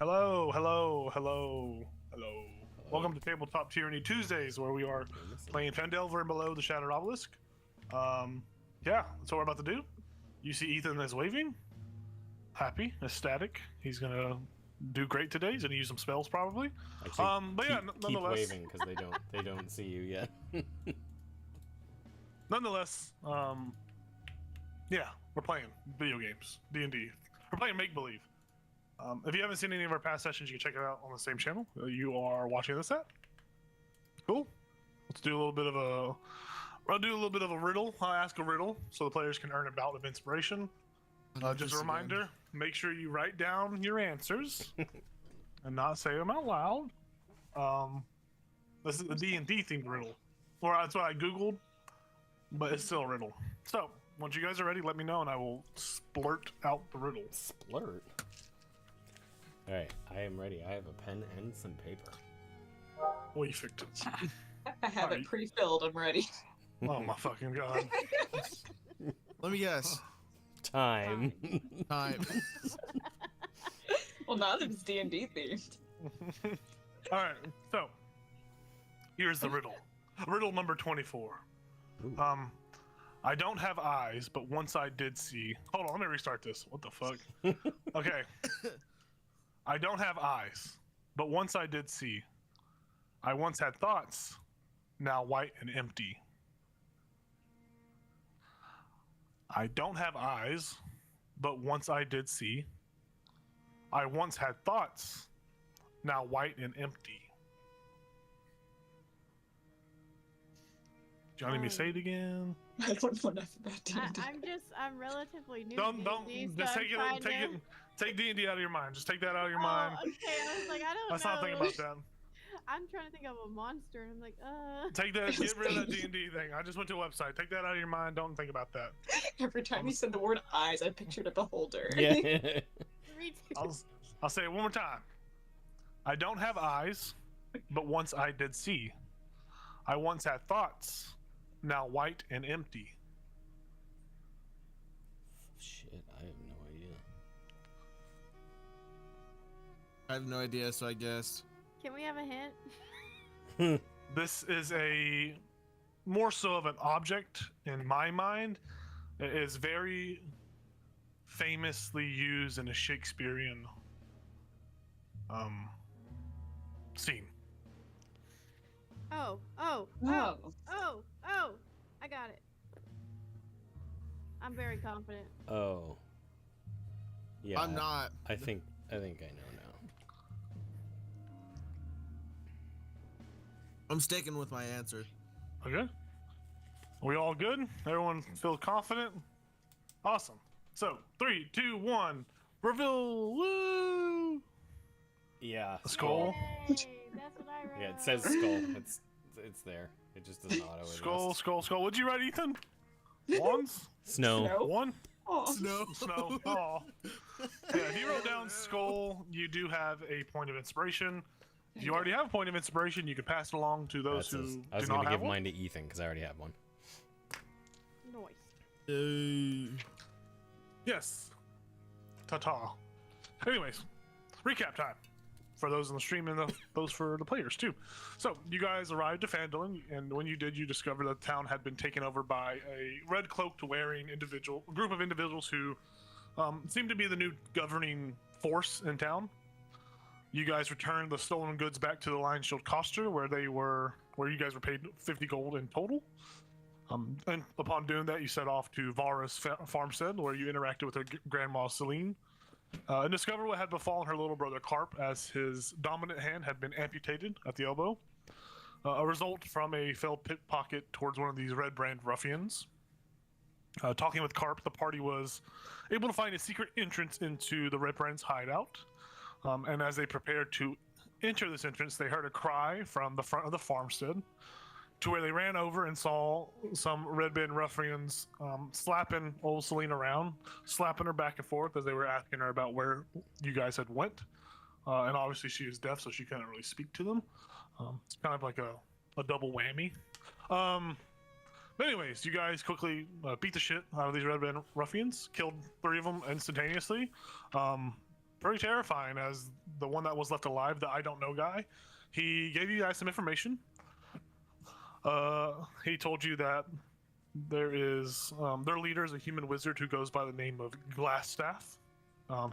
Hello, hello, hello, hello. Hello. Welcome to Tabletop Tyranny Tuesdays, where we are playing Phandelver and Below the Shattered Obelisk. Yeah, that's what we're about to do. You see Ethan is waving. Happy, ecstatic. He's gonna do great today. He's gonna use some spells probably. Actually, But yeah, keep nonetheless, waving because they don't see you yet. nonetheless, yeah, we're playing video games, D&D. We're playing Make Believe. If you haven't seen any of our past sessions, you can check it out on the same channel you are watching this at. Cool. Let's do a little bit of a. I'll do a little bit of a riddle. I'll ask a riddle so the players can earn a bout of inspiration. Just a reminder: make sure you write down your answers and not say them out loud. This is the D&D themed riddle, or that's what I googled, but it's still a riddle. So once you guys are ready, let me know and I will splurt out the riddle. Splurt. All right, I am ready. I have a pen and some paper. Perfect. I have it pre-filled. I'm ready. Oh my fucking god. Let me guess. Time. Time. Well, none of it's D&D themed. All right, so here's the riddle. Riddle number 24. Ooh. I don't have eyes, but once I did see. Hold on, let me restart this. What the fuck? Okay. I don't have eyes, but once I did see. I once had thoughts, now white and empty. I don't have eyes, but once I did see. I once had thoughts, now white and empty. Do you want me to say it again? I don't know enough about D&D. I'm relatively new Don't to D&D, just so take D&D out of your mind. Just take that out of your Oh, mind. okay, I was like, I don't Let's know. not think about that. I'm trying to think of a monster, and I'm like, Take that. Get rid of that D&D thing. I just went to a website. Take that out of your mind. Don't think about that. Every time you said the word eyes, I pictured a beholder. Yeah. Me too. I'll say it one more time. I don't have eyes, but once I did see. I once had thoughts, now white and empty. Shit, I have no idea. I have no idea, so I guessed. Can we have a hint? This is a more so of an object in my mind. It is very famously used in a Shakespearean scene. Oh, I got it. I'm very confident. Oh. Yeah. I'm not. I think I know now. I'm sticking with my answer. Okay. We all good? Everyone feel confident? Awesome. So 3, 2, 1. Reveal. Woo! Yeah. A skull. Yay, that's what I wrote. Yeah, it says skull. It's there. It just doesn't auto adjust. Skull. What'd you write, Ethan? Wands? Snow. Snow? One? Oh. Snow. Snow. Oh. Yeah, if you wrote down skull, you do have a point of inspiration. If you already have a point of inspiration, you can pass it along to those who I was do gonna not have give one. mine to Ethan because I already have one. Nice. Yes. Ta-ta. Anyways, recap time for those in the stream and those for the players too. So you guys arrived to Phandelver, and when you did, you discovered that the town had been taken over by a red cloaked wearing group of individuals who seemed to be the new governing force in town. You guys returned the stolen goods back to the Lion Shield Coster, where you guys were paid 50 gold in total. And upon doing that, you set off to Vara's farmstead, where you interacted with her grandma Celine, and discovered what had befallen her little brother Carp, as his dominant hand had been amputated at the elbow, a result from a failed pickpocket towards one of these red brand ruffians. Talking with Carp, the party was able to find a secret entrance into the red brand's hideout. And as they prepared to enter this entrance, they heard a cry from the front of the farmstead, to where they ran over and saw some red band ruffians slapping old Celine around, slapping her back and forth as they were asking her about where you guys had went. And obviously she is deaf, so she couldn't really speak to them. It's kind of like a double whammy. But anyways, you guys quickly beat the shit out of these red band ruffians, killed 3 of them instantaneously. pretty terrifying as the one that was left alive, the I don't know guy. He gave you guys some information. He told you that there is their leader is a human wizard who goes by the name of Glassstaff.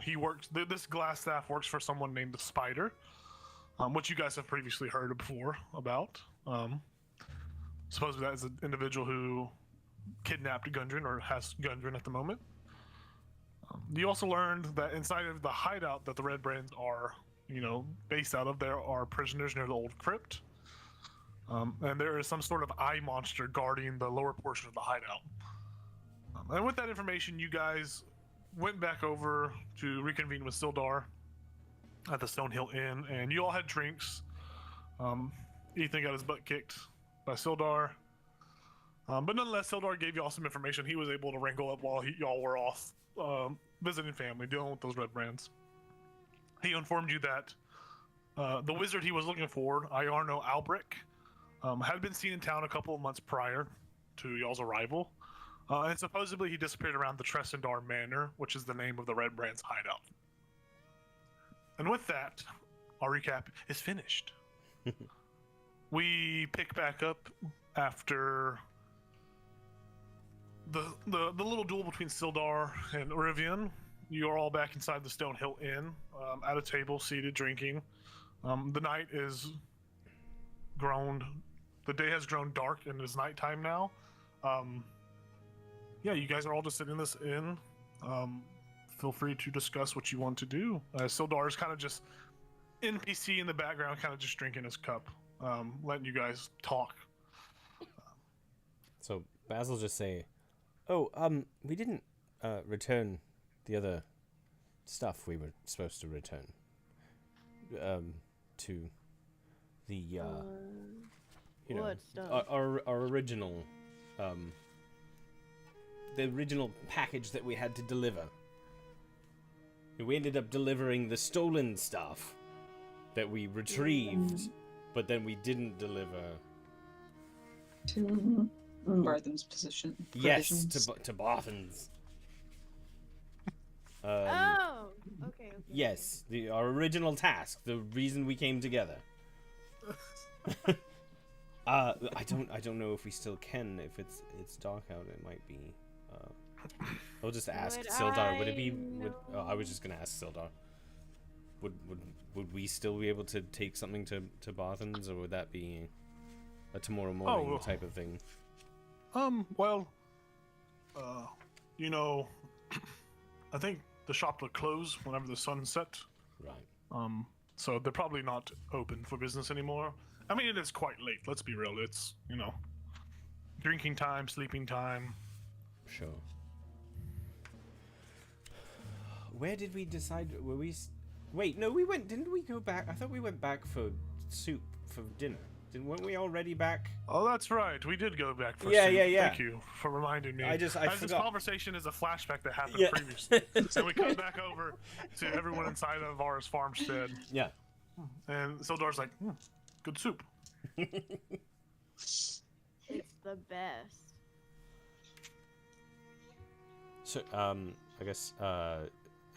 He works. This Glassstaff works for someone named the Spider, which you guys have previously heard before about. Supposedly that is an individual who kidnapped Gundren or has Gundren at the moment. You also learned that inside of the hideout that the Red Brands are, based out of, there are prisoners near the old crypt. And there is some sort of eye monster guarding the lower portion of the hideout. And with that information, you guys went back over to reconvene with Sildar at the Stonehill Inn, and you all had drinks. Ethan got his butt kicked by Sildar. But nonetheless, Sildar gave you all some information he was able to wrangle up while y'all were off visiting family, dealing with those Red Brands. He informed you that the wizard he was looking for, Iarno Albrick, had been seen in town a couple of months prior to y'all's arrival. And supposedly he disappeared around the Tressendar Manor, which is the name of the Red Brand's hideout. And with that, our recap is finished. We pick back up after the little duel between Sildar and Rivian. You are all back inside the Stonehill Inn, at a table, seated, drinking. The night is the day has grown dark and it is nighttime now. You guys are all just sitting in this inn. Feel free to discuss what you want to do. Sildar is kind of just NPC in the background, kind of just drinking his cup, letting you guys talk. So Basil just say, we didn't return the other stuff we were supposed to return to the what stuff? our original the original package that we had to deliver. We ended up delivering the stolen stuff that we retrieved, but then we didn't deliver To Barthen's position. yes provisions. to Barthen's. Oh, okay. Yes, our original task, the reason we came together. I don't know if we still can. If it's dark out, it might be. I'll just ask Would Sildar. Would it be? I I was just gonna ask Sildar. Would we still be able to take something to Barthen's, or would that be a tomorrow morning type of thing? I think the shop will close whenever the sun set. Right. So they're probably not open for business anymore. I mean, it is quite late. Let's be real. It's drinking time, sleeping time. Sure. Where did we decide? Were we? Wait, no, we went. Didn't we go back? I thought we went back for soup for dinner. Weren't we already back? Oh, that's right. We did go back for Yeah, soup. yeah. Thank you for reminding me. I As forgot. this conversation is a flashback that happened Yeah. previously. So we come back over to everyone inside of Vara's farmstead. Yeah. And Sildar's like, good soup. It's the best. So, I guess, I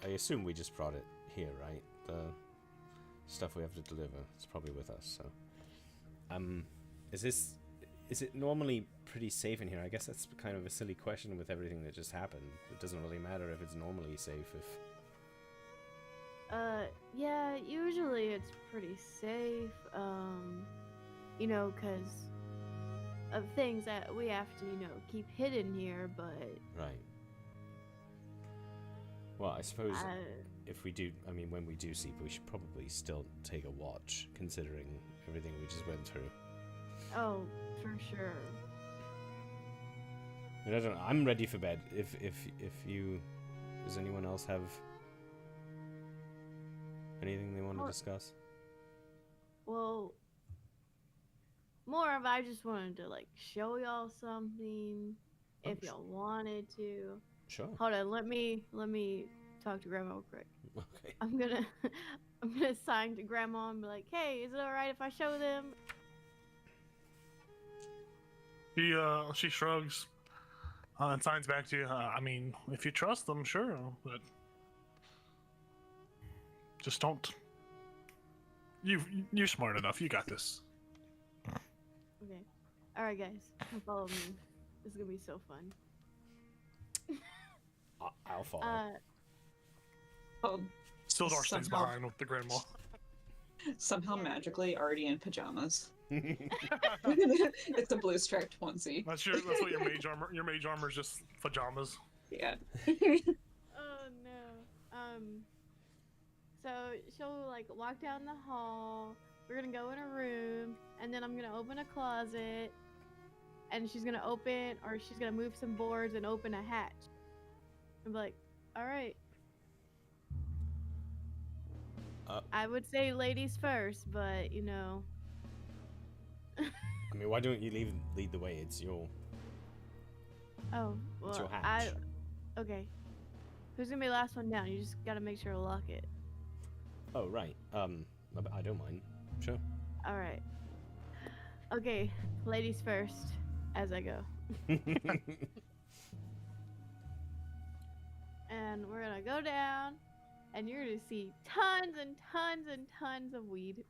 assume we just brought it here, right? The stuff we have to deliver. It's probably with us, so. Is it normally pretty safe in here? I guess that's kind of a silly question with everything that just happened. It doesn't really matter if it's normally safe if... Yeah, usually it's pretty safe, because of things that we have to, keep hidden here, but... Right. Well, I suppose if we do, when we do sleep, we should probably still take a watch, considering everything we just went through. Oh, for sure. And I don't know, I'm ready for bed. If you... Does anyone else have anything they want to discuss? Well, more of I just wanted to, show y'all something, if y'all wanted to. Sure. Hold on, let me talk to Grandma real quick. Okay. I'm gonna sign to Grandma and be like, hey, is it alright if I show them? She shrugs and signs back to you. If you trust them, sure, but Just don't. You're smart enough. You got this. Okay. All right, guys, come follow me. This is gonna be so fun. I'll follow. Oh, Still Dark stays Somehow. behind with the grandma. somehow magically already in pajamas. It's a blue striped onesie. That's what your mage armor. Your mage armor is just pajamas. Yeah. Oh no. So she'll like walk down the hall. We're gonna go in a room, and then I'm gonna open a closet, and she's gonna move some boards and open a hatch. I'm like, all right. I would say ladies first, but you know. I mean, why don't you lead the way? It's your Oh, well, it's your hatch. Okay. Who's gonna be the last one down? You just gotta make sure to lock it. Oh right. I don't mind. Sure. All right. Okay, ladies first, as I go. And we're gonna go down, and you're gonna see tons and tons and tons of weed.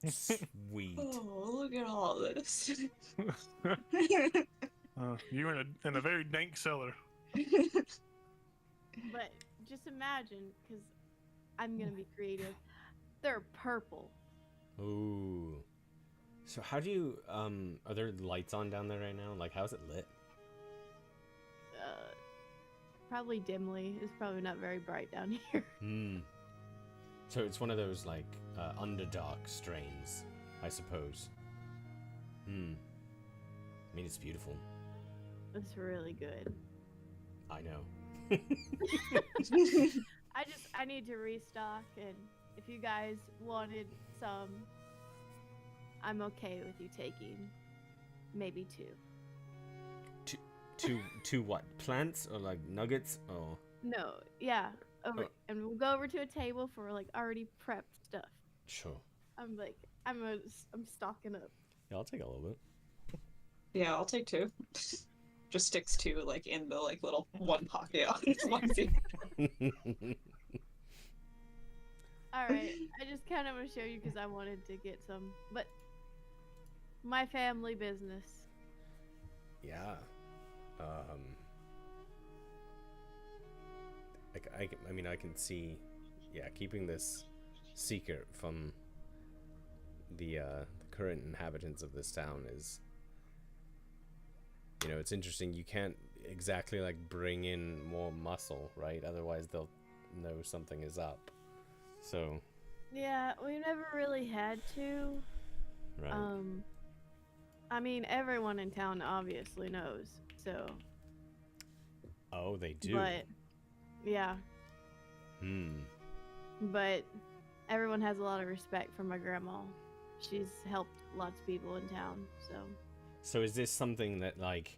Sweet. Oh, look at all this. You're in a very dank cellar. But just imagine, because I'm gonna be creative. They're purple. Ooh. So how do you are there lights on down there right now? Like how's it lit? Probably dimly. It's probably not very bright down here. Hmm. So it's one of those like underdark strains, I suppose. Hmm. I mean, it's beautiful. It's really good. I know. I need to restock, and if you guys wanted some, I'm okay with you taking maybe two. Two what? Plants or like nuggets or? No, yeah. Oh. And we'll go over to a table for like already prepped stuff. Sure. I'm stocking up. Yeah, I'll take a little bit. Yeah, I'll take two. Just sticks two like in the like little one pocket on his onesie. All right, I just kind of want to show you because I wanted to get some, but my family business. Yeah. I mean, I can see, yeah, keeping this secret from the current inhabitants of this town is, you know, it's interesting. You can't exactly like bring in more muscle, right? Otherwise they'll know something is up. So. Yeah, we never really had to. Right. I mean, everyone in town obviously knows, so. Oh, they do. But, yeah. But everyone has a lot of respect for my grandma. She's helped lots of people in town, so. So is this something that, like,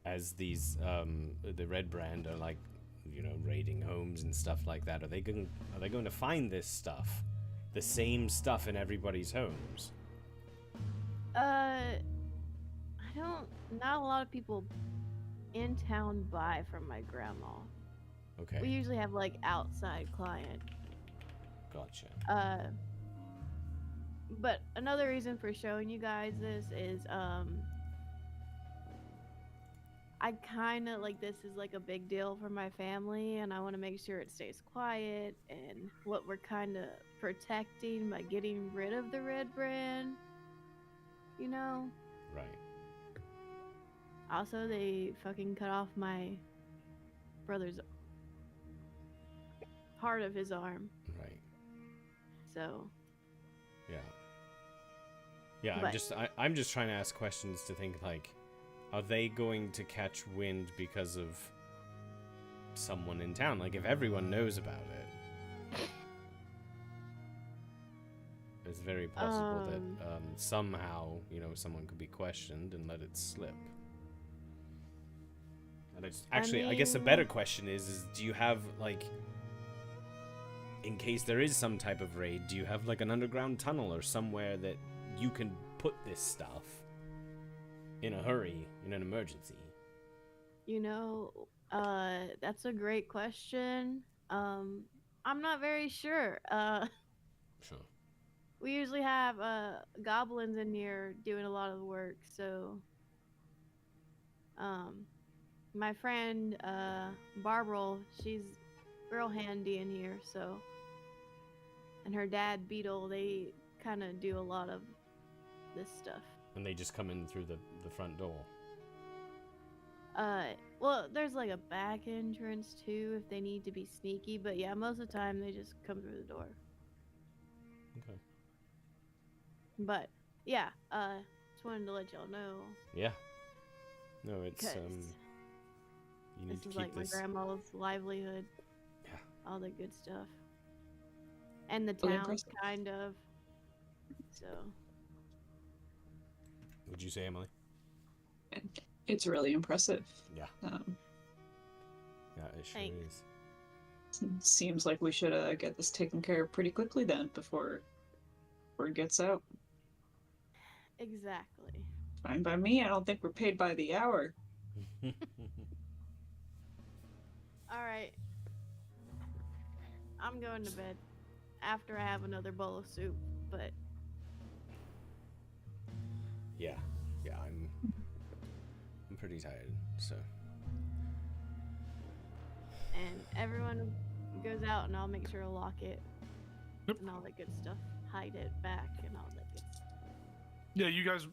as these, the Red Brand are, like, you know, raiding homes and stuff like that, are they going to find this stuff? The same stuff in everybody's homes? Not a lot of people in town buy from my grandma. Okay. We usually have, like, outside client. Gotcha. But another reason for showing you guys this is, I kind of like this is like a big deal for my family, and I want to make sure it stays quiet. And what we're kind of protecting by getting rid of the Red Brand, you know. Right. Also, they fucking cut off my brother's part of his arm. Right. So. Yeah. Yeah. But, I'm just trying to ask questions to think like. Are they going to catch wind because of someone in town? Like, if everyone knows about it, it's very possible that somehow, you know, someone could be questioned and let it slip. And I guess a better question is do you have, like, in case there is some type of raid, do you have, like, an underground tunnel or somewhere that you can put this stuff? In a hurry, in an emergency? You know, that's a great question. I'm not very sure. Sure. We usually have goblins in here doing a lot of the work, so my friend Barbara, she's real handy in here, so and her dad Beetle, they kind of do a lot of this stuff. And they just come in through the front door. Well, there's like a back entrance too if they need to be sneaky, but yeah, most of the time they just come through the door. Okay. But yeah, just wanted to let y'all know. Yeah. No, it's 'Cause you need this to is keep like this. my grandma's livelihood. Yeah. All the good stuff. And the Really town, impressive. kind of. So. Would you say, Emily? It's really impressive. Yeah. Um, Yeah, it sure Thanks. is. Seems like we should get this taken care of pretty quickly then, before word gets out. Exactly. Fine by me. I don't think we're paid by the hour. All right. I'm going to bed after I have another bowl of soup, but Yeah. Yeah, I'm pretty tired, so. and everyone goes out and I'll make sure to lock it Yep. and all that good stuff. Hide it back and all that good stuff. Yeah, you guys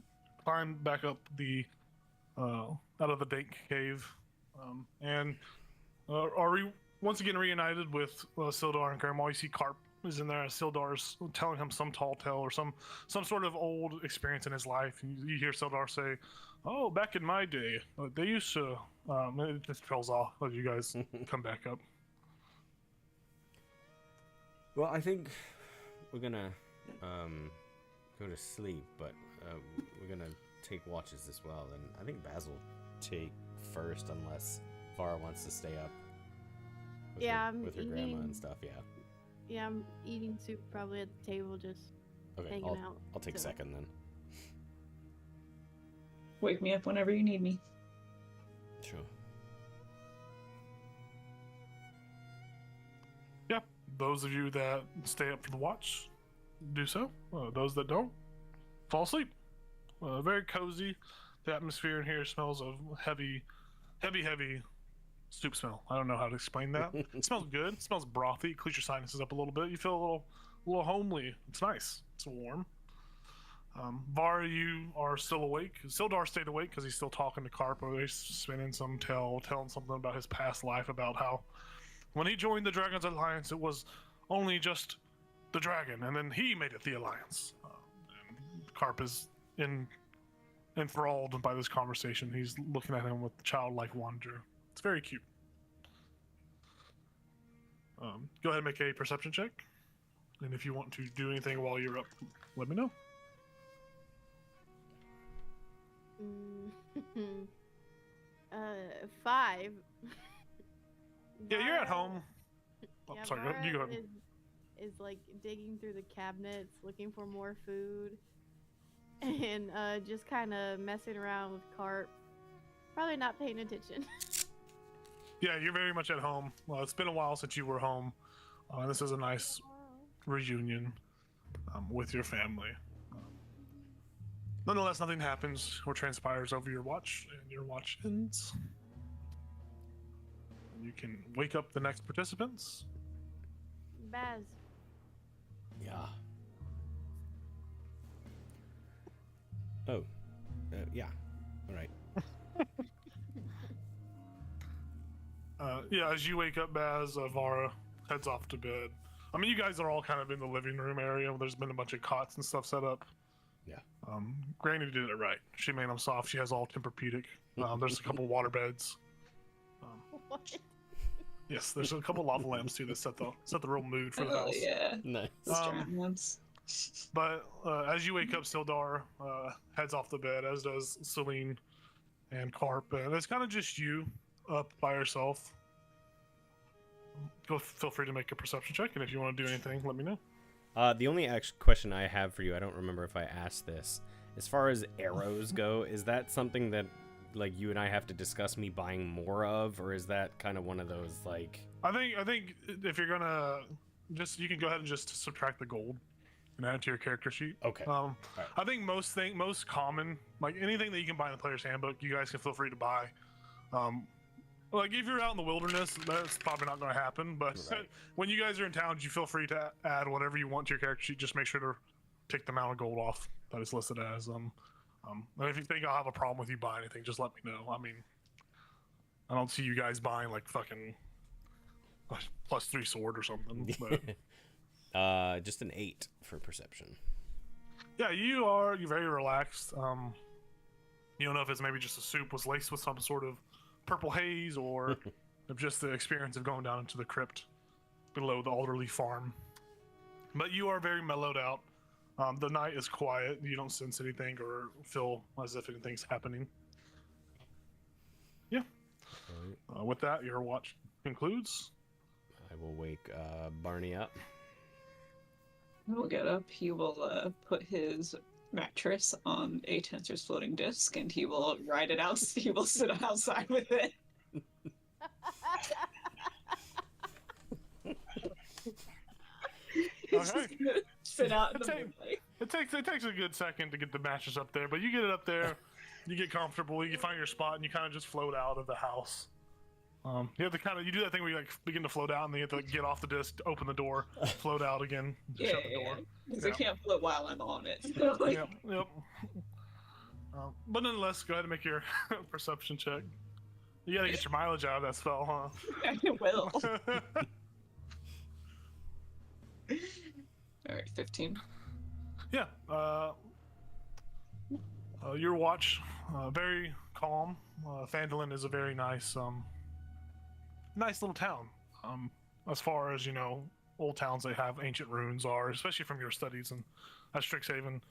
climb back up the out of the dank cave, and are once again reunited with Sildar and Grandma. You see Carp is in there. Sildar's telling him some tall tale or some sort of old experience in his life. And you hear Sildar say, "Oh, back in my day, they used to." It just trails off as you guys come back up. Well, I think we're gonna go to sleep, but we're gonna take watches as well. And I think Baz will take first, unless Vara wants to stay up. With Yeah, her, I'm with her grandma eating- and stuff. Yeah. Yeah, I'm eating soup probably at the table, just Okay. hanging out. I'll take so- second then. Wake me up whenever you need me. Sure. Yeah, those of you that stay up for the watch, do so. Those that don't, fall asleep. Very cozy. The atmosphere in here smells of heavy soup smell. I don't know how to explain that. It smells good. It smells brothy. It clears your sinuses up a little bit. You feel a little homely. It's nice. It's warm. Var, you are still awake. Sildar stayed awake because he's still talking to Carp. Or he's spinning some tale, telling something about his past life, about how when he joined the Dragon's Alliance, it was only just the dragon, and then he made it the Alliance. And Carp is enthralled by this conversation. He's looking at him with childlike wonder. It's very cute. Go ahead and make a perception check. And if you want to do anything while you're up, let me know. Mm, 5. Yeah, you're at Vara- home. Oh, Yeah, sorry, Vara you go ahead. is like digging through the cabinets looking for more food and just kind of messing around with Carp. Probably not paying attention. Yeah, you're very much at home. Well, it's been a while since you were home. This is a nice reunion with your family. Nonetheless, nothing happens or transpires over your watch, and your watch ends. You can wake up the next participants. Baz. Yeah. Oh. Yeah. All right. Yeah, as you wake up, Baz, Vara heads off to bed. I mean, you guys are all kind of in the living room area. There's been a bunch of cots and stuff set up. Yeah. Granny did it right. She made them soft. She has all Tempur-Pedic. There's a couple water beds. What? Yes, there's a couple lava lamps too that set the real mood for the Oh house. yeah. Nice. The strong ones. But as you wake up, Sildar heads off the bed, as does Celine and Carp, and it's kind of just you up by yourself. Feel free to make a perception check, and if you want to do anything, let me know. The only question I have for you, I don't remember if I asked this. As far as arrows go, is that something that like you and I have to discuss me buying more of, or is that kind of one of those like? I think if you're gonna you can go ahead and just subtract the gold and add it to your character sheet. Okay. I think most common, like anything that you can buy in the player's handbook, you guys can feel free to buy. Like if you're out in the wilderness, that's probably not going to happen. But Right. when you guys are in town, you feel free to add whatever you want to your character sheet. Just make sure to take the amount of gold off that it's listed as. And if you think I'll have a problem with you buying anything, just let me know. I mean, I don't see you guys buying like fucking +3 sword or something. But Just an 8 for perception. yeah, you're very relaxed. You don't know if it's maybe just a soup was laced with some sort of purple haze, or of just the experience of going down into the crypt below the Alderley farm. But you are very mellowed out. The night is quiet. You don't sense anything or feel as if anything's happening. Yeah. With that, your watch concludes. I will wake Barney up. He'll get up. He will put his mattress on a Tensor's floating disc, and he will ride it out. He will sit outside with it. Okay. Sit out in the moonlight. It takes a good second to get the mattress up there, but you get it up there, you get comfortable, you find your spot, and you kind of just float out of the house. You have to you do that thing where you like begin to float out, and then you have to like, get off the disc, open the door, float out again, shut the door. Because I can't float while I'm on it. Yep. But nonetheless, go ahead and make your perception check. You gotta get your mileage out of that spell, huh? I will. Alright, 15. Yeah. Your watch, very calm. Phandelver is a very nice little town. As far as, old towns they have ancient ruins are, especially from your studies and at Strixhaven.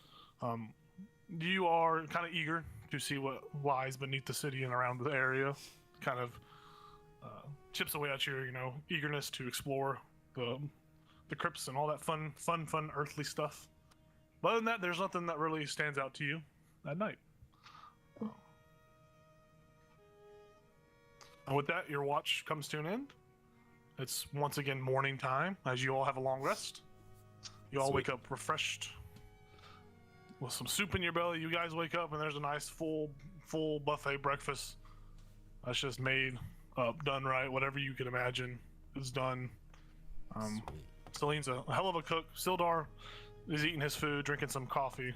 You are kind of eager to see what lies beneath the city and around the area. Kind of chips away at your, eagerness to explore the crypts and all that fun earthly stuff. But other than that, there's nothing that really stands out to you at night. And with that, your watch comes to an end. It's once again morning time as you all have a long rest. You all wake up refreshed with some soup in your belly. You guys wake up and there's a nice full buffet breakfast that's just made up, done right. Whatever you can imagine is done. Celine's a hell of a cook. Sildar is eating his food, drinking some coffee.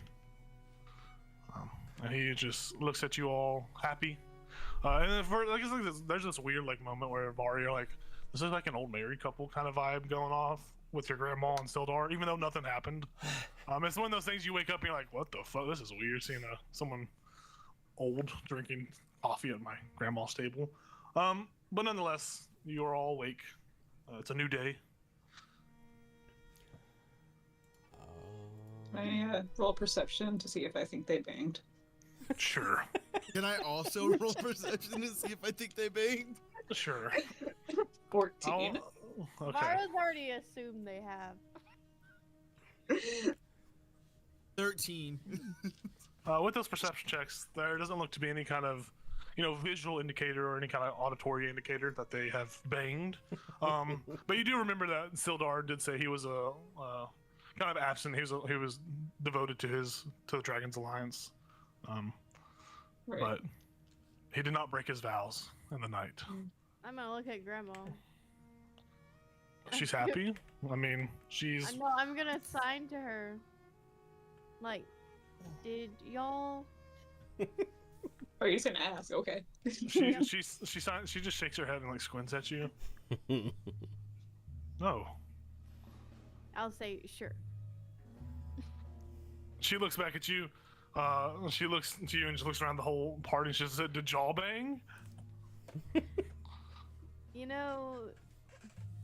And he just looks at you all happy. And then there's this weird moment where Vari, you're like, this is like an old married couple kind of vibe going off with your grandma and Sildar, even though nothing happened. It's one of those things you wake up and you're like, what the fuck? This is weird seeing someone old drinking coffee at my grandma's table. But nonetheless, you are all awake. It's a new day. I roll perception to see if I think they banged. Sure. Can I also roll perception to see if I think they banged? Sure. 14. Okay. Mara's already assumed they have. 13. With those perception checks, there doesn't look to be any kind of, visual indicator or any kind of auditory indicator that they have banged. But you do remember that Sildar did say he was kind of absent. He was devoted to the Dragon's Alliance. Right. But he did not break his vows in the night. I'm gonna look at Grandma. She's happy. I mean, she's. I know. I'm gonna sign to her. Like, did y'all? Oh, you're just gonna ask? Okay. She just shakes her head and squints at you. No. I'll say sure. She looks back at you. She looks to you and just looks around the whole party. And she said, "Did y'all bang?"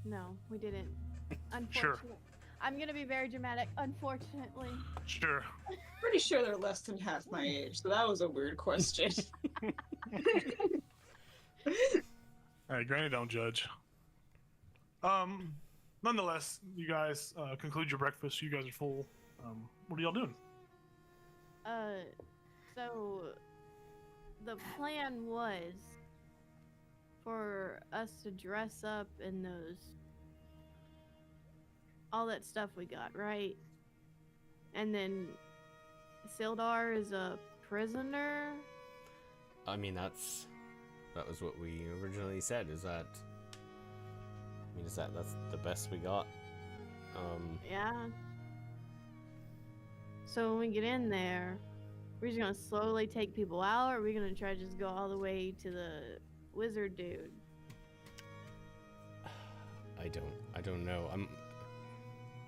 No, we didn't. Sure. Unfortunately. I'm gonna be very dramatic. Unfortunately. Sure. Pretty sure they're less than half my age, so that was a weird question. Hey, Granny don't judge. Nonetheless, you guys conclude your breakfast. You guys are full. What are y'all doing? So the plan was for us to dress up in all that stuff we got, right? And then Sildar is a prisoner. I mean, that was what we originally said. That's the best we got. Yeah. So when we get in there, we're just gonna slowly take people out, or are we gonna try to just go all the way to the wizard dude? I don't know. I'm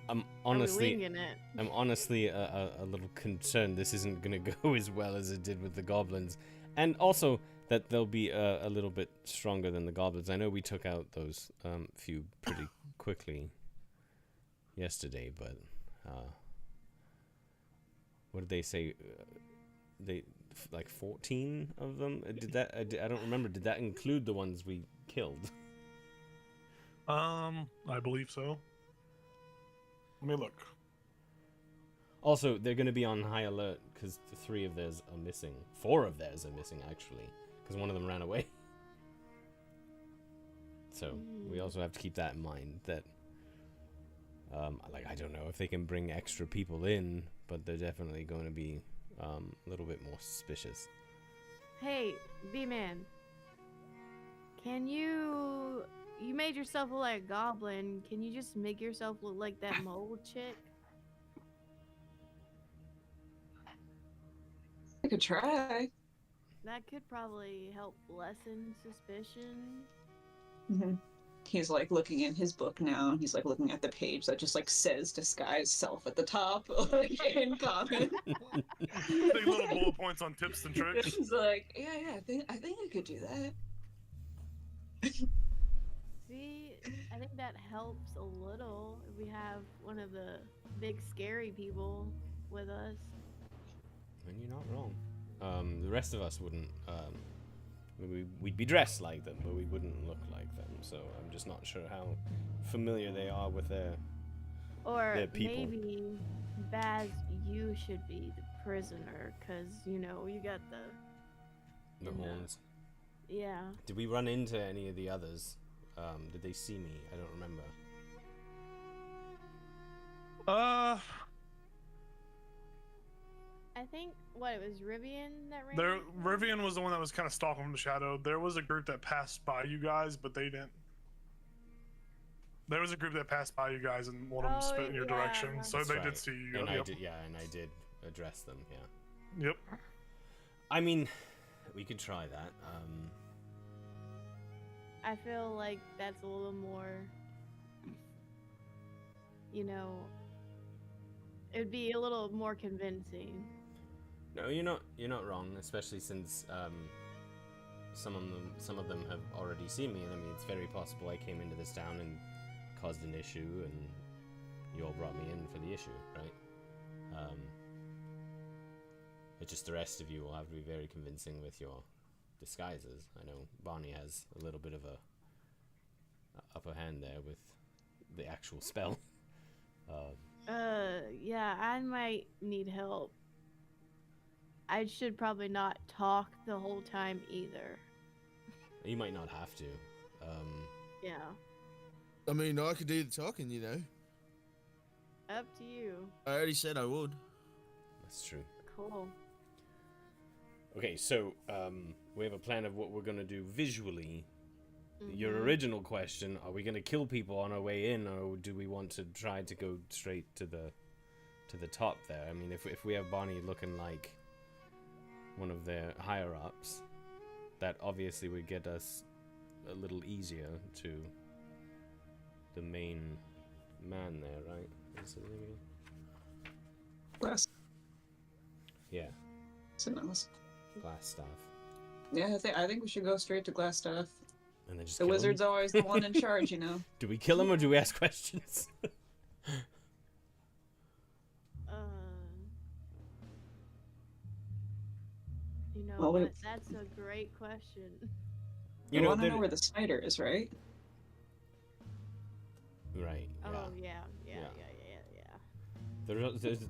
Are we honestly winging it? I'm honestly a little concerned this isn't gonna go as well as it did with the goblins, and also that they'll be a little bit stronger than the goblins. I know we took out those few pretty quickly yesterday, but what did they say? Like 14 of them. Did that? I don't remember. Did that include the ones we killed? I believe so. Let me look. Also, they're going to be on high alert because 3 of theirs are missing. 4 of theirs are missing, actually, because one of them ran away. So we also have to keep that in mind. That, I don't know if they can bring extra people in, but they're definitely going to be a little bit more suspicious. Hey, B-Man. Can you made yourself look like a goblin. Can you just make yourself look like that mole chick? I could try. That could probably help lessen suspicion. Mm-hmm. He's like looking in his book now, and he's like looking at the page that just like says disguise self at the top, like in common. Big little bullet points on tips and tricks. He's like, yeah, I think I could do that. See, I think that helps a little if we have one of the big scary people with us. And you're not wrong. The rest of us wouldn't. We'd be dressed like them, but we wouldn't look like them. So I'm just not sure how familiar they are with their people. Maybe, Baz, you should be the prisoner, cause you got The horns. Yeah. Did we run into any of the others? Did they see me? I don't remember. I think it was Rivian that ran. Rivian was the one that was kind of stalking from the shadow. There was a group that passed by you guys, but they didn't. There was a group that passed by you guys, and one of them spit in your direction, so That's they right. did see you. And Yep. I did address them. Yeah. Yep. I mean, we could try that. I feel like that's a little more. It would be a little more convincing. No, you're not wrong, especially since some of them have already seen me, and I mean it's very possible I came into this town and caused an issue, and you all brought me in for the issue, right? It's just the rest of you will have to be very convincing with your disguises. I know Bonnie has a little bit of a upper hand there with the actual spell. Yeah, I might need help. I should probably not talk the whole time either. You might not have to. Yeah. I mean, I could do the talking, Up to you. I already said I would. That's true. Cool. Okay, so we have a plan of what we're gonna do visually. Your Mhm. original question: are we gonna kill people on our way in, or do we want to try to go straight to the top there? I mean, if we have Bonnie looking like one of their higher ups, that obviously would get us a little easier to the main man there, right? What's his name again? Glass. Yeah, Glassstaff. Yeah, I think we should go straight to Glassstaff. And then just The kill wizard's him? always the one in charge, Do we kill him or do we ask questions? Well, What? That's a great question. You want to know where the spider is, right? Right. Yeah. Oh yeah.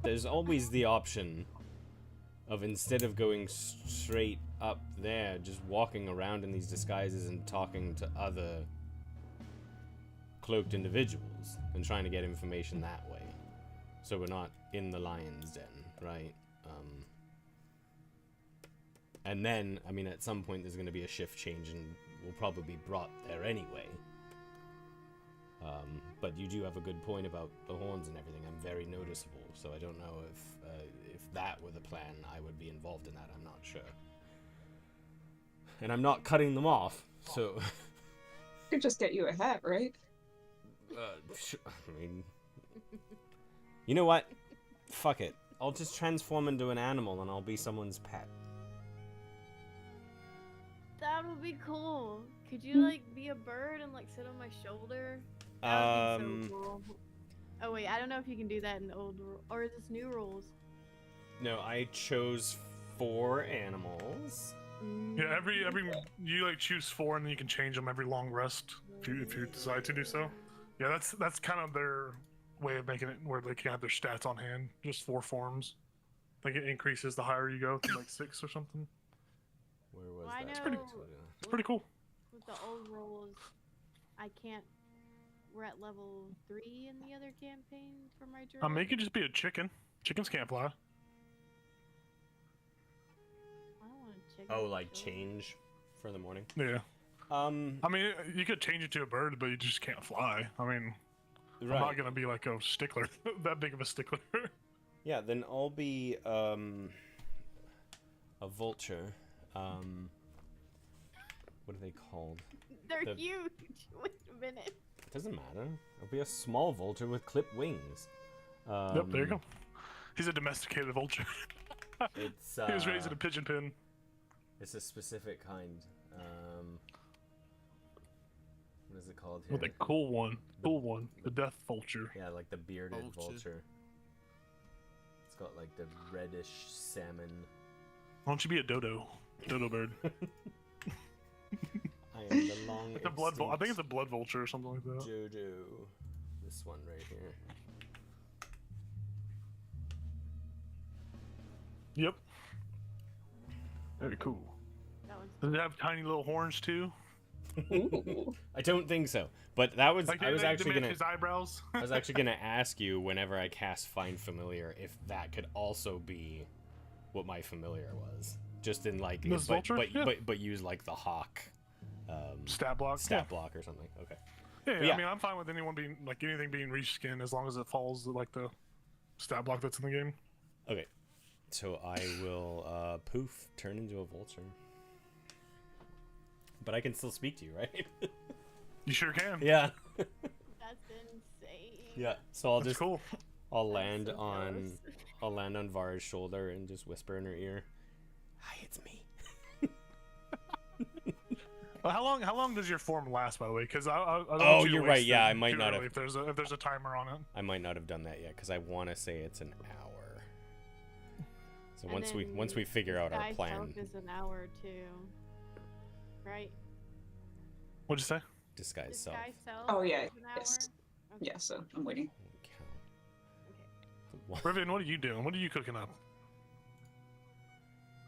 There's always the option of, instead of going straight up there, just walking around in these disguises and talking to other cloaked individuals and trying to get information that way. So we're not in the lion's den, right? And then, I mean, at some point there's going to be a shift change and we'll probably be brought there anyway. But you do have a good point about the horns and everything. I'm very noticeable, so I don't know if that were the plan, I would be involved in that. I'm not sure. And I'm not cutting them off, so... Could just get you a hat, right? I mean... You know what? Fuck it. I'll just transform into an animal and I'll be someone's pet. That would be cool. Could you like be a bird and like sit on my shoulder? That would be so cool. Oh wait, I don't know if you can do that in the old or is this new rules? No, I chose 4 animals. Yeah, every you like choose 4 and then you can change them every long rest if you decide to do so. Yeah, that's kind of their way of making it where they can have their stats on hand. Just 4 forms. I think it increases the higher you go to like 6 or something. Where was Well, I that? know It's pretty cool. with the old rules, I can't. We're at level 3 in the other campaign for my druid. It could just be a chicken. Chickens can't fly. I don't want a chicken. Oh, like shoulder. change for the morning? Yeah. I mean, you could change it to a bird, but you just can't fly. I mean, I'm not gonna be like a stickler, that big of a stickler. Yeah, then I'll be a vulture. What are they called? They're the- huge. Wait a minute. It doesn't matter. I'll be a small vulture with clipped wings. Yep, there you go. He's a domesticated vulture. It's He was raised in a pigeon pen. It's a specific kind. What is it called here? With a cool one. The death vulture. Yeah, like the bearded Vulture. vulture. It's got like the reddish salmon. Why don't you be a dodo bird? I am the long It's a I think it's a blood vulture or something like that. Jojo. This one right here. Yep. Very cool. That one's Does it have tiny little horns too? Ooh. I don't think so. But that was Like I was they actually match gonna his eyebrows. I was actually gonna ask you whenever I cast Find Familiar if that could also be what my familiar was. Just in like This vulture? Yeah. but use like the hawk Stat block. stat block or something. Okay. Yeah, Yeah. I mean, I'm fine with anyone being like anything being reskin as long as it follows like the stat block that's in the game. Okay. So I will poof turn into a vulture. But I can still speak to you, right? You sure can. Yeah. That's insane. Yeah. So I'll That's just cool. I'll I'm land so on jealous. I'll land on Vara's shoulder and just whisper in her ear, "Hi, it's me." Well, how long does your form last, by the way? Because I don't Oh, want you to you're waste right, yeah, it I might too not early have- if there's a timer on it. I might not have done that yet because I want to say it's an hour. So And once we then figure out our Sky plan, Self is an hour too. Right? What'd you say? disguise Is self. Sky Self Oh, yeah, is an hour? yes. Okay. Yeah, so I'm waiting. Holy cow. Okay. Riven, what are you doing? What are you cooking up?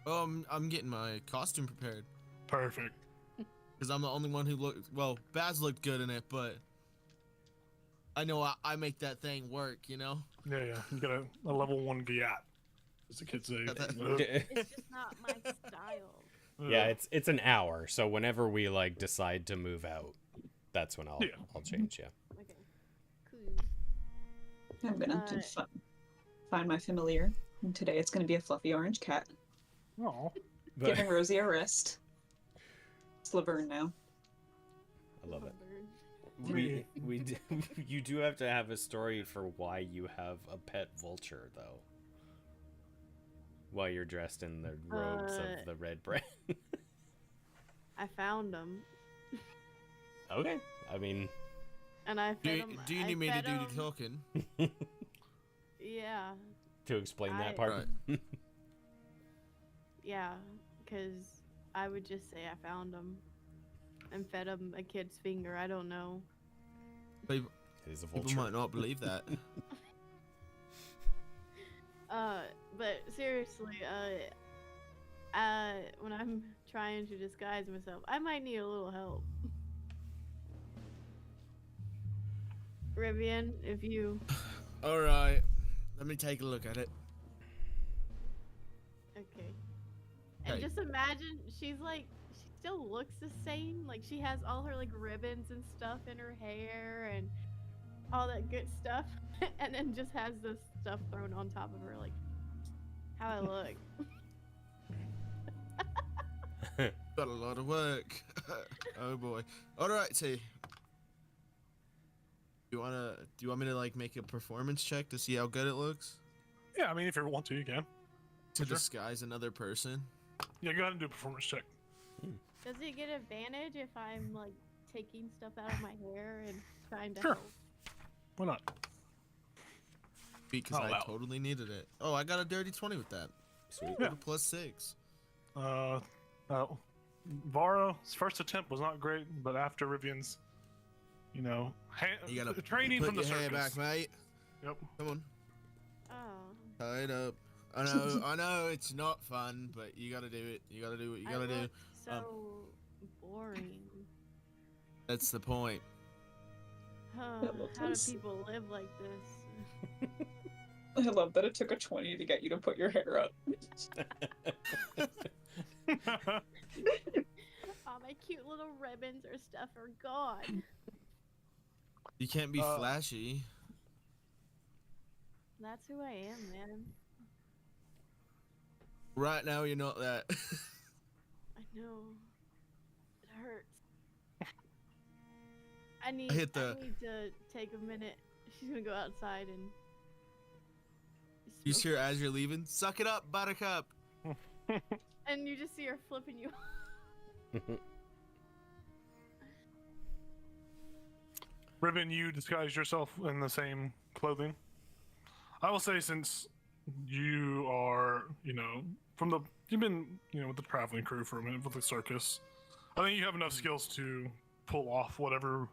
I'm getting my costume prepared Perfect. because I'm the only one who looked. Well, Baz looked good in it, but I know I make that thing work. You know. Yeah. You got a level 1 Gyat, as the kids say. It's just not my style. Yeah, it's an hour. So whenever we like decide to move out, that's when I'll change. Yeah. Okay. Cool. I'm gonna find my familiar. And today it's gonna be a fluffy orange cat. Oh, But Giving Rosie a rest. Slytherin now. I love it. Bird. You do have to have a story for why you have a pet vulture though. While you're dressed in the robes of the red brand. I found them, Okay. I mean, and I fed them. Do you need me to do the talking? Yeah, to explain that I- part. Right. yeah, because I would just say I found them and fed them a kid's finger. I don't know. People, It is a people vulture. might not believe that. But seriously, when I'm trying to disguise myself, I might need a little help. Rivian, if you... All right, let me take a look at it. Okay. And Okay. just imagine, she's like, she still looks the same. Like, she has all her, like, ribbons and stuff in her hair and all that good stuff. And then just has this stuff thrown on top of her, like, how I look. Got a lot of work. Oh boy. All right, T. Do you want me to like make a performance check to see how good it looks? Yeah, I mean, if you want to, you can. To Sure. disguise another person? Yeah, go ahead and do a performance check. Does it get advantage if I'm, like, taking stuff out of my hair and trying to Sure. help? Why not? Because Oh, I wow. totally needed it. Oh, I got a dirty 20 with that. Sweet. Yeah. Plus 6. Vara's first attempt was not great, but after Rivian's, you know, You gotta training put from the your hair circus. back, mate. Yep. Come on. Oh. Tie it up. I know it's not fun, but you gotta do it. You gotta do what you gotta I do. look so boring. That's the point. Huh, love how do this. people live like this? I love that it took a 20 to get you to put your hair up. All my cute little ribbons or stuff are gone. You can't be flashy. That's who I am, man. Right now, you're not that. I know. It hurts. I need hit I the- need to take a minute. She's gonna go outside and You smoke. sure as you're leaving? Suck it up, Buttercup. And you just see her flipping you. Ribbon, you disguise yourself in the same clothing. I will say, since you are, you know, you've been, you know, with the traveling crew for a minute with the circus, I think you have enough skills to pull off whatever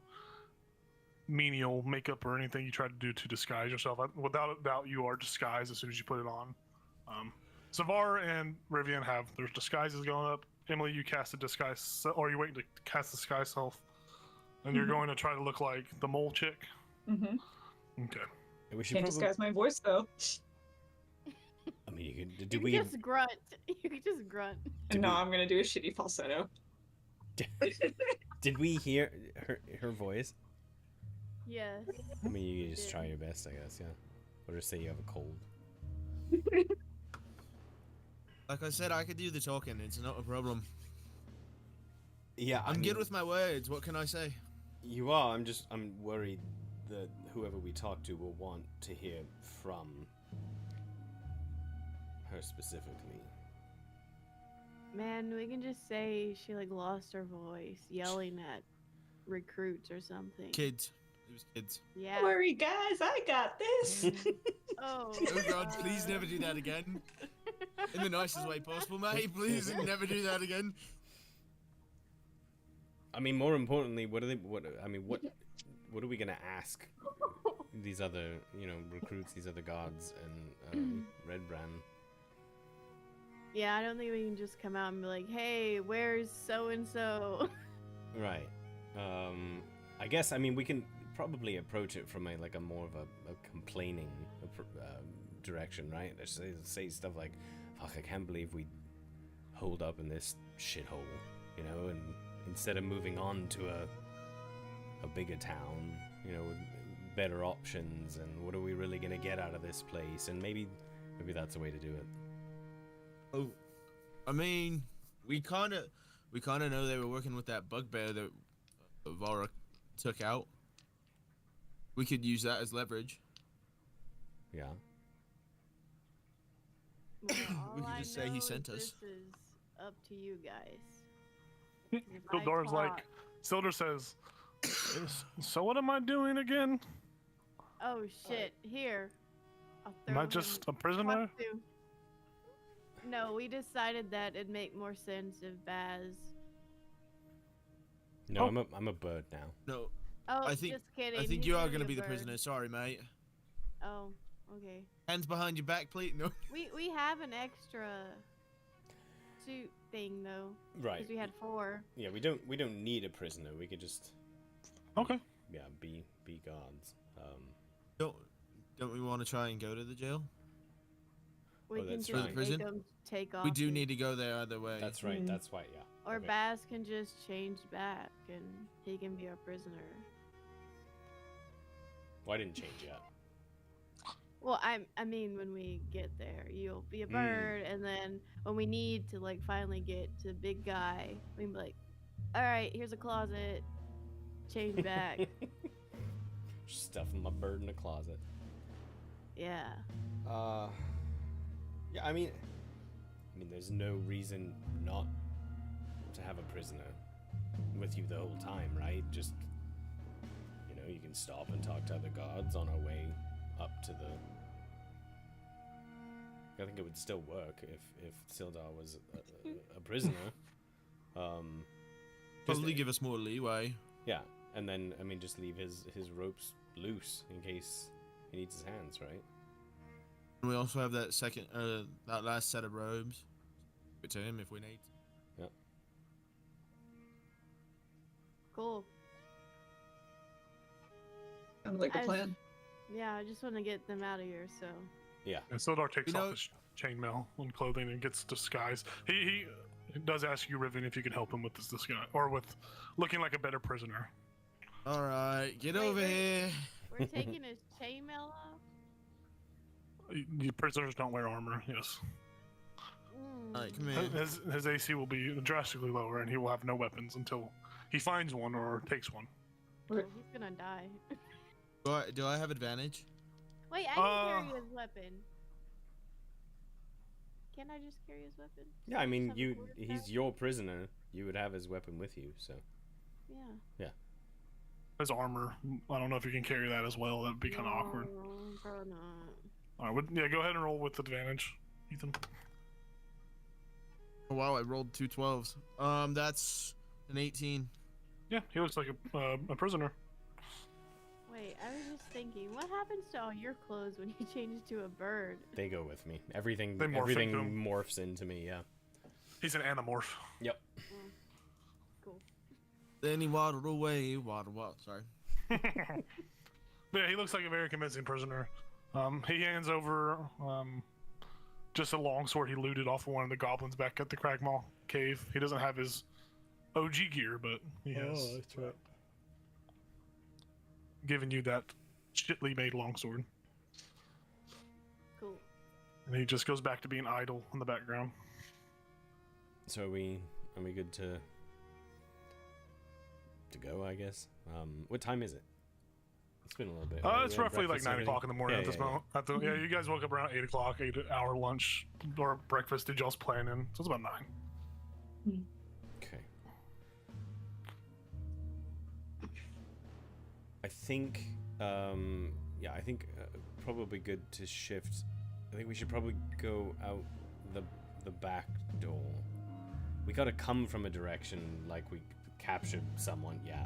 menial makeup or anything you try to do to disguise yourself. Without a doubt, you are disguised as soon as you put it on. Savar and Rivian have their disguises going up. Emily, you cast a disguise, or you're waiting to cast the disguise self, and you're going to try to look like the mole chick. Mm-hmm. Okay. We should Can't probably. disguise my voice though. I mean, you could. You Did can we? just grunt. You can just grunt. Did No, we- I'm gonna do a shitty falsetto. Did we hear her voice? Yes. I mean, you could just did. try your best, I guess. Yeah. Or just say you have a cold. Like I said, I could do the talking. It's not a problem. Yeah, I'm good with my words. What can I say? You are. I'm worried that whoever we talk to will want to hear from her specifically. Man, we can just say she like lost her voice yelling at recruits or something. Kids. It was kids. Yeah. Don't worry, guys, I got this. Oh. Oh God, please never do that again. In the nicest way possible, mate. Please never do that again. I mean, more importantly, what are we gonna ask these other, you know, recruits, these other guards, and Red Brand? Yeah, I don't think we can just come out and be like, "Hey, where's so and so?" Right. I guess, I mean, we can probably approach it from a more of a complaining direction, right? Just say stuff like, "Fuck, I can't believe we holed up in this shithole," you know, and instead of moving on to a bigger town, you know, with better options, and what are we really gonna get out of this place? And maybe that's a way to do it. Oh, I mean, we kind of know they were working with that bugbear that Vara took out. We could use that as leverage. Yeah. Well, We all could I just say he know is sent us. This is up to you guys. If I Sildar's like, talk- Sildar says, "So what am I doing again? "Oh shit, here." I'll Am throw I him just a prisoner?" what to. No, we decided that it'd make more sense if Baz. No, Oh. I'm a bird now. No, Oh, I think- just kidding. I think he's you are really gonna a be the bird. prisoner. Sorry, mate. Oh, okay. Hands behind your back, please. No. We have an extra suit thing though, Right. because we had 4. Yeah, we don't need a prisoner. We could just Okay. be guards. Don't we want to try and go to the jail? We Oh, can that's just right. make Prison? them take off. We do his- need to go there either way. That's right. Mm. That's why. Yeah. Or Okay. Bass can just change back, and he can be our prisoner. Well, I didn't change yet. Well, I mean, when we get there, you'll be a Mm. bird, and then when we need to like finally get to the big guy, we can be like, all right, here's a closet, change back. Stuffing my bird in a closet. Yeah. Yeah. I mean, there's no reason not to have a prisoner with you the whole time, right? Just, you can stop and talk to other guards on our way up to the. I think it would still work if Sildar was a prisoner. Probably give us more leeway. Yeah, and then just leave his ropes loose in case he needs his hands, right? And we also have that that last set of robes. Give it to him if we need. Cool. Sounds like a As- plan. Yeah, I just want to get them out of here. So. Yeah. And Sildar takes You know- off his chainmail and clothing and gets disguised. He does ask you, Riven, if you can help him with this disguise or with looking like a better prisoner. All right, get Wait, over wait. here. We're taking his chainmail off. Prisoners don't wear armor. Yes. Mm. All right, come here. His AC will be drastically lower, and he will have no weapons until he finds one or takes one. Oh, he's gonna die. Do I have advantage? Wait, I can carry his weapon. Can I just carry his weapon? Yeah, I mean, Just have a quarter he's staff? your prisoner. You would have his weapon with you, so. Yeah. His armor, I don't know if you can carry that as well. That'd be kind of awkward. No, probably not. All right, yeah, go ahead and roll with advantage, Ethan. Oh, wow, I rolled 2 12s. That's an 18. Yeah, he looks like a prisoner. Wait, I was just thinking, what happens to all your clothes when you change to a bird? They go with me. Everything They morph into him. morphs into me, yeah. He's an anamorph. Yep. Cool. Then he waddled away. Sorry. But yeah, he looks like a very convincing prisoner. He hands over just a longsword he looted off of one of the goblins back at the Cragmaw cave. He doesn't have his OG gear, but he has that's right. given you that shitly made longsword. Cool. And he just goes back to being idle in the background. So are we good to go, I guess? What time is it? It's been a little bit. right? It's We had roughly like breakfast 9 and o'clock in the morning Yeah, at this yeah, moment. Yeah, you guys woke up around 8 o'clock, 8-hour lunch or breakfast. Did y'all's planning? So it's about 9. Okay. I think, I think probably good to shift. I think we should probably go out the back door. We gotta come from a direction like we captured someone. Yeah,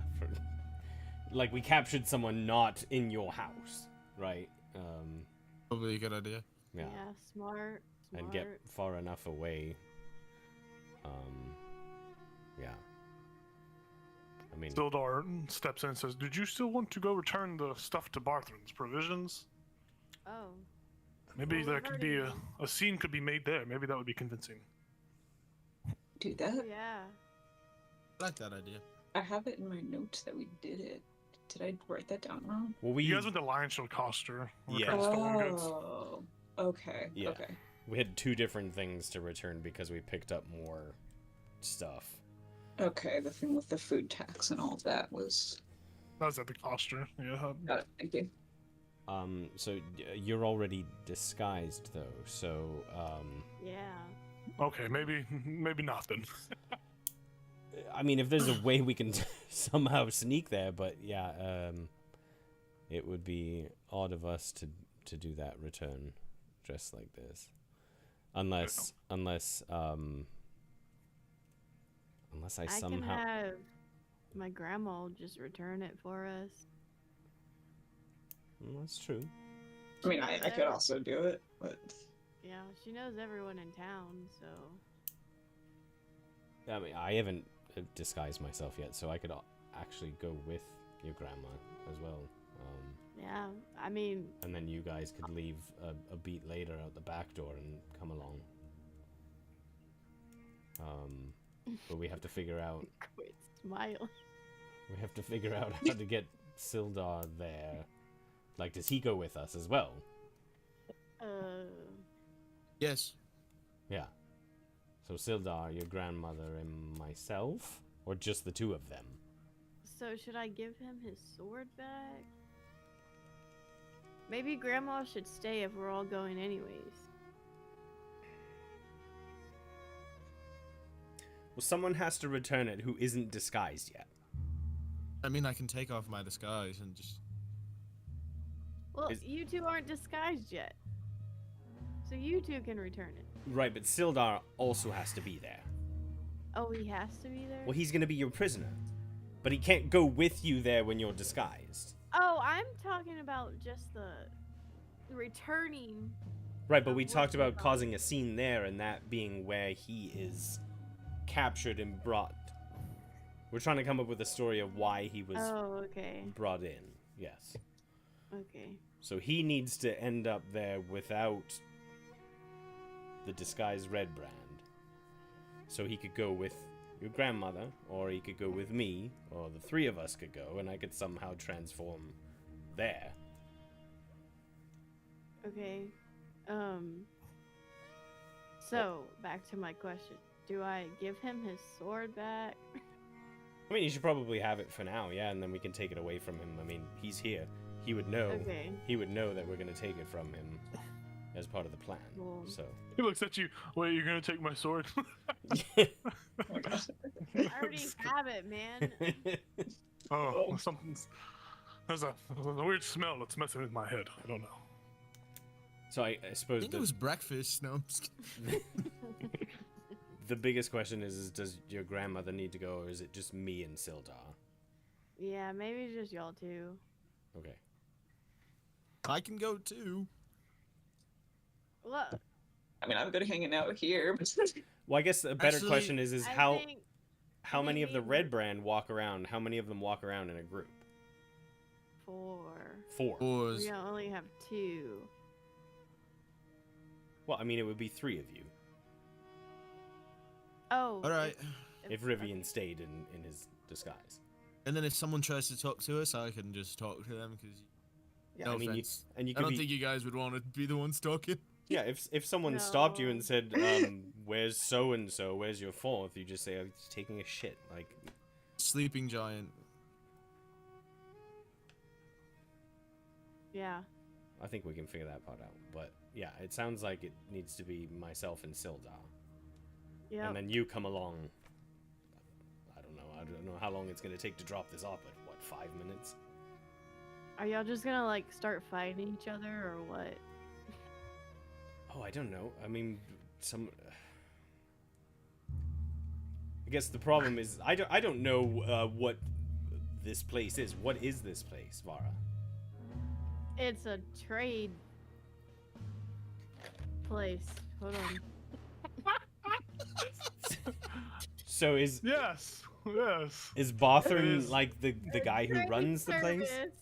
like we captured someone not in your house, right? Probably a good idea. Yeah. Smart. And get far enough away. Yeah. I mean, Sildar steps in and says, "Did you still want to go return the stuff to Barthran's provisions? Oh. Maybe Well, there we've could be already- a scene could be made there. Maybe that would be convincing." Do Oh, that. yeah. I like that idea. I have it in my notes that we did it. Did I write that down wrong? well, You guys went to Lion Shield Coster. Yeah. Stolen goods. Oh, okay. Yeah. Okay. we had two different things to return because we picked up more stuff. Okay. The thing with the food tax and all of that was. That was at the Coster. Yeah. Got it. Thank you. So you're already disguised though, so Yeah. Okay. Maybe not then. I mean, if there's a way we can somehow sneak there, but yeah, it would be odd of us to do that return dressed like this, unless I can somehow. have my grandma just return it for us. Well, that's true. I mean, I could also do it, but Yeah, she knows everyone in town, so. I mean, I haven't disguised myself yet, so I could actually go with your grandma as well. Yeah, I mean, And then you guys could leave a beat later out the back door and come along. But we have to figure out. quit smile. We have to figure out how to get Sildar there. Like, does he go with us as well? Yes. Yeah. So Sildar, your grandmother, and myself, or just the two of them? So should I give him his sword back? Maybe Grandma should stay if we're all going anyways. Well, someone has to return it who isn't disguised yet. I mean, I can take off my disguise and just. Well, you two aren't disguised yet. So you two can return it. Right, but Sildar also has to be there. Oh, he has to be there? Well, he's going to be your prisoner. But he can't go with you there when you're disguised. Oh, I'm talking about just the returning. Right, but we What talked about about- causing a scene there and that being where he is captured and brought. We're trying to come up with a story of why he was Oh, okay. brought in. Yes. Okay. So he needs to end up there without the disguised red brand. So he could go with your grandmother, or he could go with me, or the three of us could go, and I could somehow transform there. Okay. So, back to my question. Do I give him his sword back? I mean, you should probably have it for now, yeah, and then we can take it away from him. I mean, he's here. He would know. Okay. He would know that we're going to take it from him as part of the plan. Cool. So. He looks at you. Wait, you're gonna take my sword? Oh my gosh. I already have it, man. Oh, something's. There's a weird smell that's messing with my head. I don't know. So I I suppose think it was breakfast. No, I'm just kidding. the biggest question is does your grandmother need to go, or is it just me and Sildar? Yeah, maybe just y'all two. Okay. I can go too. Look, I mean, I'm good hanging out here. Well, I guess a better Actually, question is I how think how many of the maybe- red brand walk around? How many of them walk around in a group? 4. 4. Or We only have 2. Well, I mean, it would be 3 of you Oh. all right. if Rivian stayed in his disguise. And then if someone tries to talk to us, I can just talk to them because. Yeah, No I mean, offense. you I could don't be. think you guys would want to be the ones talking. Yeah, if someone stopped you No. and said, "Where's so and so? Where's your 4th?" You just say, "I'm just taking a shit." Like, Sleeping giant. Yeah. I think we can figure that part out. But yeah, it sounds like it needs to be myself and Sildar. Yeah. And then you come along. I don't know. I don't know how long it's going to take to drop this off, but what, 5 minutes? Are y'all just gonna like start fighting each other or what? Oh, I don't know. I mean, I guess the problem is I don't know what this place is. What is this place, Vara? It's a trade place. Hold on. So is Yes. Yes. is It Bothern is. like the guy who Trade runs the place? service.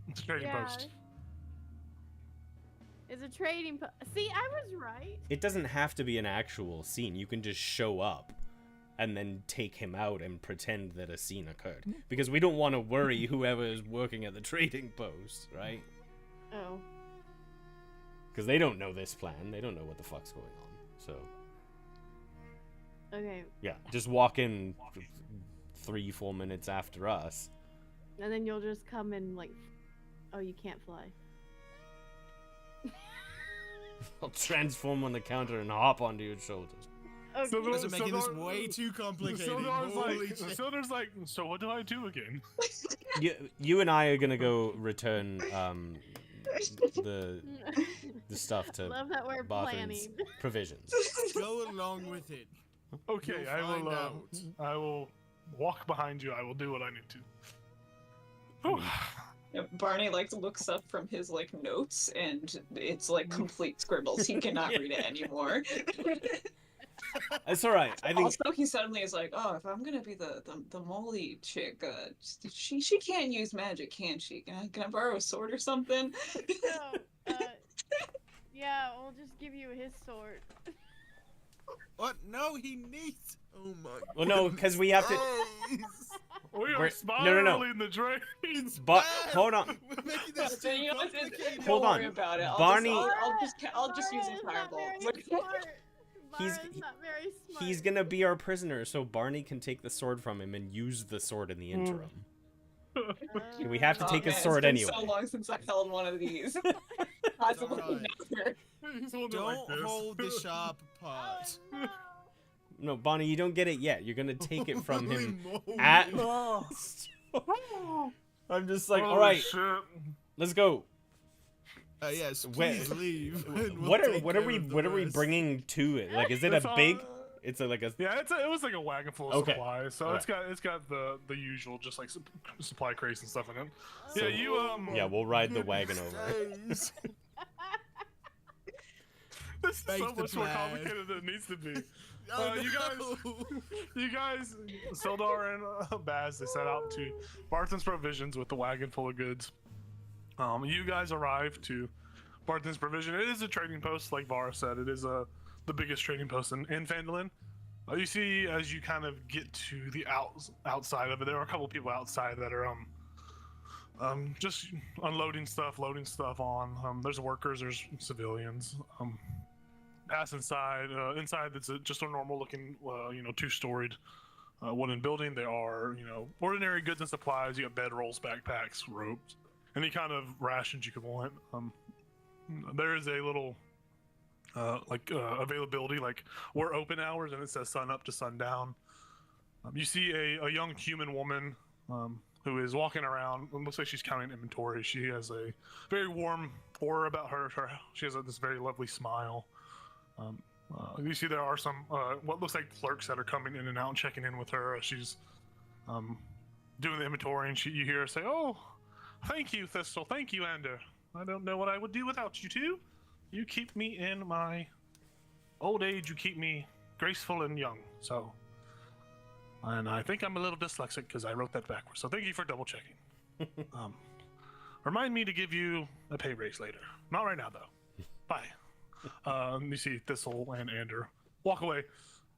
It's a trading Yeah. post. It's a trading See, I was right. It doesn't have to be an actual scene. You can just show up and then take him out and pretend that a scene occurred. Because we don't want to worry whoever is working at the trading post, right? Oh. Because they don't know this plan. They don't know what the fuck's going on. So, Okay. yeah, just walk in 3-4 minutes after us. And then you'll just come and like oh, you can't fly. I'll transform on the counter and hop onto your shoulders. Okay. So You guys are So making this don't- way too complicated. Sildar's Holy like, shit. Sildar's like, so what do I do again? You and I are gonna go return the stuff to Love that we're Bothern's planning. provisions. Go along with it. Okay, You'll I find will. out. I will walk behind you. I will do what I need to. Whew. Yeah, Barney like looks up from his like notes and it's like complete scribbles. He cannot read it anymore. It's all right. I think Also, he suddenly is like, "Oh, if I'm gonna be the molly chick, she can't use magic, can she? Can I borrow a sword or something?" No, yeah, we'll just give you his sword. What? No, he needs. Oh my. Well, no, because we have to. We are We're- spiraling the drains. But hold on. We're making this So, too you know what? complicated. Don't Hold worry on. about it. Barney- I'll just use Bara a is not fireball. very smart. He's- Bara's not very smart. He's gonna be our prisoner, so Barney can take the sword from him and use the sword in the interim. We have to Oh, take his man, sword it's been anyway. so long since I held one of these. Possibly alright. never. He's holding it Don't like this. hold the sharp Oh, part. no. No, Bonnie, you don't get it yet. You're gonna take it from him Holy moly. at. Oh. I'm just like, Holy all right, shit. let's go. Yes, Where- please leave. and we'll What are take what are care we of the what are we rest. bringing to it? Like, is it It's a all- big? It's like a. Yeah, it was like a wagon full of Okay. supplies. So Alright. it's got the usual, just like supply crates and stuff in it. So- Yeah, you Yeah, we'll ride the wagon over. Days. This is Make so the much more plan. complicated than it needs to be. Oh, You guys, Sildar and Baz, they set out to Barthen's Provisions with the wagon full of goods. You guys arrive to Barthen's Provision. It is a trading post, like Vara said. It is the biggest trading post in Phandelver. You see, as you kind of get to the outside of it, there are a couple people outside that are just unloading stuff, loading stuff on. There's workers, there's civilians. Pass inside. Inside, it's just a normal-looking, two-storied wooden building. There are, ordinary goods and supplies. You got bedrolls, backpacks, ropes, any kind of rations you could want. There is a little, availability, like we're open hours, and it says sun up to sundown. You see a young human woman who is walking around. It looks like she's counting inventory. She has a very warm aura about her. She has this very lovely smile. You see there are some what looks like clerks that are coming in and out and checking in with her as she's doing the inventory, and you hear her say, "Oh, thank you, Thistle. Thank you, Ander. I don't know what I would do without you two. You keep me in my old age. You keep me graceful and young. So, and I think I'm a little dyslexic because I wrote that backwards. So thank you for double checking. Remind me to give you a pay raise later. Not right now, though. Bye." You see Thistle and Ander walk away,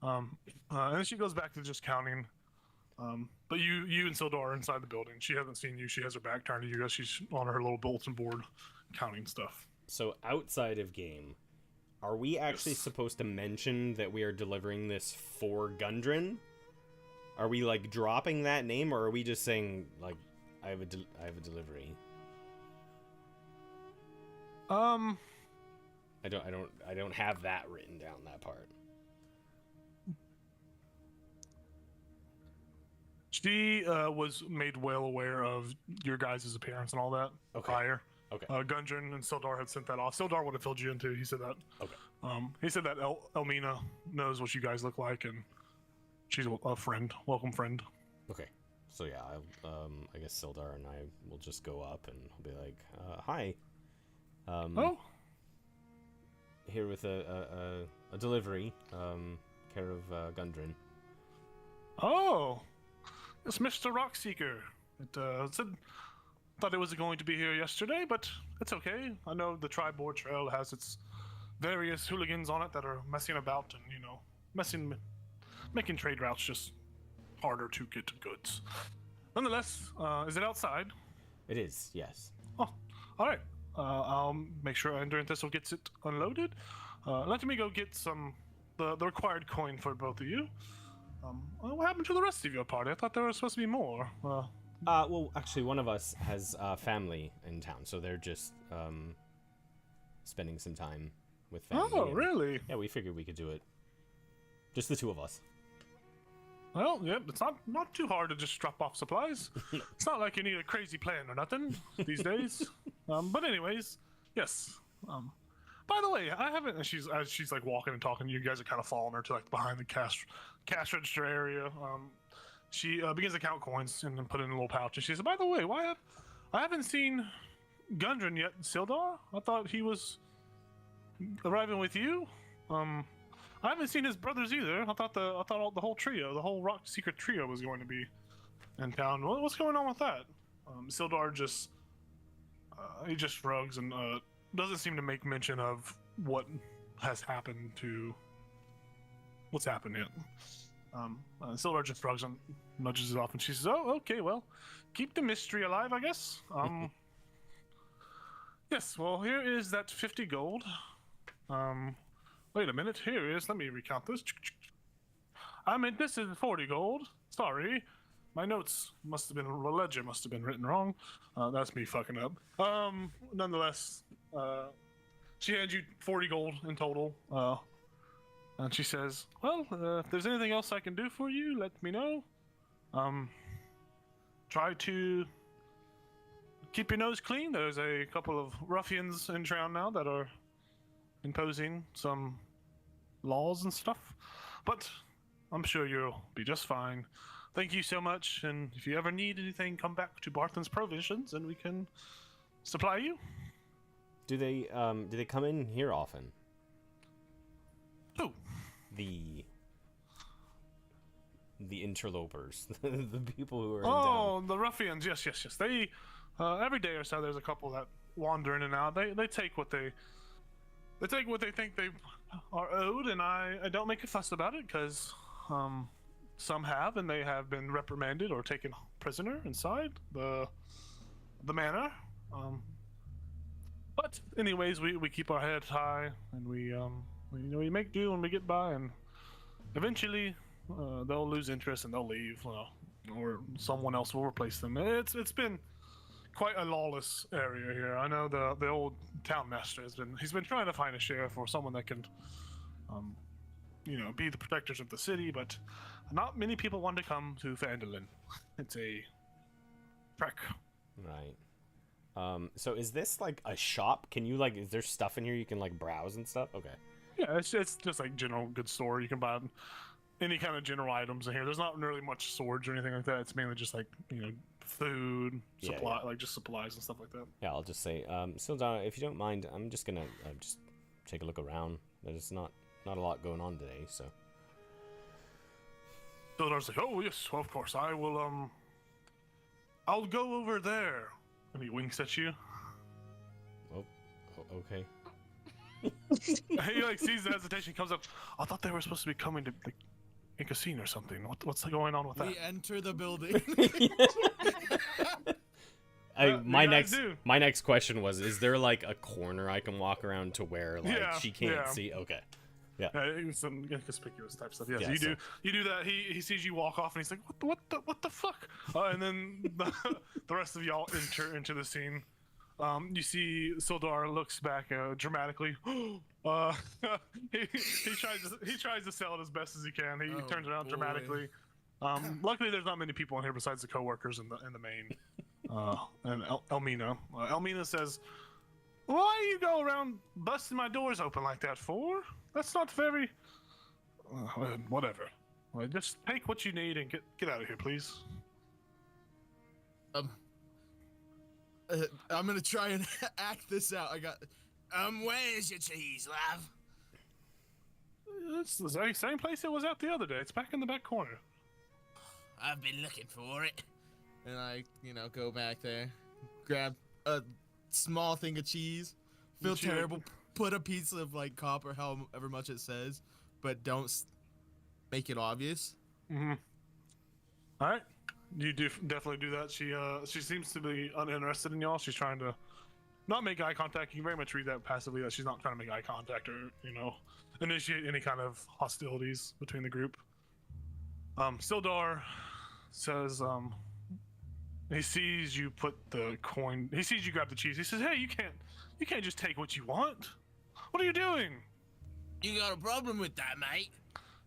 and then she goes back to just counting. But you and Sildar are inside the building. She hasn't seen you. She has her back turned to you guys. She's on her little bulletin board counting stuff. So outside of game, are we actually supposed to mention that we are delivering this for Gundren? Are we like dropping that name, or are we just saying like I have a delivery? I don't have that written down, that part. She was made well aware of your guys' appearance and all that prior. Okay. Gundren and Sildar had sent that off. Sildar would have filled you in too. He said that. Okay. He said that Elmina knows what you guys look like, and she's a friend, welcome friend. Okay. So yeah, I guess Sildar and I will just go up and I'll be like, "Hi. Oh. Here with a delivery, care of Gundren." Oh, it's Mr. Rockseeker. It thought it was going to be here yesterday, but it's okay. I know the Triboard Trail has its various hooligans on it that are messing about and making trade routes just harder to get goods. Nonetheless, is it outside? It is, yes. Oh, all right. I'll make sure Ender and Thistle gets it unloaded. Let me go get the required coin for both of you. What happened to the rest of your party? I thought there was supposed to be more. Well, actually, one of us has family in town, so they're just spending some time with family. Oh, and- really? Yeah, we figured we could do it. Just the two of us. Well, yeah, it's not too hard to just drop off supplies. It's not like you need a crazy plan or nothing these days. But anyways, yes. By the way, I haven't. As she's like walking and talking, you guys are kind of following her to like behind the cash register area. She begins to count coins and then put it in a little pouch. And she says, "By the way, I haven't seen Gundren yet, Sildar. I thought he was arriving with you. I haven't seen his brothers either. I thought the whole trio, the whole Rock Secret trio, was going to be in town. What's going on with that? Sildar just he just shrugs and doesn't seem to make mention of what has happened to what's happened yet. Sildar just shrugs and nudges it off, and she says, "Oh, okay, well, keep the mystery alive, I guess." Yes. Well, here is that 50 gold. Wait a minute. Here is. Let me recount this. I mean, this is 40 gold. Sorry. My notes must have been, the ledger must have been written wrong. That's me fucking up. Nonetheless, she hands you 40 gold in total. And she says, well, if there's anything else I can do for you, let me know. Try to keep your nose clean. There's a couple of ruffians in town now that are imposing some laws and stuff. But I'm sure you'll be just fine. Thank you so much, and if you ever need anything, come back to Barthen's Provisions, and we can supply you. Do they come in here often? Who? The interlopers, the people who are in Oh, town. the ruffians. Yes. They every day or so, there's a couple that wander in and out. They take what they think they are owed, and I don't make a fuss about it because some have, and they have been reprimanded or taken prisoner inside the manor. But anyways, we keep our heads high, and we make do and we get by, and eventually they'll lose interest and they'll leave, or someone else will replace them. It's been quite a lawless area here. I know the old town master he's been trying to find a sheriff or someone that can be the protectors of the city, but not many people want to come to Phandelver. It's a trek. Right. So is this like a shop? Can you is there stuff in here you can browse and stuff? Okay. Yeah, it's just like general goods store. You can buy any kind of general items in here. There's not really much swords or anything like that. It's mainly just food, just supplies and stuff like that. Yeah, I'll just say, Sildar, if you don't mind, I'm just gonna just take a look around. There's not a lot going on today, so. Sildar's like, oh yes, well, of course, I will. I'll go over there. And he winks at you. Oh, okay. He sees the hesitation, comes up. I thought they were supposed to be coming to make a scene or something. What's going on with that? We enter the building. My next question was: is there a corner I can walk around to where she can't see? Okay. Yeah. Some inconspicuous type stuff. Yes, Yeah, you do. You do that. He sees you walk off, and he's like, "What the fuck?" And then the rest of y'all enter into the scene. You see Sildar looks back dramatically. He tries to sell it as best as he can. He turns around dramatically. Luckily, there's not many people in here besides the coworkers in the main. And Elmina. Elmina says, "Why do you go around busting my doors open like that for? That's not very. Whatever. Well, just take what you need and get out of here, please." I'm gonna try and act this out. I got. Where's your cheese, love? It's the same place it was at the other day. It's back in the back corner. I've been looking for it. And I, go back there, grab a small thing of cheese, feel terrible, put a piece of copper, however much it says, but don't make it obvious. Mm-hmm. All right. You do definitely do that. She seems to be uninterested in y'all. She's trying to not make eye contact. You can very much read that passively, that she's not trying to make eye contact or initiate any kind of hostilities between the group. Sildar says he sees you put the coin. He sees you grab the cheese. He says, "Hey, you can't just take what you want. What are you doing?" You got a problem with that, mate?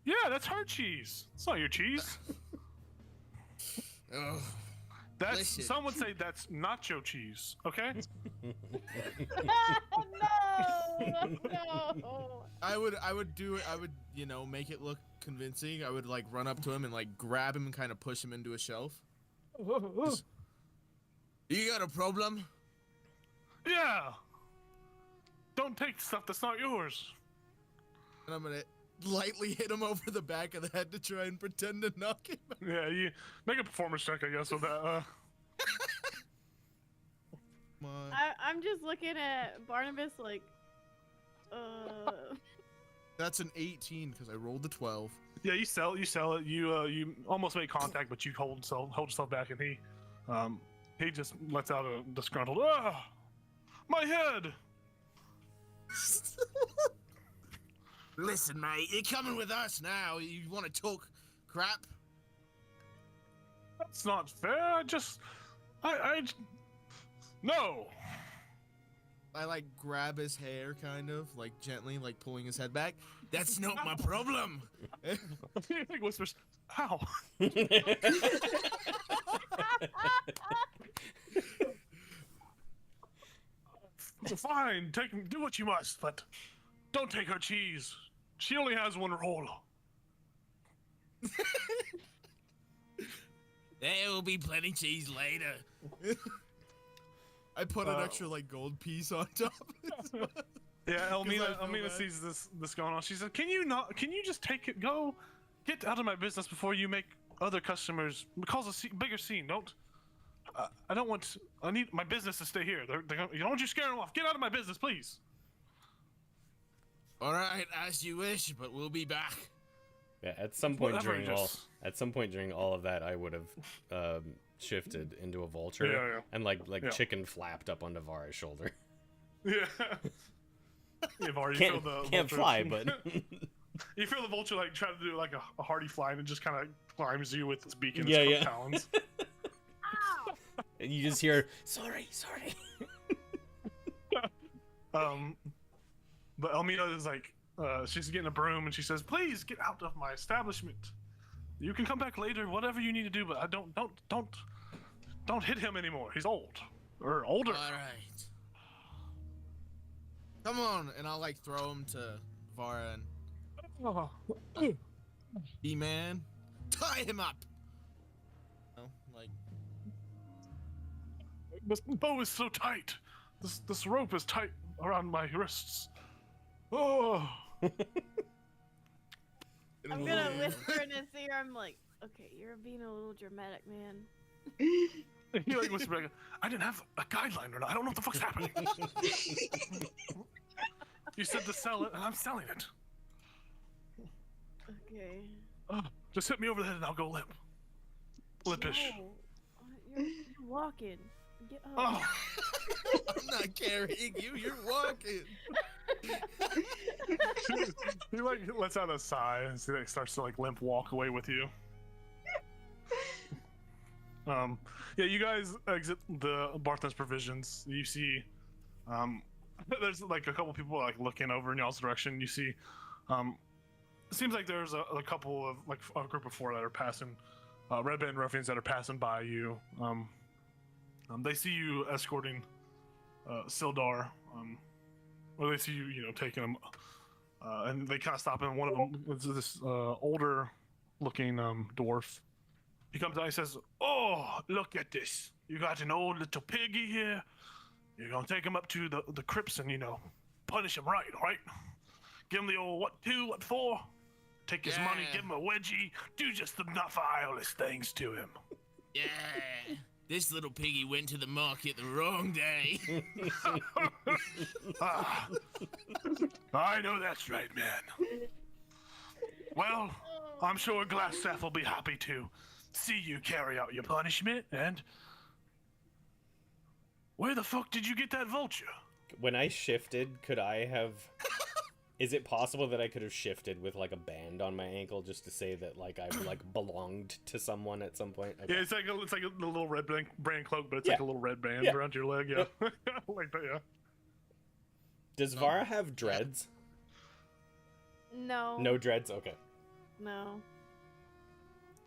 Yeah, that's her cheese. It's not your cheese. Oh, Listen. Some would say that's nacho cheese. Okay. No. I would do it. I would make it look convincing. I would run up to him and grab him and kind of push him into a shelf. You got a problem? Yeah. Don't take stuff that's not yours. And I'm gonna lightly hit him over the back of the head to try and pretend to knock him out. Yeah, you make a performance check, I guess, with that. Come on. I'm just looking at Barnabas like, That's an 18 because I rolled a 12. Yeah, you sell it. You almost make contact, but you hold yourself back, and he just lets out a disgruntled, "Ah, my head!" Listen, mate, you're coming with us now. You want to talk crap? That's not fair. No. I like grab his hair, kind of like gently, like pulling his head back. That's not my problem. He like whispers, "Ow." Fine, do what you must, but don't take her cheese. She only has one roll. There will be plenty cheese later. I put an extra like gold piece on top. Yeah, I feel Elmina bad. sees this going on. She said, "Can you just take it? Go, get out of my business before you make other customers cause a bigger scene. Don't. I need my business to stay here. You don't want you scare them off. Get out of my business, please." All right, as you wish, but we'll be back. Yeah, at some point Whatever, during all of that, I would have shifted into a vulture Yeah. and like Yeah. chicken flapped up onto Vara's shoulder. Yeah. You've already Can't the can't vulture. fly, but You feel the vulture like try to do like a hardy fly, and it just kind of climbs you with its beak and Yeah, its yeah. talons. and you just hear sorry. But Elmina is like, she's getting a broom, and she says, "Please get out of my establishment. You can come back later, whatever you need to do, but I don't hit him anymore. He's old or older." All right. Come on, and I'll like throw him to Vara and Oh. B-man. Tie him up. No, like This bow is so tight. This rope is tight around my wrists. Oh. I'm gonna whisper in his ear. I'm like, okay, you're being a little dramatic, man. He like whispers back, "I didn't have a guideline or not. I don't know what the fuck's happening." You said to sell it, and I'm selling it. Okay. Just hit me over the head, and I'll go limp. Limpish. No, you're walking. Get up. Oh. I'm not carrying you. You're walking. He like lets out a sigh and he like starts to like limp walk away with you. Yeah, you guys exit the Barthen's Provisions. You see, there's like a couple people like looking over in y'all's direction. You see, it seems like there's a couple of like a group of 4 that are passing, red band ruffians that are passing by you. They see you escorting Sildar, or they see you, taking him, and they kind of stop. And one of them is this older-looking dwarf. He comes out. He says, "Oh, look at this! You got an old little piggy here. You're gonna take him up to the crypts and punish him right? Give him the old what 2, what 4. Take his money, Yeah. give him a wedgie, do just the nuffileest things to him." Yeah. This little piggy went to the market the wrong day. Ah, I know that's right, man. Well, I'm sure Glassstaff will be happy to see you carry out your punishment. And where the fuck did you get that vulture? When I shifted, could I have? Is it possible that I could have shifted with like a band on my ankle just to say that like I like belonged to someone at some point? Okay. Yeah, it's like a little red brand cloak, but it's Yeah. like a little red band Yeah. around your leg. Yeah, like that. Yeah. Does Vara have dreads? No. No dreads. Okay. No.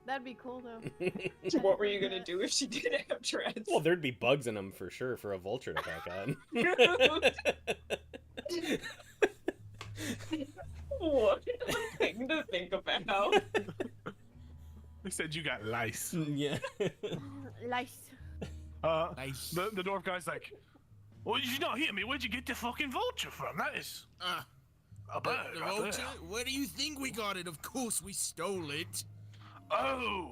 That'd be cool though. What were you gonna do if she did have dreads? Well, there'd be bugs in them for sure for a vulture to back on. What a thing to think about. They said you got lice. Yeah. Lice. Nice. The dwarf guy's like, "Well, did you not hear me? Where'd you get the fucking vulture from? That is A bird The right vulture? there. Where do you think we got it? Of course we stole it. Oh.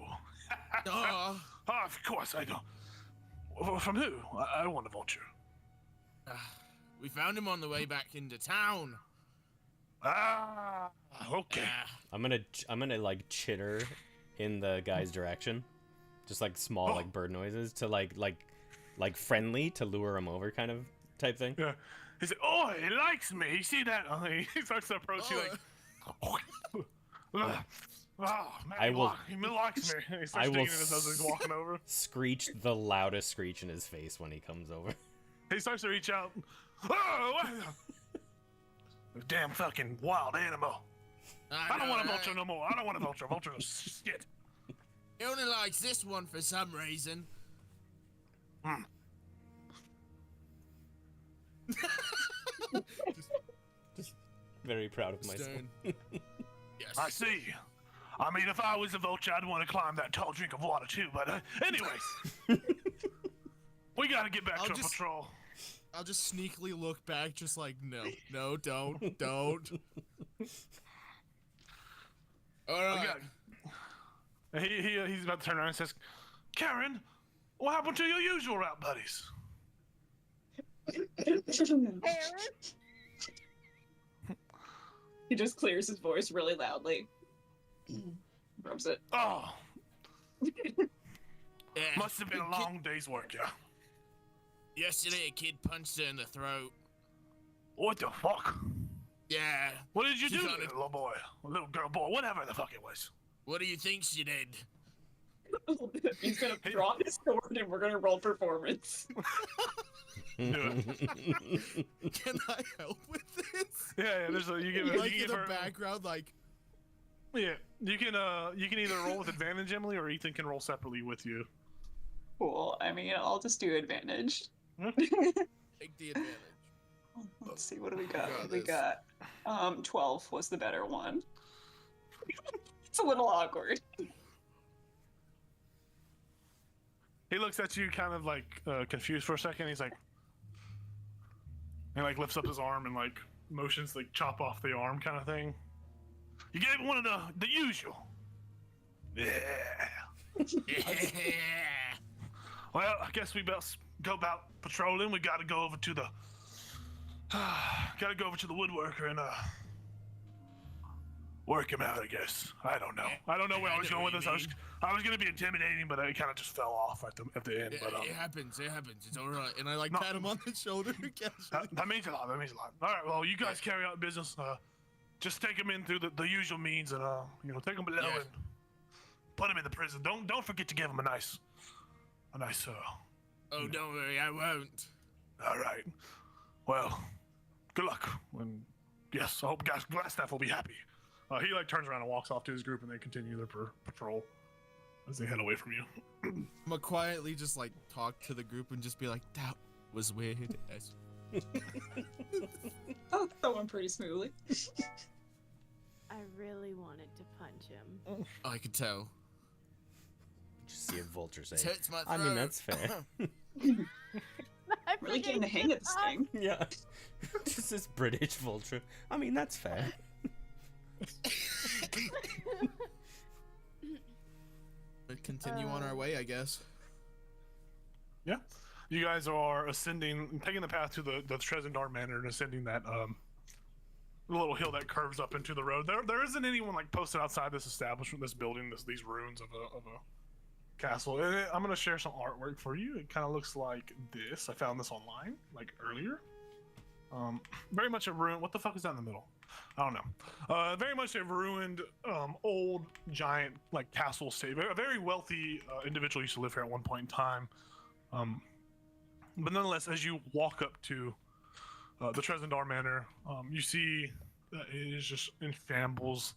Duh. Of course I know. From who? I want a vulture. We found him on the way back into town. Ah, okay. I'm gonna like chitter in the guy's direction, just like small like bird noises to like friendly to lure him over kind of type thing. Yeah. He said, "Oh, he likes me. You see that?" He starts to approach you like. Oh, man, I will- he likes me. He I starts will digging in his nose as he's walking over. Screech the loudest screech in his face when he comes over. He starts to reach out. Oh, what? You damn fucking wild animal. I don't want a vulture no more. I don't want a vulture. Vulture is shit. He only likes this one for some reason. Just very proud of myself. Stern. Yes. I see. I mean, if I was a vulture, I'd want to climb that tall drink of water too. But anyways, we gotta get back to just- patrol. I'll just sneakily look back, just like, no, don't. All We right. got- he's about to turn around and says, "Karen, what happened to your usual route buddies?" He just clears his voice really loudly. Rubs it. Oh, Yeah. must have been a long day's work, yeah. Yesterday, a kid punched her in the throat. What the fuck? Yeah. What did you She do to kinda- the little boy, or little girl, boy, whatever the fuck it was? What do you think she did? He's gonna draw his sword and we're gonna roll performance. Can I help with this? Yeah, there's you give Like you in give the her, background, like, yeah, you can either roll with advantage, Emily, or Ethan can roll separately with you. Cool. I mean, I'll just do advantage. take the advantage. Let's see, what do we got? Got What do we this. got? 12 was the better one. It's a little awkward. He looks at you kind of like confused for a second. He's like, and like lifts up his arm and like motions like chop off the arm kind of thing. You gave one of the usual. Yeah. Yeah. Well, I guess we best go about patrolling. We got to go over to the woodworker and work him out. I guess. I don't know. I don't know where I was going with this. I was gonna be intimidating, but it kind of just fell off at the end. But It happens. It's all right. And I like No. pat him on the shoulder. that means a lot. That means a lot. All right. Well, you guys carry out business. Just take them in through the usual means, and take them below Yeah. and put them in the prison. Don't forget to give them a nice. Oh, don't worry, I won't. All right. Well, good luck. And yes, I hope Glassstaff will be happy. He like turns around and walks off to his group, and they continue their patrol as they head away from you. I'm gonna quietly just like talk to the group and just be like, that was weird. As Oh, that went pretty smoothly. I really wanted to punch him. I could tell. Just see a vulture It say, hurts my throat. I mean, that's fair. I Really forget getting the you hang of this talk. thing. Yeah. Just this British vulture. I mean, that's fair. But continue on our way, I guess. Yeah. You guys are taking the path to the Trezendar Manor and ascending that little hill that curves up into the road. There isn't anyone like posted outside this establishment, this building, these ruins of a castle. And I'm gonna share some artwork for you. It kind of looks like this. I found this online like earlier. Very much a ruin. What the fuck is that in the middle? I don't know. Very much a ruined, old, giant like castle state. A very wealthy individual used to live here at one point in time. But nonetheless, as you walk up to the Trezendar Manor, you see that it is just in shambles.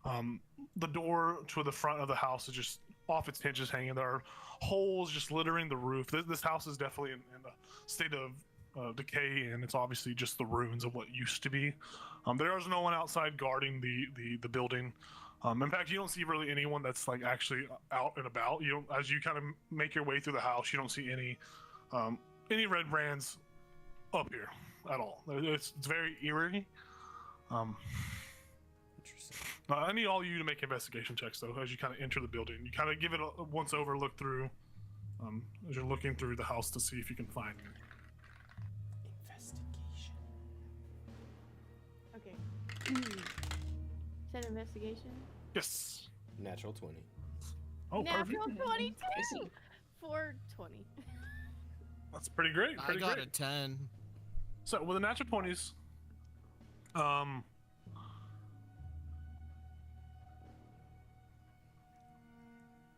The door to the front of the house is just off its hinges hanging. There are holes just littering the roof. This house is definitely in a state of decay, and it's obviously just the ruins of what used to be. There is no one outside guarding the building. In fact, you don't see really anyone that's like actually out and about. You don't, as you kind of make your way through the house, you don't see any red brands up here at all. It's very eerie. Interesting. I need all you to make investigation checks though, as you kind of enter the building. You kind of give it a once over look through, as you're looking through the house to see if you can find anything. Investigation. Okay. Said investigation. Yes. Natural 20. Oh, perfect. Natural 22. Crazy. 420. That's pretty great. I Pretty got great. a 10. So with the natural 20s, I'm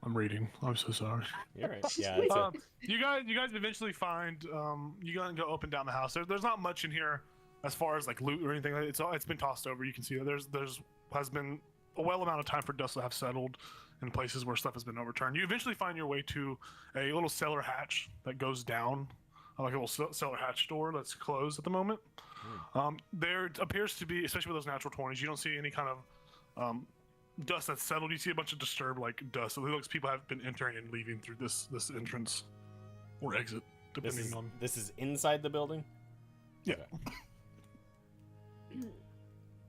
reading. I'm so sorry. You're right. Yeah, it's You guys eventually find you gotta go up and down the house. There's not much in here as far as like loot or anything. It's been tossed over. You can see that there's has been a well amount of time for dust to have settled in places where stuff has been overturned. You eventually find your way to a little cellar hatch that goes down, like a little cellar hatch door that's closed at the moment. There appears to be, especially with those natural 20s, you don't see any kind of dust that's settled. You see a bunch of disturbed like dust. So it looks people have been entering and leaving through this entrance or exit, depending on. This is inside the building? Yeah.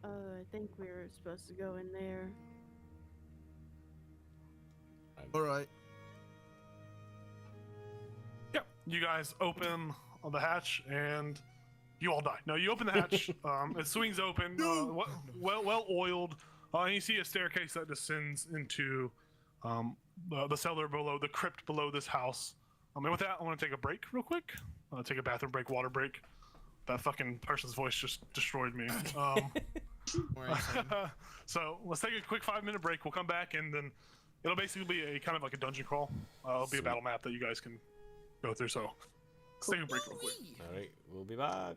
I think we were supposed to go in there. All right. Yeah, you guys open the hatch and you all die. No, you open the hatch. It swings open, well oiled, and you see a staircase that descends into the cellar below, the crypt below this house. And with that, I want to take a break real quick. Take a bathroom break, water break. That fucking person's voice just destroyed me. So let's take a quick 5-minute break. We'll come back and then it'll basically be a kind of like a dungeon crawl. It'll be a battle map that you guys can go through. So let's take a break real quick. All right, we'll be back.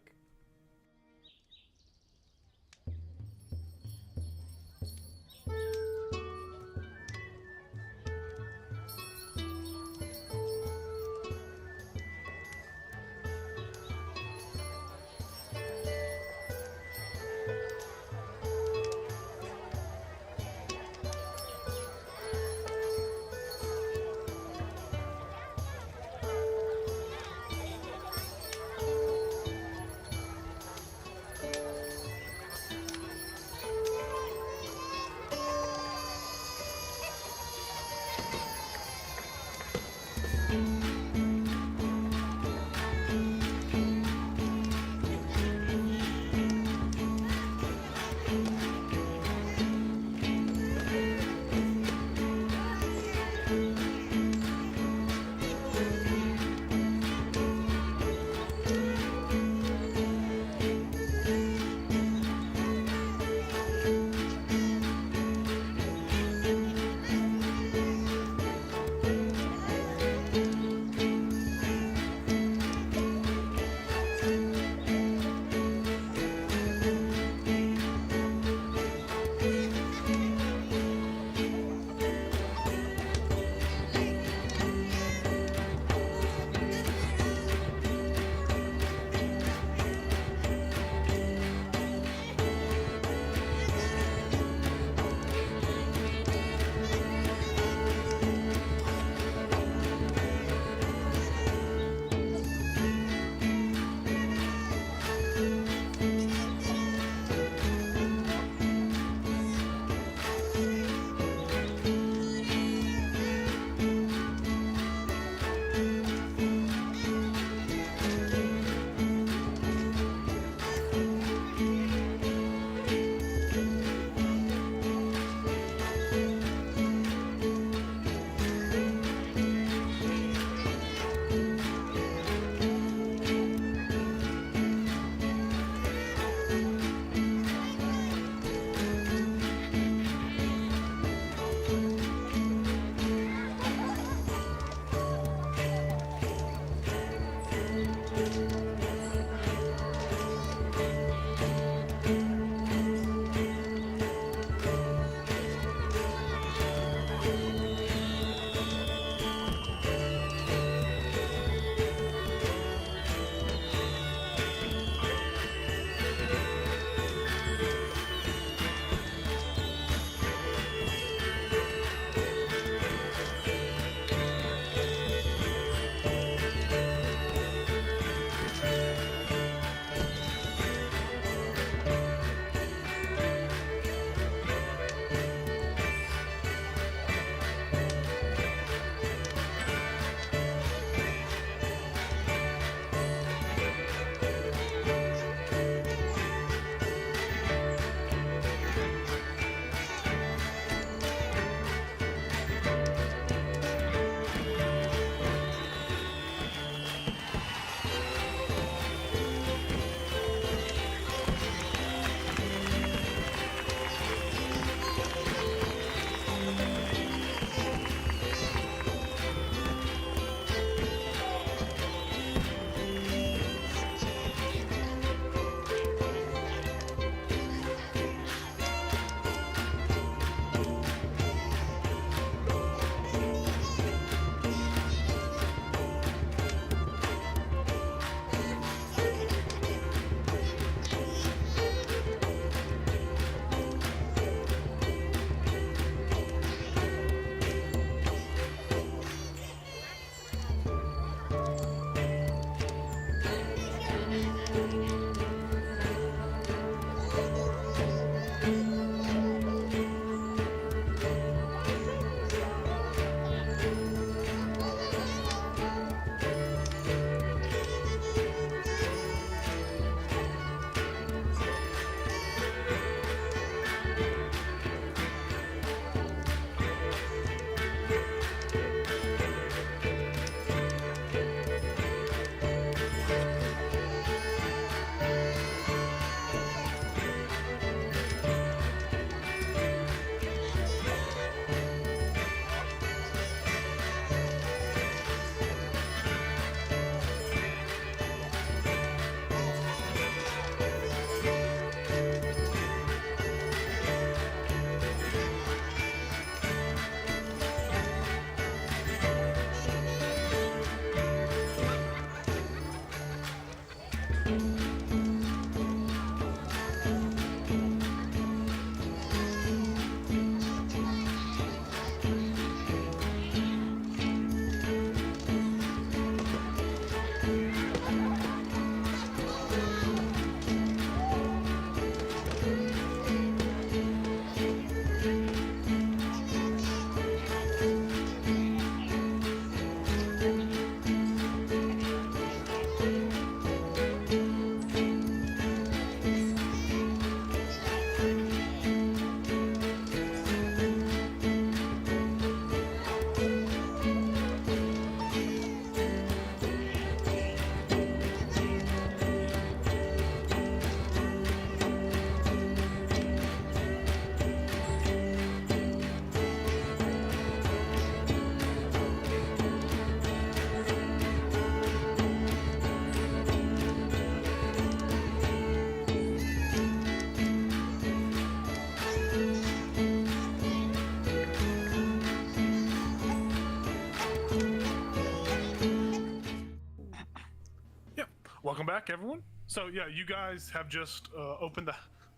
Welcome back, everyone. So yeah, you guys have just opened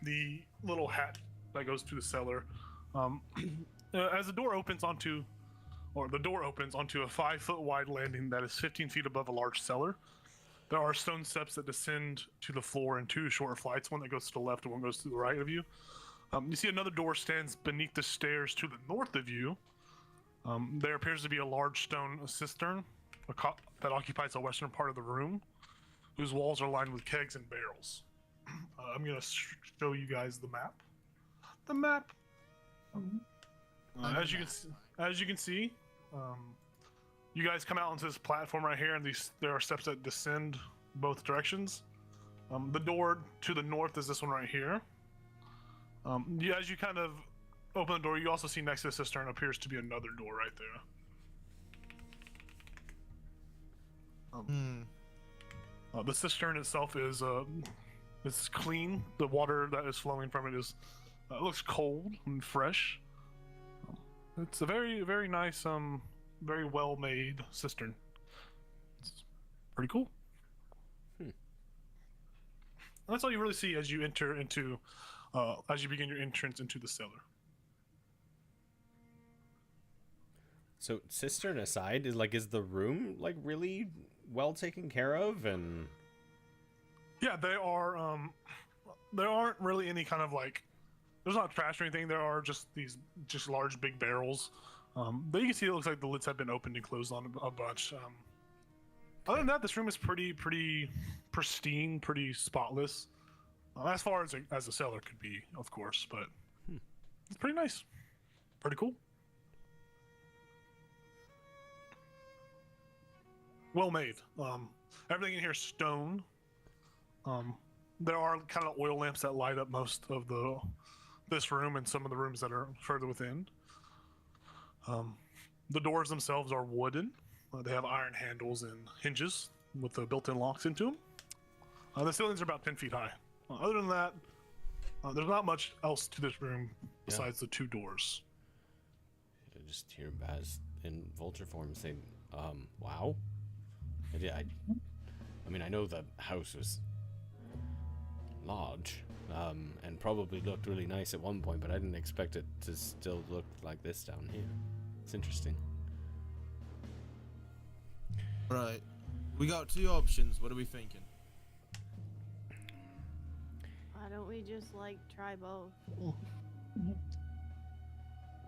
the little hatch that goes to the cellar. As the door opens onto a 5-foot wide landing that is 15 feet above a large cellar. There are stone steps that descend to the floor in 2 short flights, one that goes to the left and one goes to the right of you. You see another door stands beneath the stairs to the north of you. There appears to be a large stone cistern that occupies the western part of the room, whose walls are lined with kegs and barrels. I'm going to show you guys the map. The map. As you can see, you guys come out onto this platform right here, and there are steps that descend both directions. The door to the north is this one right here. As you kind of open the door, you also see next to the cistern appears to be another door right there. The cistern itself is clean. The water that is flowing from it looks cold and fresh. It's a very, very nice, very well-made cistern. It's pretty cool. That's all you really see as you enter into, as you begin your entrance into the cellar. So, cistern aside, is the room like really well taken care of? And yeah, they are. There aren't really any kind of like. There's not trash or anything. There are just these large big barrels. But you can see it looks like the lids have been opened and closed on a bunch. Other than that, this room is pretty pristine, pretty spotless. As far as a cellar could be, of course, but it's pretty nice. Pretty cool. Well made. Everything in here is stone. There are kind of oil lamps that light up most of this room and some of the rooms that are further within. The doors themselves are wooden. They have iron handles and hinges with the built-in locks into them. The ceilings are about 10 feet high. Other than that, there's not much else to this room besides the 2 doors. I just hear Baz in vulture form say, wow. I mean, I know the house was large, and probably looked really nice at one point, but I didn't expect it to still look like this down here. It's interesting. Right. We got 2 options. What are we thinking? Why don't we just try both? I'm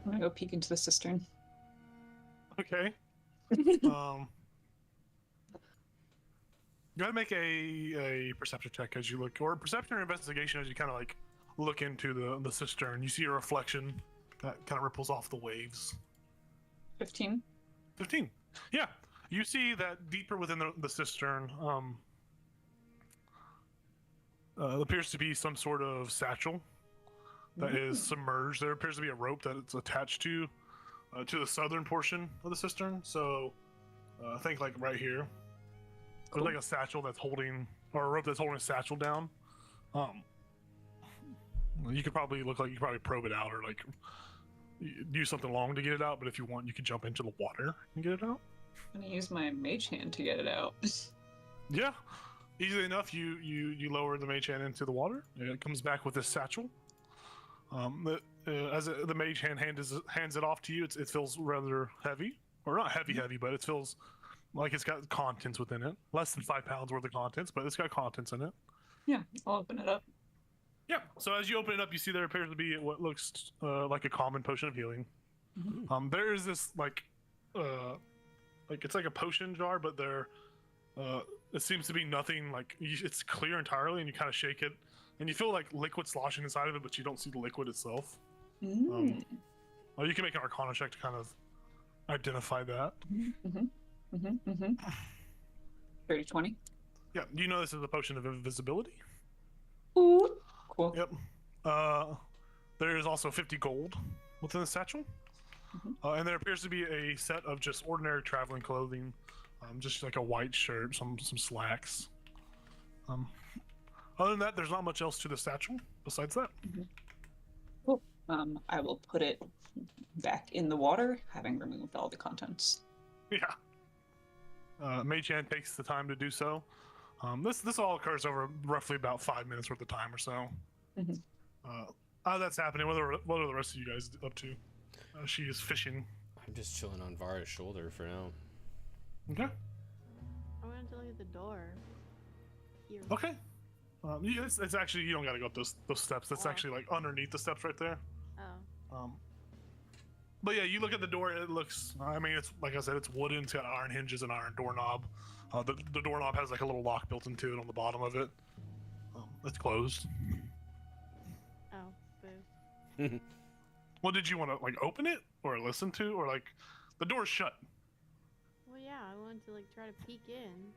gonna go peek into the cistern. Okay. Go ahead and make a perception check as you look, or perception or investigation as you kind of look into the cistern. You see a reflection that kind of ripples off the waves. 15. 15. Yeah. You see that deeper within the cistern appears to be some sort of satchel that is submerged. There appears to be a rope that it's attached to the southern portion of the cistern. So I think right here. There's like a satchel that's holding, or a rope that's holding a satchel down. You could probably probe it out, or use something long to get it out. But if you want, you could jump into the water and get it out. I'm gonna use my mage hand to get it out. Yeah, easily enough. You lower the mage hand into the water, and it comes back with this satchel. As the mage hand hands it off to you, it feels rather heavy, or not heavy, but it feels like it's got contents within it. Less than 5 pounds worth of contents, but it's got contents in it. Yeah, I'll open it up. Yeah. So as you open it up, you see there appears to be what looks like a common potion of healing. Mm-hmm. There is this it's like a potion jar, but it seems to be nothing. It's clear entirely, and you kind of shake it, and you feel like liquid sloshing inside of it, but you don't see the liquid itself. Mm. You can make an Arcana check to kind of identify that. Mm-hmm. 30-20. Yeah. Do you know this is a potion of invisibility? Ooh, cool. Yep. There is also 50 gold within the satchel. And there appears to be a set of just ordinary traveling clothing, just like a white shirt, some slacks. Other than that, there's not much else to the satchel besides that. Cool. I will put it back in the water, having removed all the contents. Yeah. Mage Hand takes the time to do so. This all occurs over roughly about 5 minutes worth of time or so. Mhm. As that's happening, what are the rest of you guys up to? She is fishing. I'm just chilling on Vara's shoulder for now. Okay. I wanted to look at the door. Here. Okay. Yeah, it's actually, you don't gotta go up those steps. That's Oh. actually like underneath the steps right there. Oh. But yeah, you look at the door. It looks. I mean, it's like I said, it's wooden. It's got iron hinges and iron doorknob. The doorknob has like a little lock built into it on the bottom of it. It's closed. Oh. Boo. Well, did you want to like open it or listen to, or like the door's shut? Well, yeah, I wanted to like try to peek in.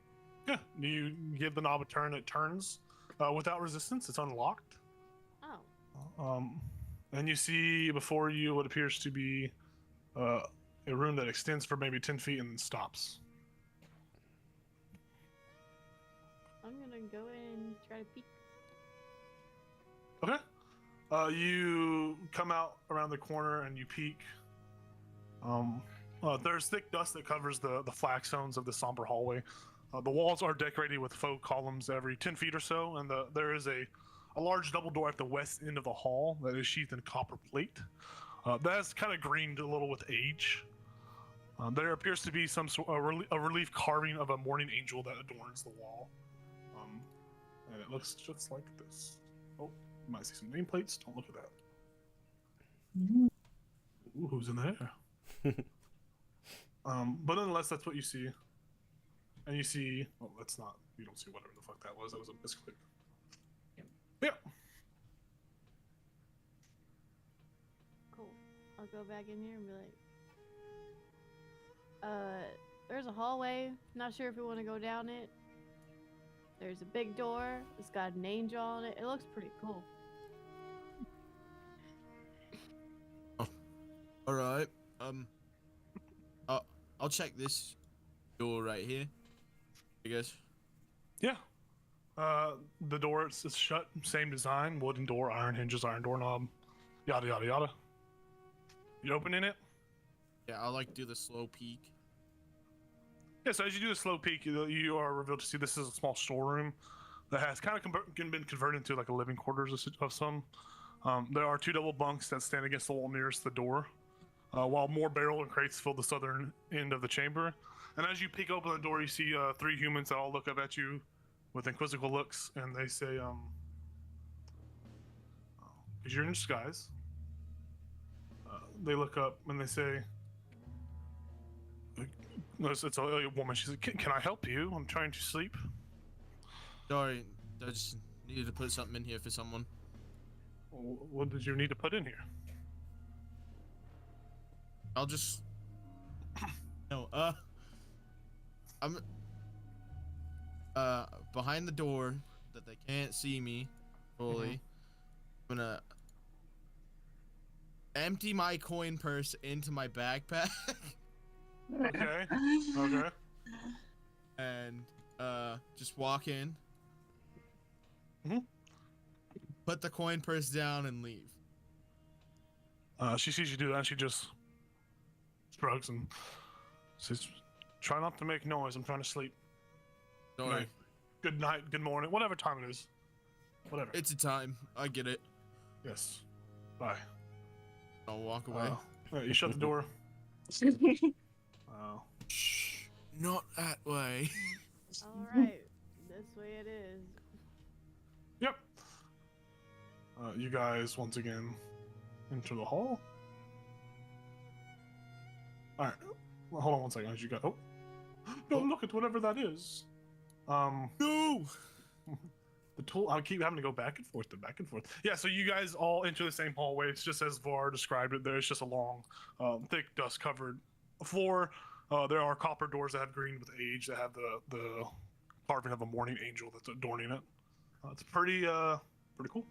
Yeah, you give the knob a turn. It turns without resistance. It's unlocked. Oh. And you see before you what appears to be a room that extends for maybe 10 feet and then stops. I'm gonna go in and try to peek. Okay. You come out around the corner and you peek. There's thick dust that covers the flagstones of the somber hallway. The walls are decorated with faux columns every 10 feet or so, and there is a large double door at the west end of the hall that is sheathed in copper plate. That's kind of greened a little with age. There appears to be some sort a relief carving of a morning angel that adorns the wall. And it looks just like this. Oh, you might see some nameplates. Don't look at that. Ooh, who's in there? But nonetheless, that's what you see. And you see, well, that's not, you don't see whatever the fuck that was. That was a misclick. Yeah. Cool. I'll go back in here and be like, there's a hallway. Not sure if we want to go down it. There's a big door. It's got an angel on it. It looks pretty cool. All right. I'll check this door right here. I guess. Yeah. The door it's shut, same design, wooden door, iron hinges, iron doorknob, yada yada yada. You opening it? Yeah, I'll like do the slow peek. Yeah, so as you do the slow peek, you are revealed to see this is a small storeroom that has kind of been converted into like a living quarters of some. There are 2 double bunks that stand against the wall nearest the door, while more barrel and crates fill the southern end of the chamber. And as you peek open the door, you see 3 humans that all look up at you with inquisitive looks, and they say, because you're in disguise. They look up and they say, it's a woman. She said, can I help you? I'm trying to sleep. Sorry, I just needed to put something in here for someone. What did you need to put in here? I'll just. No, I'm behind the door that they can't see me fully. I'm gonna empty my coin purse into my backpack. Okay. Okay. And just walk in. Mhm. Put the coin purse down and leave. She sees you do that, and she just shrugs and says, "Try not to make noise. I'm trying to sleep. Sorry. Good night, good morning, whatever time it is. Whatever." It's a time. I get it. Yes. Bye. I'll walk away. You shut the door. Shh. Not that way. Alright. This way it is. Yep. You guys once again enter the hall. All right. Well, hold on one second. As you got, don't look at whatever that is. No. The tool. I keep having to go back and forth. Yeah. So you guys all enter the same hallway. It's just as Var described it. There's just a long, thick, dust-covered floor. There are copper doors that have greened with age that have the carving of a morning angel that's adorning it. It's pretty cool.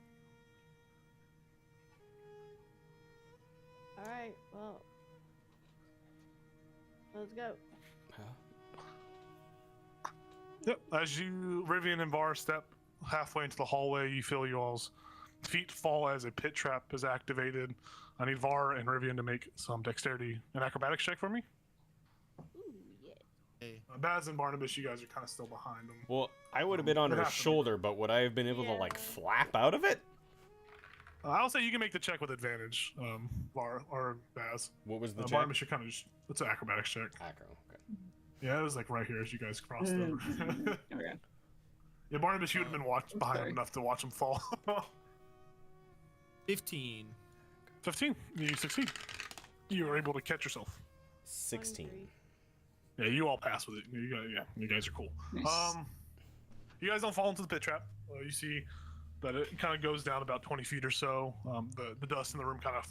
Alright, well. Let's go. Yep. As you, Rivian and Var, step halfway into the hallway, you feel you all's feet fall as a pit trap is activated. I need Var and Rivian to make some dexterity and acrobatics check for me. Ooh, yeah. Hey. Baz and Barnabas, you guys are kind of still behind them. Well, I would have been on It her happened. shoulder, but would I have been able to like Yeah. flap out of it? I'll say you can make the check with advantage, Var or Baz. What was the check? Barnabas, you're kind of just, it's an acrobatics check. Acro. Okay. Yeah, it was like right here as you guys crossed over. Okay. Yeah, Barnabas, you would have been behind sorry. him enough to watch him fall. 15. 15, you succeed. You were able to catch yourself. 16. 23. Yeah, you all pass with it. You guys are cool. Nice. You guys don't fall into the pit trap. You see that it kind of goes down about 20 feet or so. The dust in the room kind of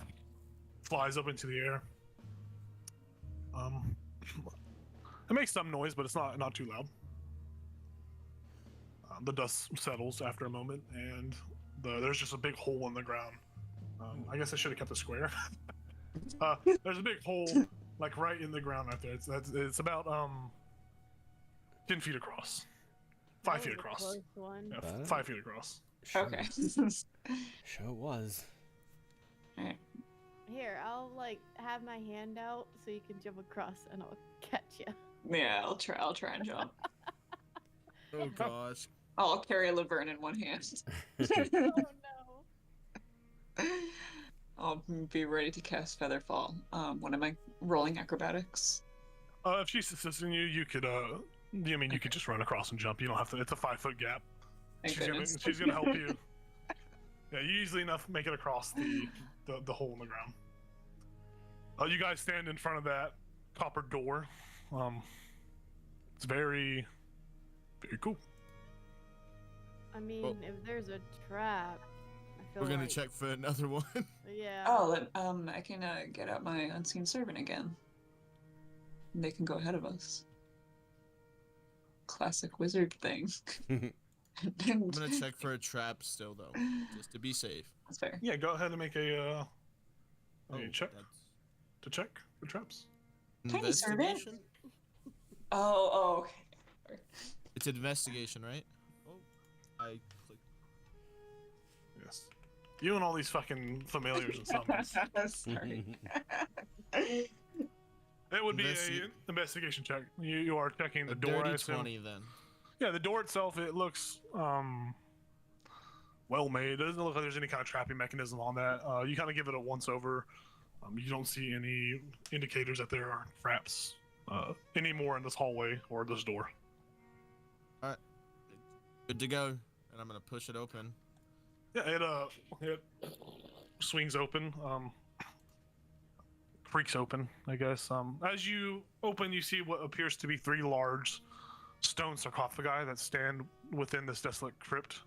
flies up into the air. It makes some noise, but it's not too loud. The dust settles after a moment, and there's just a big hole in the ground. I guess I should have kept it square. There's a big hole, like right in the ground right there. It's about 10 feet across, 5 That feet was a across. close one. Yeah, Wow. 5 feet across. Okay. Sure was. Here, I'll like have my hand out so you can jump across and I'll catch you. Yeah, I'll try and jump. Oh gosh. I'll carry Laverne in one hand. Oh no. I'll be ready to cast Featherfall. What am I rolling? Acrobatics? If she's assisting you, you could you could just run across and jump. You don't have to. It's a 5-foot gap. Thank She's goodness. gonna help you. Yeah, you easily enough make it across the hole in the ground. You guys stand in front of that copper door. It's very, very cool. I mean, Well- if there's a trap, I feel We're gonna like, check for another one. Yeah. Oh, I can get out my unseen servant again. And they can go ahead of us. Classic wizard thing. I'm gonna check for a trap still though, just to be safe. That's fair. Yeah, go ahead and make a check that's to check for traps. Tiny servant? investigation. Oh, okay. It's investigation, right? Oh, I clicked. Yes. You and all these fucking familiars and summons. Sorry. It would be Investi- an investigation check. You are checking the A door. I dirty assume. 20 then. Yeah, the door itself, it looks well made. It doesn't look like there's any kind of trapping mechanism on that. You kind of give it a once over. You don't see any indicators that there are traps anymore in this hallway or this door. Good to go. And I'm gonna push it open. Yeah, it swings open, creaks open, I guess. As you open, you see what appears to be 3 large stone sarcophagi that stand within this desolate crypt.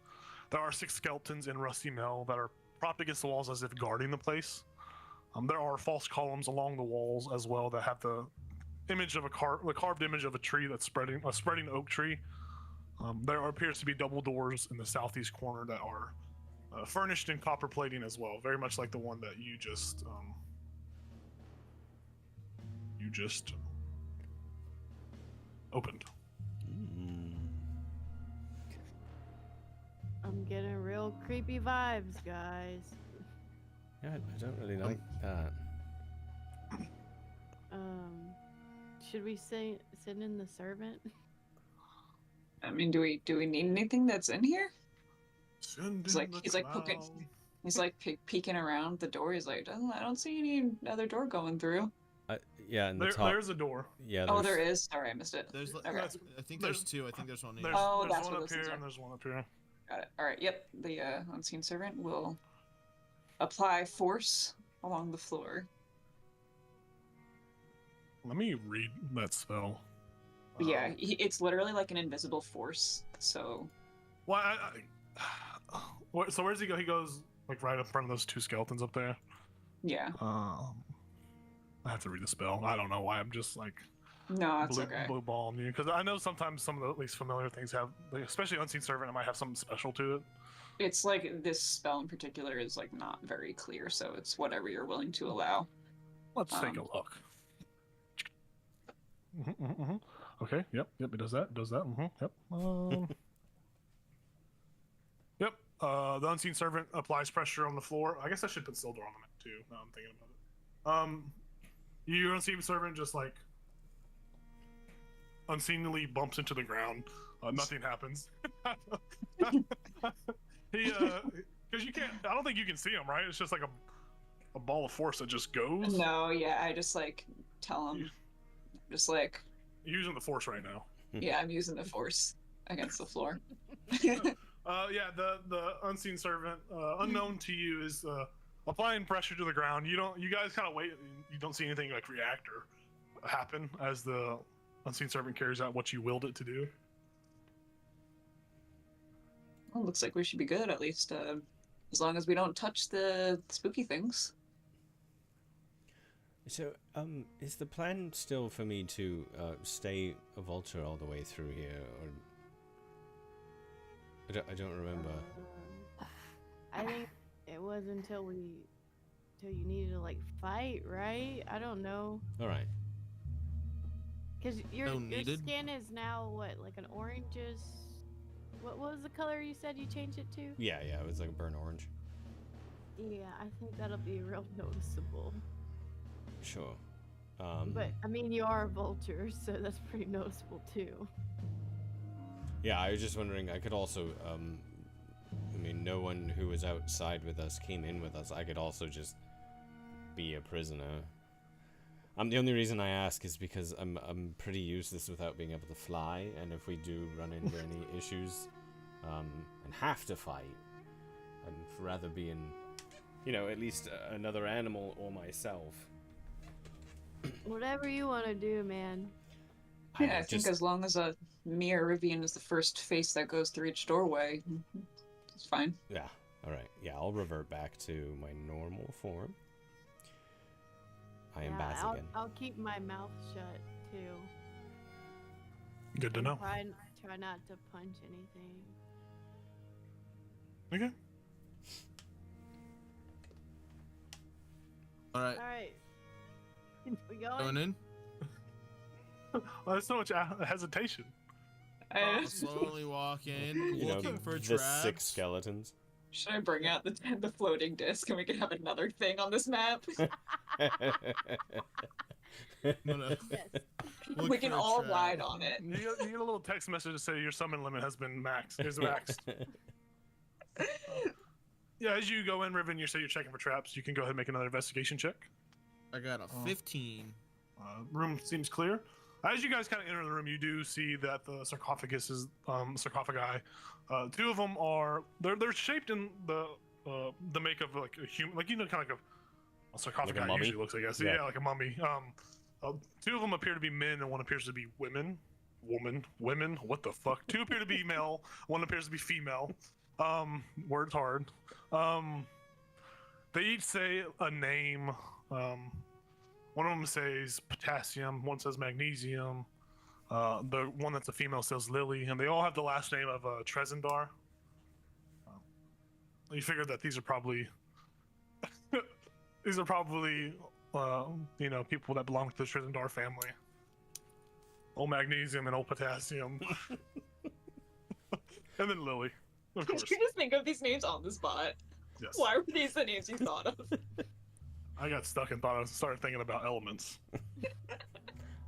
There are 6 skeletons in rusty mail that are propped against the walls as if guarding the place. There are false columns along the walls as well that have the image of the carved image of a tree that's spreading oak tree. There appears to be double doors in the southeast corner that are furnished in copper plating as well, very much like the one that you just opened. I'm getting real creepy vibes, guys. Yeah, I don't really like that. Should we send in the servant? I mean, do we need anything that's in here? Send He's in like- the he's like poking- clown. He's like peeking around the door. He's like, I don't see any other door going through. Yeah, in the top. There's a door. Yeah, Oh, there's- there is. Sorry, I missed it. There's, Okay. I think there's 2. I think there's one here. There's, Oh, there's that's one what up those things here are. and there's one up here. Got it. All right. Yep. The unseen servant will apply force along the floor. Let me read that spell. Yeah, it's literally like an invisible force. So Well, so where's he go? He goes like right in front of those 2 skeletons up there. yeah. I have to read the spell. I don't know why. I'm just like No, it's okay. blue ball on you because I know sometimes some of the at least familiar things have, like, especially unseen servant, it might have something special to it. It's like this spell in particular is like not very clear, so it's whatever you're willing to allow. Let's take a look. Okay. Yep. It does that. Yep. Yep. The unseen servant applies pressure on the floor. I guess I should put Sildar on the map too. Now I'm thinking about it. Your unseen servant just like unseemly bumps into the ground. Nothing happens. He because you can't. I don't think you can see him, right? It's just like a ball of force that just goes. No, yeah, I just like tell him, just like, You're using the force right now. yeah, I'm using the force against the floor. Yeah, the unseen servant, unknown to you, is applying pressure to the ground. You guys kind of wait. You don't see anything like react or happen as the unseen servant carries out what you willed it to do. Well, looks like we should be good, at least as long as we don't touch the spooky things. So, is the plan still for me to stay a vulture all the way through here, or I don't remember. I think it was until you needed to like fight, right? I don't know. All right. Cause your needed? skin is now what, like an oranges? What was the color you said you changed it to? Yeah, it was like a burnt orange. Yeah, I think that'll be real noticeable. Sure. But I mean, you are a vulture, so that's pretty noticeable too. Yeah, I was just wondering. I could also, I mean, no one who was outside with us came in with us. I could also just be a prisoner. The only reason I ask is because I'm pretty useless without being able to fly, and if we do run into any issues, and have to fight, I'd rather be in, at least another animal or myself. Whatever you want to do, man. Yeah, I think as long as a mere Rivian is the first face that goes through each doorway, it's fine. Yeah. All right. Yeah, I'll revert back to my normal form. I am Baz again. I'll keep my mouth shut too. Good to know. Try not to punch anything. Okay. All right. All right. We Going going? in. Well, there's so much hesitation. Slowly walk in, You know, looking for the traps. 6 skeletons. Should I bring out the floating disc and we can have another thing on this map? No. Yes. Look We can for a all trap. ride on it. You get a little text message to say your summon limit has been maxed. Yeah, as you go in, Riven, you say you're checking for traps. You can go ahead and make another investigation check. I got a 15. Room seems clear. As you guys kind of enter the room, you do see that the sarcophagus is sarcophagi. 2 of them are they're shaped in the make of like a human, like kind of like a sarcophagi Like a mummy? usually looks, I guess. Yeah. Yeah, like a mummy. 2 of them appear to be men, and 1 appears to be women. Women. What the fuck? 2 appear to be male. 1 appears to be female. Words hard. They each say a name. One of them says potassium, 1 says magnesium. The one that's a female says Lily, and they all have the last name of Trezendar. You figure that these are probably people that belong to the Trezendar family. Old magnesium and old potassium, and then Lily, of Did course. you just think of these names on the spot? Yes. Why were these the names you thought of? I got stuck and started thinking about elements.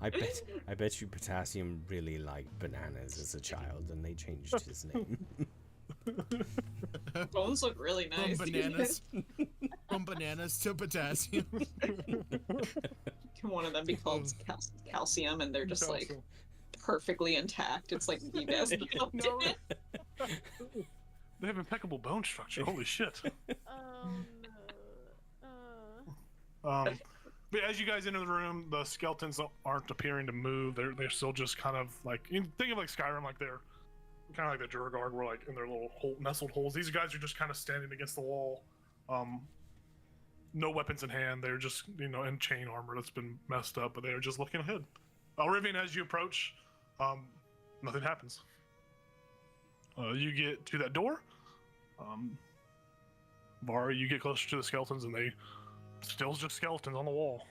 I bet you Potassium really liked bananas as a child, and they changed his name. Bones look really nice. From bananas to potassium. Can one of them be called calcium and they're just like perfectly intact? It's like the best. No. They have impeccable bone structure. Holy shit. Oh no. But as you guys enter the room, the skeletons aren't appearing to move. They're still just kind of like, think of like Skyrim, like they're kind of like the Durgard, were like in their little nestled holes. These guys are just kind of standing against the wall, no weapons in hand. They're just in chain armor that's been messed up, but they are just looking ahead. Rivian, as you approach, nothing happens. You get to that door. Vara, you get closer to the skeletons, and they still just skeletons on the wall.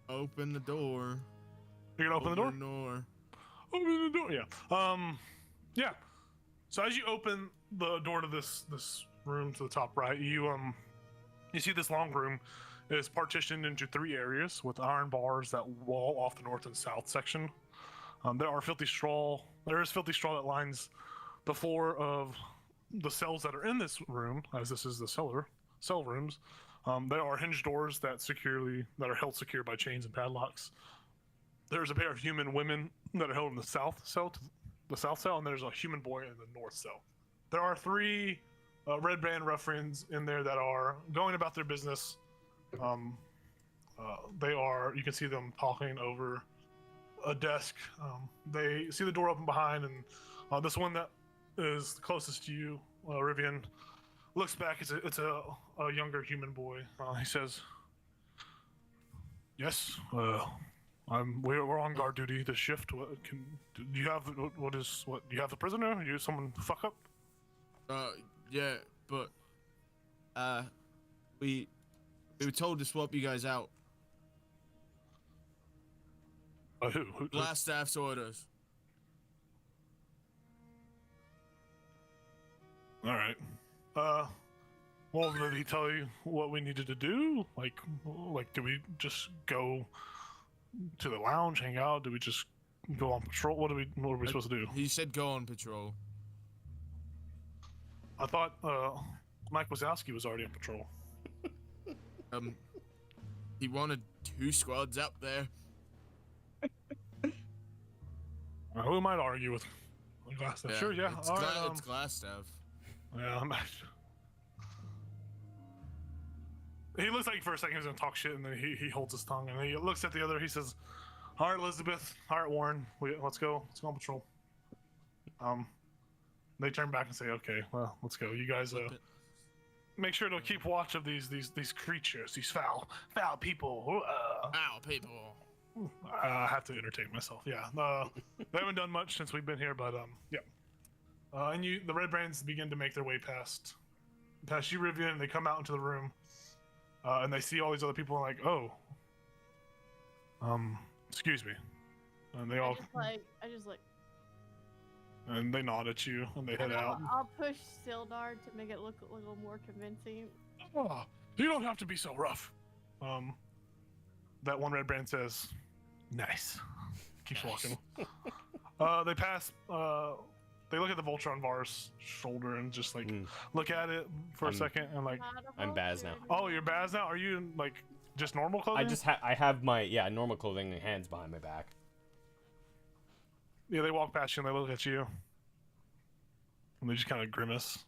Open the door. You're gonna open the door? Open the door. Yeah. Yeah. So as you open the door to this room to the top right, you see this long room, It is partitioned into 3 areas with iron bars that wall off the north and south section. There is filthy straw that lines the floor of the cells that are in this room, as this is the cell rooms. There are hinged doors that are held secure by chains and padlocks. There's a pair of human women that are held in the south cell, and there's a human boy in the north cell. There are 3 red band ruffians in there that are going about their business. You can see them talking over a desk. They see the door open behind, and this one that is closest to you, Rivian, looks back. It's a younger human boy. He says, "Yes, we're on guard duty this shift. Do you have do you have a prisoner? You someone fuck up?" Yeah, but we were told to swap you guys out. Who? Last staff's orders. All right. Well, did he tell you what we needed to do? Like, do we just go to the lounge, hang out? Do we just go on patrol? What are we supposed to do? He said go on patrol. I thought Mike Wazowski was already on patrol. He wanted 2 squads up there. Who might argue with Glassstaff? Sure, yeah. It's Glassstaff. Yeah, he looks like for a second he's gonna talk shit, and then he holds his tongue, and he looks at the other. He says, "All right, Elizabeth. All right, Warren. Let's go. Let's go on patrol." They turn back and say, "Okay, well, let's go. You guys make sure to keep watch of these creatures, these foul people." Foul people. I have to entertain myself. Yeah. They haven't done much since we've been here, but yeah. And the red brands begin to make their way past you, Rivian, and they come out into the room, and they see all these other people, and like, "Oh, excuse me," and they all I just like. And they nod at you, and they head out. I'll push Sildar to make it look a little more convincing. Oh, you don't have to be so rough. That one red brand says, "Nice." Keeps walking. They pass. They look at the vulture on Var's shoulder and just like look at it for a second and like. I'm Baz now. Oh, you're Baz now. Are you in like just normal clothing? I have my normal clothing and hands behind my back. Yeah, they walk past you and they look at you, and they just kind of grimace.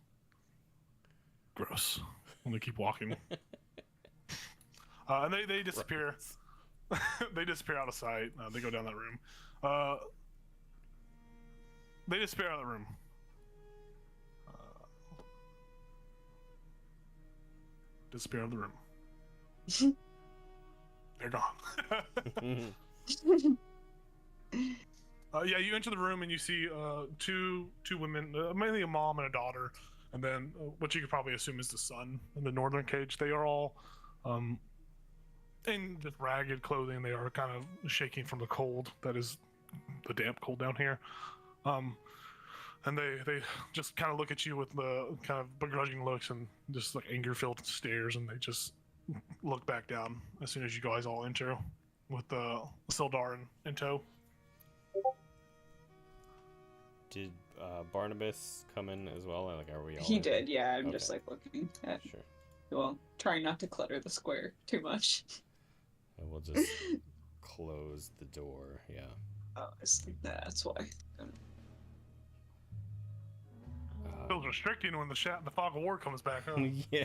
Gross. And they keep walking. And they disappear. They disappear out of sight. They go down that room. They disappear out of the room. Disappear out of the room. They're gone. Yeah, you enter the room and you see two women, mainly a mom and a daughter, and then what you could probably assume is the son in the northern cage. They are all in just ragged clothing. They are kind of shaking from the cold that is the damp cold down here. And they just kind of look at you with the kind of begrudging looks and just like anger-filled stares, and they just look back down as soon as you guys all enter with Sildar in tow. Did Barnabas come in as well? Like, are we all? He did, yeah. I'm Okay. just like looking at. Sure. Well, trying not to clutter the square too much. And we'll just close the door. Yeah. Oh, that's why. Feels restricting when the fog of war comes back, huh? Yeah.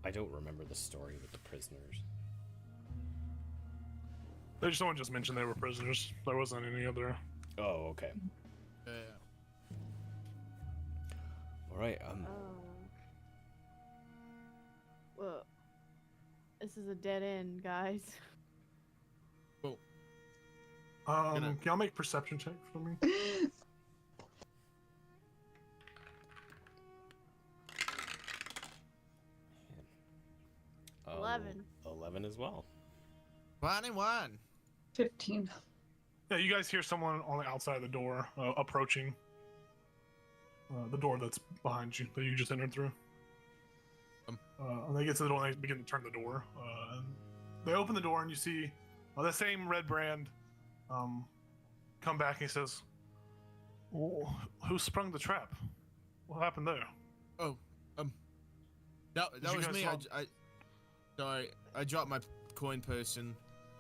I don't remember the story with the prisoners. Someone just mentioned they were prisoners. There wasn't any other. Oh, okay. Yeah. All right. Well, this is a dead end, guys. Well, Can y'all make perception check for me? 11. 11 as well. 21. 15. Yeah, you guys hear someone on the outside of the door approaching. the door that's behind you that you just entered through. And they get to the door and they begin to turn the door. And they open the door and you see the same red brand come back and he says, well, who sprung the trap? What happened there? Oh, that you was guys me. saw- Sorry, I dropped my coin purse in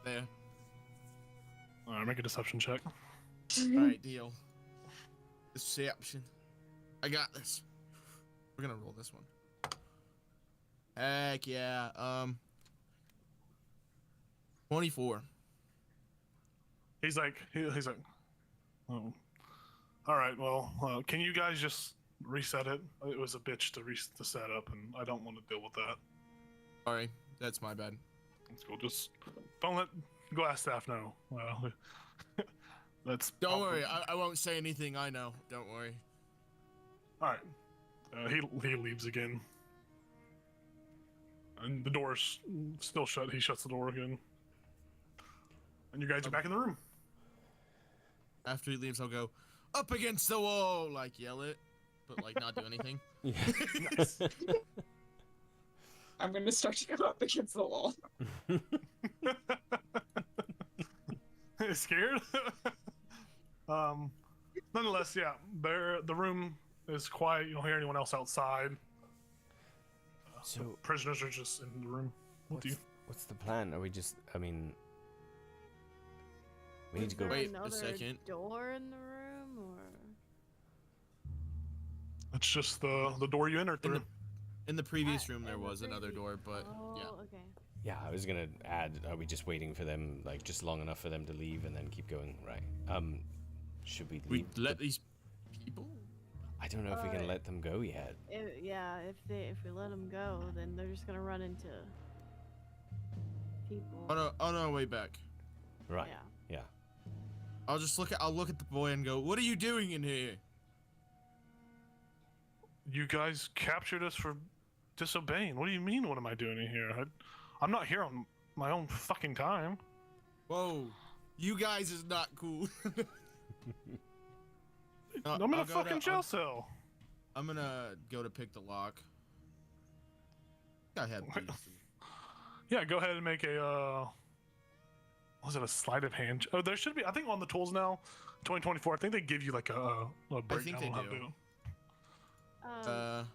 there. All right, make a deception check. Alright, deal. Deception. I got this. We're gonna roll this one. Heck yeah. 24. He's like, oh, all right. Well, can you guys just reset it? It was a bitch to set up, and I don't want to deal with that. Sorry, that's my bad. Let's go. Just don't let glass staff know. That's Don't worry, I won't say anything I know. Don't worry. All right. He leaves again, and the door's still shut. He shuts the door again, and you guys are back in the room. After he leaves, I'll go up against the wall, like yell it, but like not do anything. Nice. I'm gonna start to go up against the wall. Scared? Nonetheless, yeah. The room is quiet. You don't hear anyone else outside. So Prisoners are just in the room. what's the plan? Are we just? I mean, we need to go. Is there Wait a another second. door in the room, or It's just the door you entered In through. In the previous room, there in the was another previous- door, but oh, yeah. okay. Yeah, I was gonna add. Are we just waiting for them, like just long enough for them to leave and then keep going? Right. Should we We leave? let these people. I don't know if we can let them go yet. If we let them go, then they're just gonna run into people. On our way back. Right. Yeah. Yeah. I'll look at the boy and go, "What are you doing in here?" You guys captured us for disobeying. What do you mean? What am I doing in here? I'm not here on my own fucking time. Whoa, you guys is not cool. I'm in a fucking jail cell. I'm gonna go to pick the lock. I had these. Yeah, go ahead and make a. Was it a sleight of hand? Oh, there should be. I think on the tools now, 2024. I think they give you like a breakdown they on how to do. do it.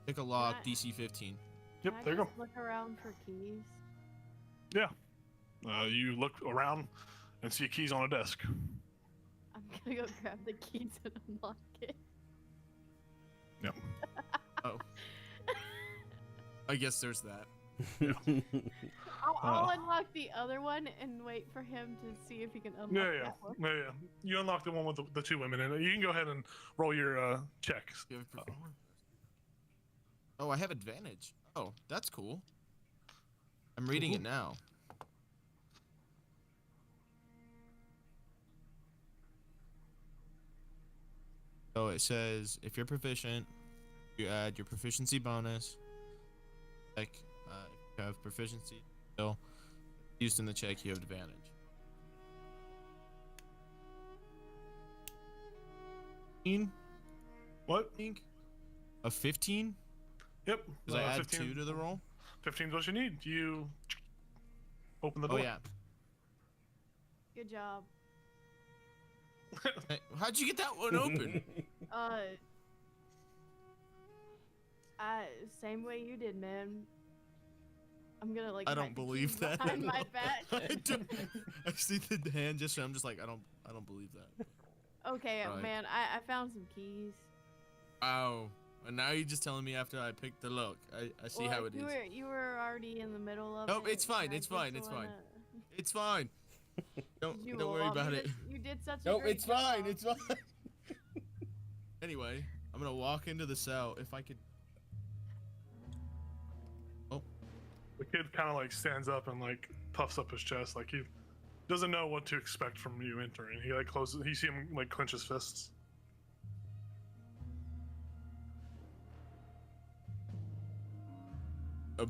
Pick a lock, Can I- DC 15. Yep, Can I there you go. just look around for keys. Yeah. You look around and see keys on a desk. I'm gonna go grab the keys and unlock it. Yep. Oh. I guess there's that. I'll unlock the other one and wait for him to see if he can unlock Yeah. that one. Yeah. You unlock the one with the two women in it. You can go ahead and roll your checks. You have Oh, I have advantage. Oh, that's cool. I'm reading it now. So it says if you're proficient, you add your proficiency bonus. Like, if you have proficiency skill used in the check, you have advantage. What? I think a 15. Yep. Because I add 15 2 to the roll. 15 is what you need. You open the Oh door. yeah. Good job. Hey, how'd you get that one open? Same way you did, man. I'm gonna like. I hide don't the believe keys that. behind my I, back. I see the hand gesture. I'm just like, I don't believe that. Okay, Right. man. I found some keys. Wow. And now you're just telling me after I picked the lock. I see Well, how it is. You were already in the middle of Nope, it. it's fine, and I it's fine, just it's fine. wanna- It's fine. Don't You worry will. about You it. did- You did such a No, great it's fine. job. It's fine. Anyway, I'm gonna walk into the cell. If I could. Oh, The kid kind of like stands up and like puffs up his chest, like he doesn't know what to expect from you entering. He like closes. You see him like clench his fists.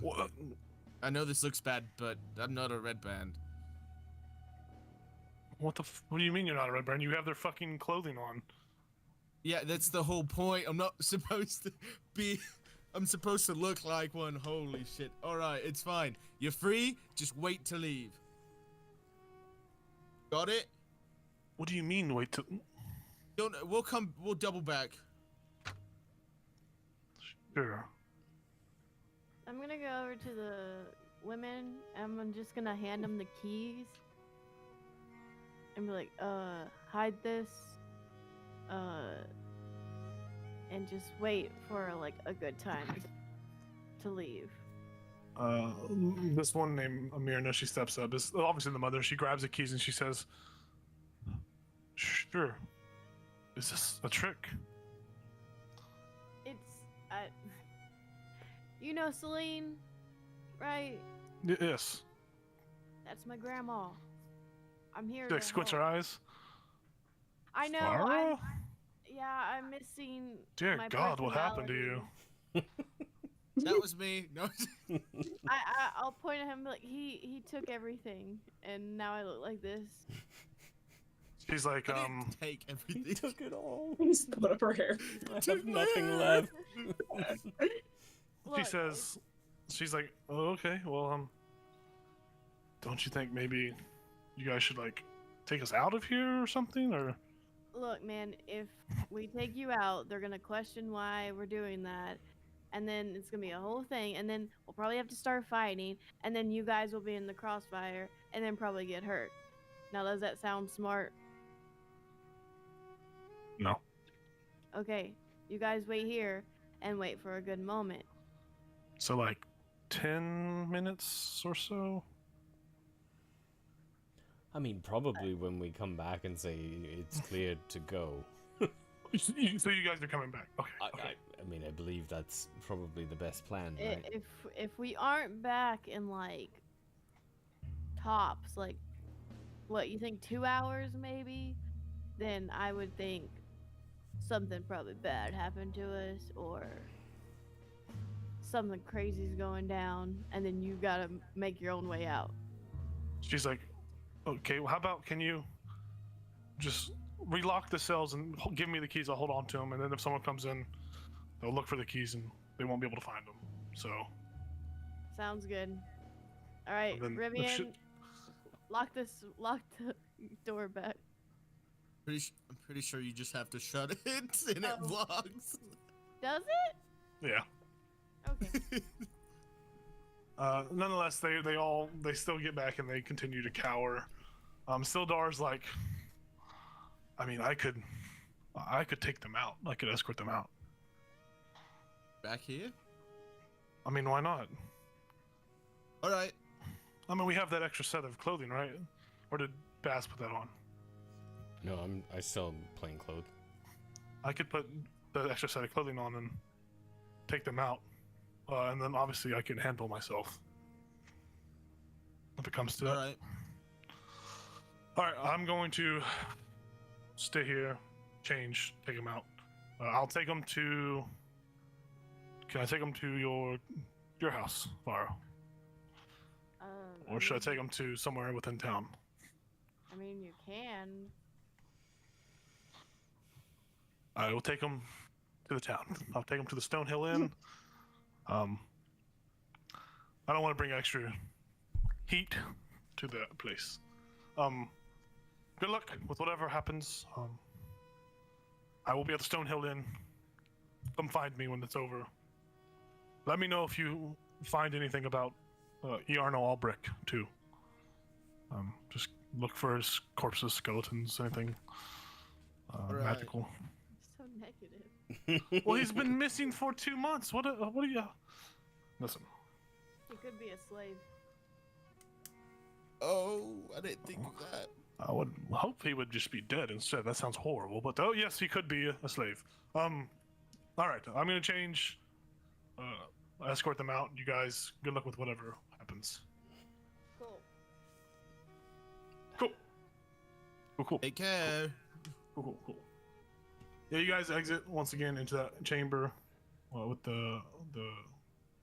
What? I know this looks bad, but I'm not a red band. What the? What do you mean you're not a red band? You have their fucking clothing on. Yeah, that's the whole point. I'm not supposed to be. I'm supposed to look like one. Holy shit. Alright, it's fine. You're free. Just wait to leave. Got it? What do you mean? Wait till. We'll double back. Sure. I'm gonna go over to the women and I'm just gonna hand them the keys and be like, hide this, and just wait for like a good time to leave. This one named Amirna, she steps up. It's obviously the mother. She grabs the keys and she says, "Sure. Is this a trick?" You know Celine, right? Yes. That's my grandma. I'm here. She like squints her eyes. I know. Farah? I'm missing. Dear my God, what happened to you? That was me. No. I'll point at him like he took everything, and now I look like this. She's like, I didn't take everything. He took it all. He's put up her hair. I have nothing left. She Look, says, she's like, "Oh, okay. Well, don't you think maybe you guys should like take us out of here or something, or?" Look, man, if we take you out, they're gonna question why we're doing that, and then it's gonna be a whole thing, and then we'll probably have to start fighting, and then you guys will be in the crossfire, and then probably get hurt. Now, does that sound smart? No. Okay, you guys wait here and wait for a good moment. So like 10 minutes or so. I mean, probably when we come back and say it's clear to go. So you guys are coming back? Okay. I mean, I believe that's probably the best plan, right? If we aren't back in like tops, like what you think 2 hours maybe, then I would think something probably bad happened to us or something crazy's going down, and then you gotta make your own way out. She's like, "Okay. Well, how about can you just relock the cells and give me the keys? I'll hold on to them, and then if someone comes in, they'll look for the keys and they won't be able to find them." So. Sounds good. All right, then the Rivian, lock the door back. I'm pretty sure you just have to shut it and it locks. Does it? Yeah. Okay. Nonetheless, they still get back and they continue to cower. Sildar's like, I mean, I could take them out. I could escort them out. Back here? I mean, why not? All right. I mean, we have that extra set of clothing, right? Or did Bass put that on? No, I still am plain clothes. I could put the extra set of clothing on and take them out. And then obviously I can handle myself. If it comes to All that. right. Alright, I'm going to stay here, change, take them out. I'll take them to... Can I take them to your house, Varo? Or should I take them to somewhere within town? I mean, you can. I will take them to the town. I'll take them to the Stonehill Inn. I don't want to bring extra heat to the place. Good luck with whatever happens. I will be at the Stonehill Inn. Come find me when it's over. Let me know if you find anything about Iarno Albrick too. Just look for his corpses, skeletons, anything Right. magical. So negative. Well, he's been missing for 2 months. What are you? Listen. He could be a slave. Oh, I didn't think of that. I would hope he would just be dead instead. That sounds horrible. But oh yes, he could be a slave. All right. I'm gonna change. Escort them out. You guys, good luck with whatever happens. Cool. Cool. Take care. Cool. Yeah, you guys exit once again into that chamber with the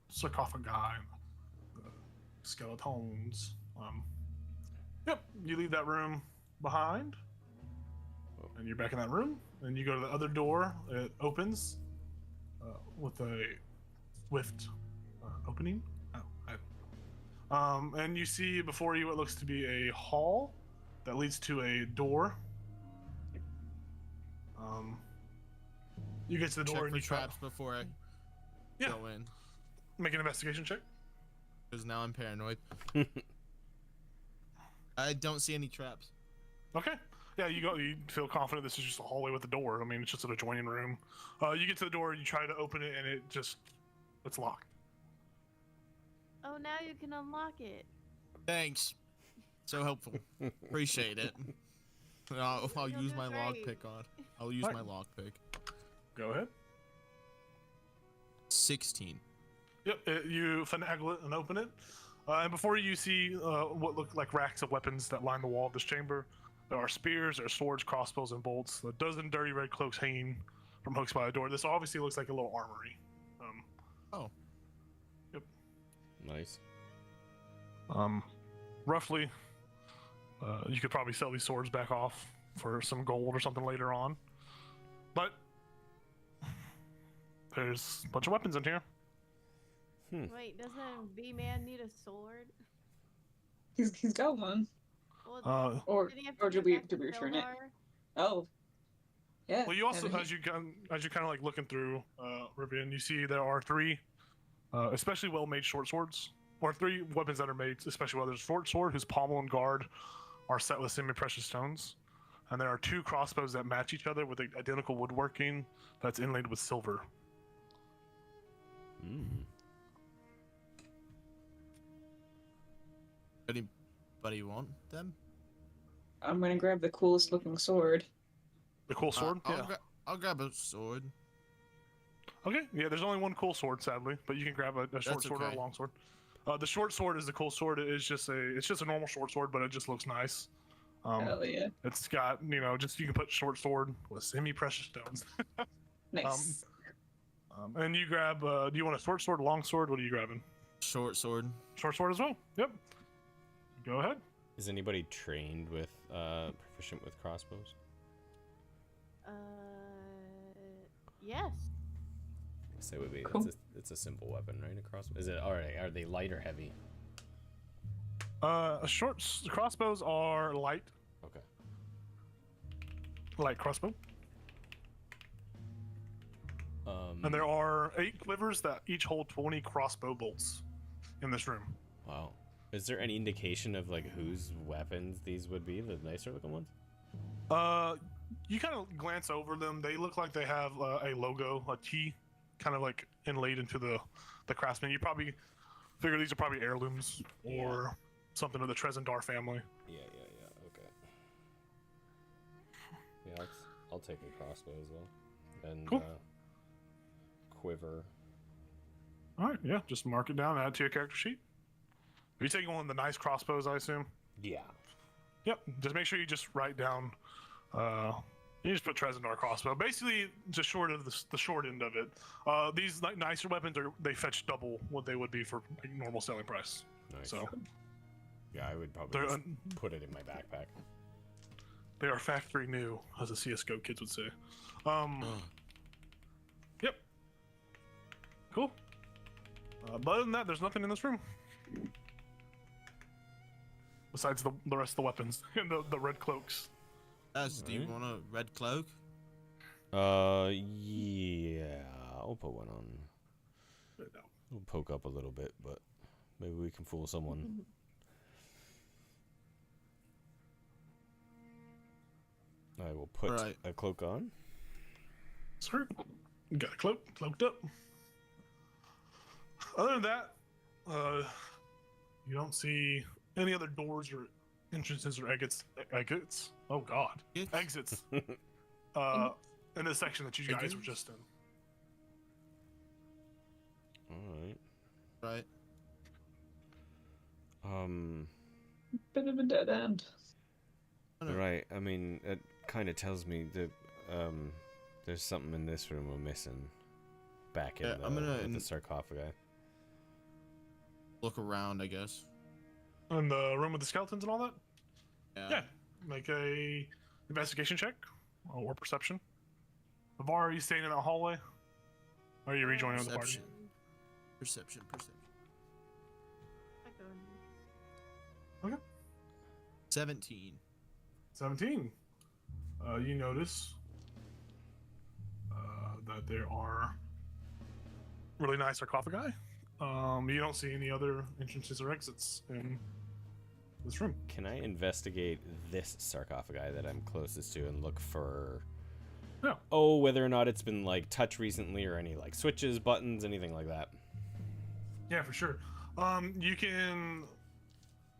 sarcophagi and the skeletons. Yep, you leave that room behind, And you're back in that room, and you go to the other door. It opens with a swift opening. And you see before you what looks to be a hall that leads to a door. You get to the door Check and for you try traps before I Yeah. go in. make an investigation check. Because now I'm paranoid. I don't see any traps. Okay. Yeah, you feel confident this is just a hallway with a door. I mean, it's just an adjoining room. You get to the door, you try to open it, and it's locked. Oh, now you can unlock it. Thanks. So helpful. Appreciate it. I'll You'll use do my great. lockpick on. I'll use Alright. my lockpick. Go ahead. 16. Yep, you finagle it and open it. And before you see what look like racks of weapons that line the wall of this chamber, there are spears, there are swords, crossbows, and bolts. A dozen dirty red cloaks hanging from hooks by the door. This obviously looks like a little armory. Oh. Nice. Roughly, you could probably sell these swords back off for some gold or something later on. But there's a bunch of weapons in here. Wait, doesn't B-Man need a sword? He's got one. Well, Or did he have to or give did we back to return it? Sildar? Oh. Yeah. Well, you also, haven't as you kind of like looking through Rivian, you see there are three, especially well-made short swords, or three weapons that are made especially well. There's a short sword whose pommel and guard are set with semi-precious stones, and there are two crossbows that match each other with identical woodworking that's inlaid with silver. Anybody want them? I'm gonna grab the coolest looking sword. The cool sword, yeah. I'll grab a sword. Okay, yeah. There's only one cool sword, sadly, but you can grab a short That's sword or a okay. long sword. The short sword is the cool sword. It's just a normal short sword, but it just looks nice. Hell yeah. It's got just you can put short sword with semi-precious stones. Nice. And you grab. Do you want a short sword, long sword? What are you grabbing? Short sword. Short sword as well. Yep. Go ahead. Is anybody trained with, proficient with crossbows? Yes. I say would be. Cool. It's a simple weapon, right? A crossbow. Is it alright? Are they light or heavy? Crossbows are light. Okay. Light crossbow. And there are 8 quivers that each hold 20 crossbow bolts in this room. Wow. Is there any indication of like whose weapons these would be? The nicer looking ones? You kind of glance over them. They look like they have a logo, a T, kind of like inlaid into the craftsman. You probably figure these are probably heirlooms or something of the Trezendar family. Yeah. Okay. Yeah, I'll take a crossbow as well. And Cool. Quiver. All right, yeah, just mark it down, add to your character sheet. Are you taking one of the nice crossbows, I assume? Yeah. Yep. Just make sure you just write down. You just put Trezendar crossbow. Basically, just short of the short end of it. These nicer weapons they fetch double what they would be for like, normal selling price. Nice. So Yeah, I would probably they're just put it in my backpack. they are factory new, as the CS:GO kids would say. Yep. Cool. But other than that, there's nothing in this room. Besides the rest of the weapons and the red cloaks. Do you want a red cloak? Yeah. I'll put one on. No. We'll poke up a little bit, but maybe we can fool someone. I will put Alright. a cloak on. Sir, you got a cloaked up. Other than that, you don't see any other doors or entrances or exits. Oh God, It's- exits. In the section that you guys were just in. Alright. Right. Bit of a dead end. Right. I mean, it kind of tells me that there's something in this room we're missing. Back in Yeah, the, I'm gonna with the sarcophagi. Look around, I guess. In the room with the skeletons and all that. Yeah. Yeah. Make a investigation check. or perception. Var, are you staying in that hallway? Or are you rejoining the party? Perception. Perception. I go in. Okay. 17. 17. You notice that there are really nice sarcophagi. You don't see any other entrances or exits in this room. Can I investigate this sarcophagi that I'm closest to and look for? Yeah. Oh, whether or not it's been like touched recently or any like switches, buttons, anything like that. Yeah, for sure.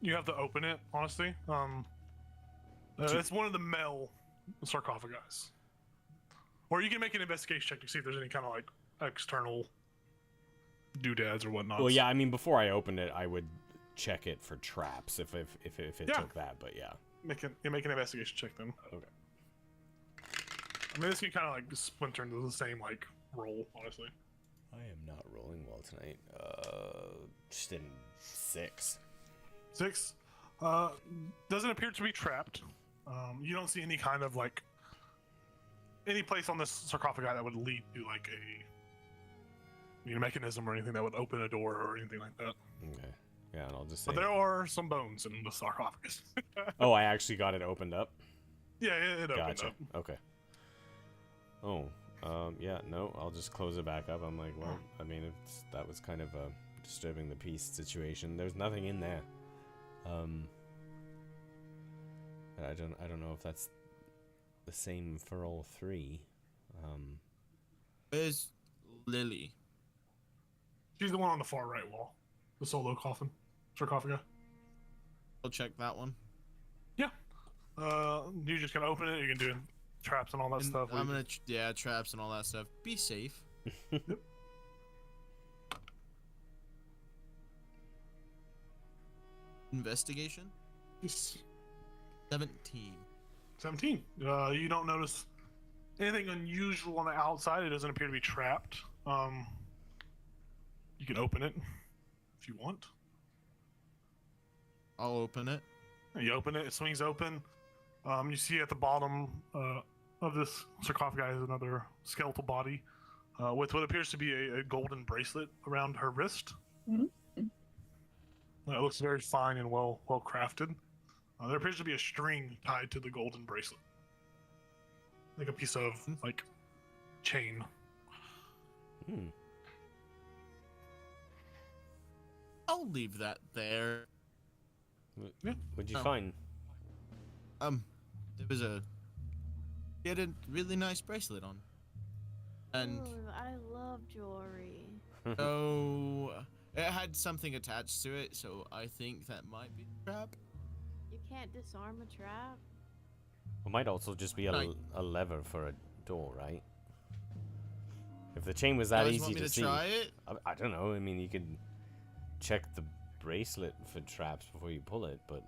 You have to open it, honestly. It's one of the male sarcophagi. Or you can make an investigation check to see if there's any kind of like external doodads or whatnot. Well, yeah, I mean, before I opened it, I would check it for traps if it took that, but yeah. Make an investigation check then. Okay. I mean, this can kind of like splinter into the same like roll, honestly. I am not rolling well tonight. Just in 6. 6. Doesn't appear to be trapped. You don't see any kind of like any place on this sarcophagi that would lead to like a mechanism or anything that would open a door or anything like that. Okay. Yeah, and I'll just say. But there are some bones in the sarcophagus. Oh, I actually got it opened up. Yeah, it opened Gotcha. up. Okay. Oh, yeah. No, I'll just close it back up. I'm like, well, I mean, that was kind of a disturbing the peace situation. There's nothing in there. I don't know if that's the same for all 3. Where's Lily? She's the one on the far right wall. The solo sarcophagi. I'll check that one. Yeah. You just gonna open it. You can do traps and all that And stuff. I'm gonna traps and all that stuff. Be safe. Investigation. 17. 17. You don't notice anything unusual on the outside. It doesn't appear to be trapped. You can open it if you want. I'll open it. You open it. It swings open. You see at the bottom of this sarcophagi is another skeletal body with what appears to be a golden bracelet around her wrist. Mhm. It looks very fine and well crafted. There appears to be a string tied to the golden bracelet, like a piece of like chain. I'll leave that there. Yeah. What'd you Oh. find? There was he had a really nice bracelet on, and Ooh, I love jewelry. so it had something attached to it. So I think that might be a trap. You can't disarm a trap. It might also just be Right. a lever for a door, right? If the chain was that You guys easy want me to to see, try it? I don't know. I mean, you could check the bracelet for traps before you pull it, but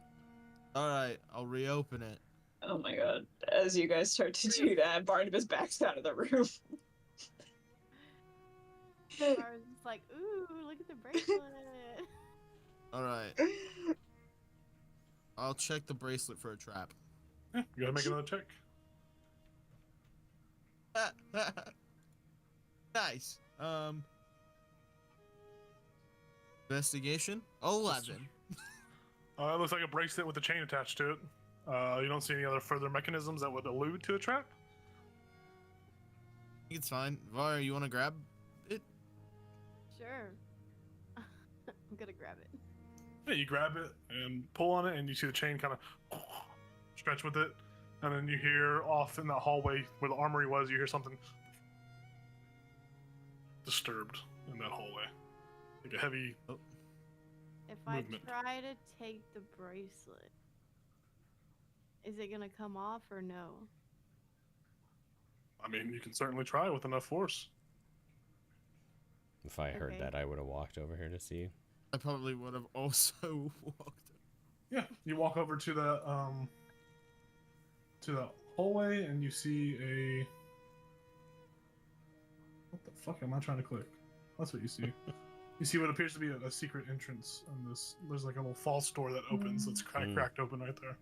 All right, I'll reopen it. Oh my god. As you guys start to do that, Barnabas backs out of the room. I was just like, ooh, look at the bracelet. All right, I'll check the bracelet for a trap. Yeah, you gotta make another check. Nice. Investigation. 11. It looks like a bracelet with a chain attached to it. You don't see any other further mechanisms that would allude to a trap. It's fine. Var, you want to grab it? Sure. I'm gonna grab it. Yeah, you grab it and pull on it, and you see the chain kind of stretch with it, and then you hear off in that hallway where the armory was, you hear something disturbed in that hallway, like a heavy. If Movement. I try to take the bracelet, is it gonna come off or no? I mean, you can certainly try with enough force. if I heard Okay. that, I would have walked over here to see. I probably would have also walked. Yeah, you walk over to the hallway, and you see a. What the fuck am I trying to click? That's what you see. You see what appears to be a secret entrance on this. There's like a little false door that opens. That's cracked open right there.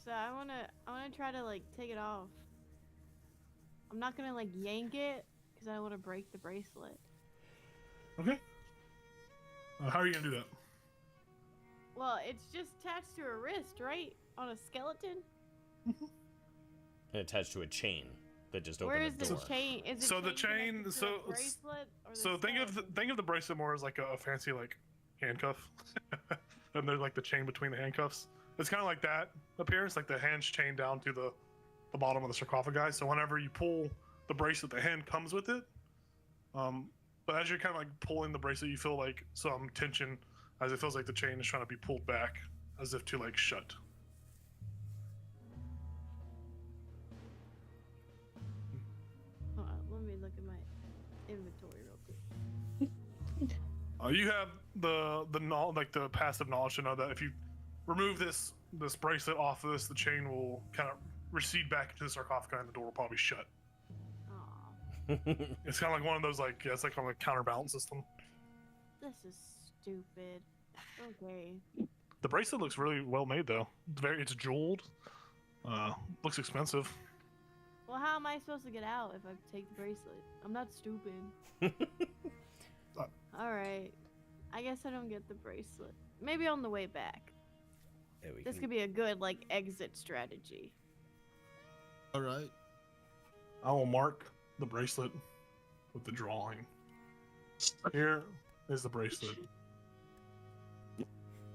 So I wanna try to like take it off. I'm not gonna like yank it because I don't want to break the bracelet. Okay. How are you gonna do that? Well, it's just attached to a wrist, right? On a skeleton. And attached to a chain that just opened Where a is door. the chain? Is it So the chain- connected to so a it's- bracelet or the So think of the bracelet more as like a fancy like handcuff, and there's like the chain between the handcuffs. It's kind of like that appearance, like the hand's chained down to the bottom of the sarcophagi. So whenever you pull the bracelet, the hand comes with it. But as you're kind of like pulling the bracelet, you feel like some tension, as it feels like the chain is trying to be pulled back, as if to like shut. Hold on, let me look at my inventory real quick. You have the like the passive knowledge to know that if you remove this bracelet off of this, the chain will kind of recede back into the sarcophagi and the door will probably shut. Aw, It's kind of like one of those like it's like a counterbalance system. this is stupid. Okay. The bracelet looks really well made though. It's jeweled. Looks expensive. Well, how am I supposed to get out if I take the bracelet? I'm not stupid. Alright. I guess I don't get the bracelet. Maybe on the way back. Yeah, we This can- could be a good, like, exit strategy. All right. I will mark the bracelet with the drawing. Here is the bracelet.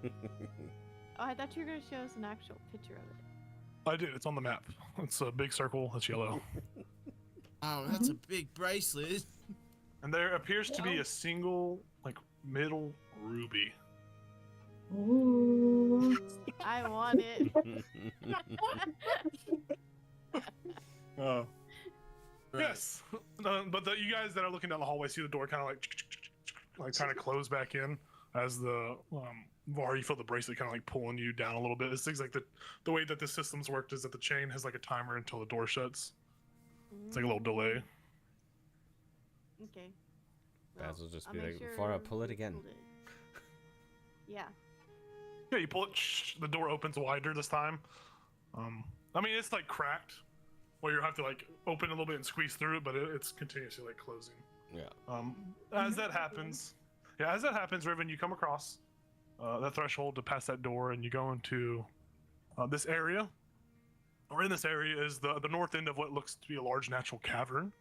Oh, I thought you were gonna show us an actual picture of it. I did. It's on the map. It's a big circle. It's yellow. Oh, that's a big bracelet. And there appears to be a single, like, middle ruby. Ooh. I want it. Uh, Right. Yes. But you guys that are looking down the hallway see the door kind of like kind of close back in as the Var, you feel the bracelet kind of like pulling you down a little bit. It seems like the way that the system's worked is that the chain has like a timer until the door shuts. It's like a little delay. Okay. Baz will just I'll be make like, Farah, pull it we again. pulled it. Yeah. Yeah, you pull it. The door opens wider this time. I mean, it's like cracked, where you have to like open a little bit and squeeze through it, but it's continuously like closing. Yeah. As that happens, Riven, you come across that threshold to pass that door, and you go into this area. Or in this area is the north end of what looks to be a large natural cavern,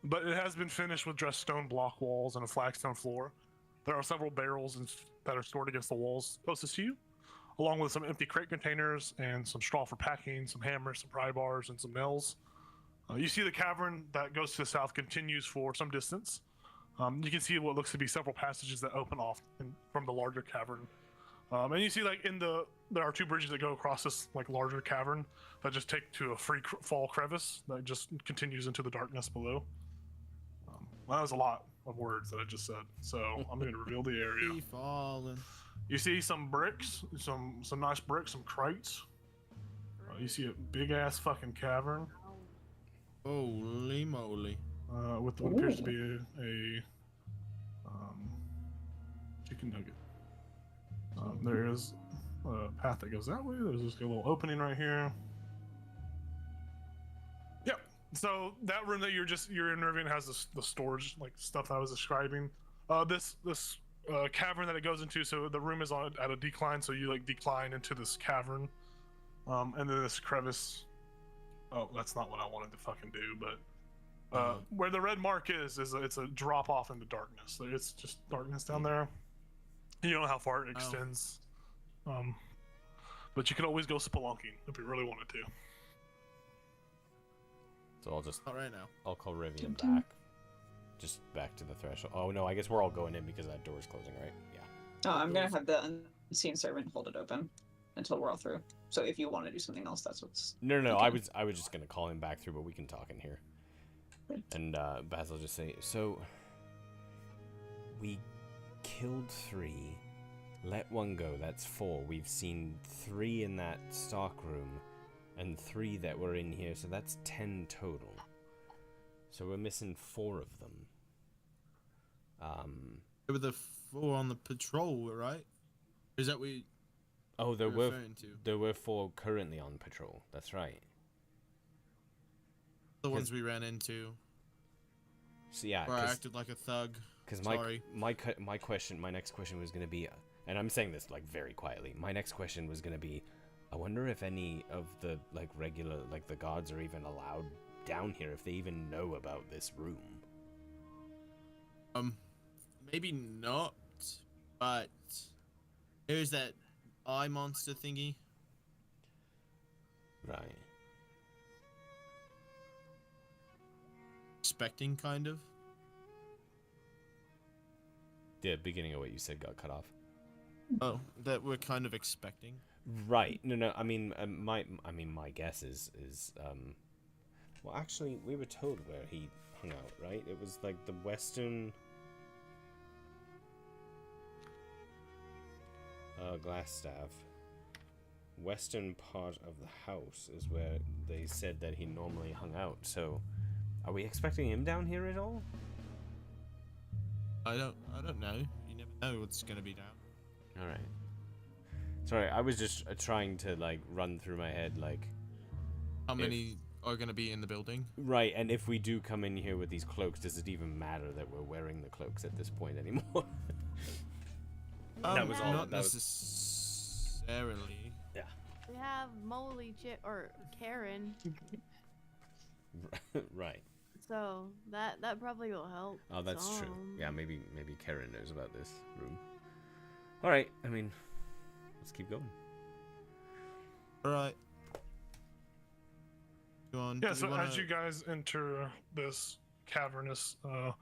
but it has been finished with dressed stone block walls and a flagstone floor. There are several barrels that are stored against the walls closest to you, along with some empty crate containers and some straw for packing, some hammers, some pry bars, and some nails. You see the cavern that goes to the south continues for some distance. You can see what looks to be several passages that open off from the larger cavern. And you see like there are two bridges that go across this like larger cavern that just take to a free fall crevice that just continues into the darkness below. Well, that was a lot of words that I just said, so I'm going to reveal the area. Be falling. You see some bricks, some nice bricks, some crates. You see a big ass fucking cavern Holy moly. with what appears to be a chicken nugget. There is a path that goes that way. There's just a little opening right here. Yep. So that room that you're in, Rivian, has the storage like stuff that I was describing. This cavern that it goes into. So the room is at a decline. So you like decline into this cavern, and then this crevice. Oh, that's not what I wanted to fucking do. But where the red mark is it's a drop off into darkness. It's just darkness down there. You don't know how far it extends. But you could always go spelunking if you really wanted to. So I'll just Not right now. I'll call Rivian back. Just back to the threshold. Oh no, I guess we're all going in because that door's closing, right? Yeah. Oh, I'm gonna have the unseen servant hold it open until we're all through. So if you want to do something else, that's what's. No, Okay. I was just gonna call him back through, but we can talk in here. And Baz will just say, so we killed 3, let 1 go, that's 4. We've seen 3 in that stock room and 3 that were in here, so that's 10 total. So we're missing 4 of them. There were the 4 on the patrol, right? Is that we? Oh, you're referring to. there were 4 currently on patrol. That's right. The ones we ran into. So yeah, Where I acted like a thug. because Sorry. my next question was gonna be, and I'm saying this like very quietly. My next question was gonna be, I wonder if any of the like regular like the guards are even allowed down here, if they even know about this room. Maybe not, but there's that eye monster thingy. Right. Expecting, kind of. The beginning of what you said got cut off. Oh, that we're kind of expecting. Right. No. I mean, my guess is well, actually, we were told where he hung out, right? It was like the western. Glassstaff. Western part of the house is where they said that he normally hung out. So, are we expecting him down here at all? I don't know. You never know what's gonna be down. All right. Sorry, I was just trying to like run through my head like. How many are gonna be in the building? Right, and if we do come in here with these cloaks, does it even matter that we're wearing the cloaks at this point anymore? That was all. Not That was, necessarily. yeah. We have Molly or Karen, Right. so that probably will help. Oh, that's true. some. Yeah, maybe Karen knows about this room. All right. I mean, let's keep going. All right. Go on. Yeah, do so we wanna- as you guys enter this cavernous the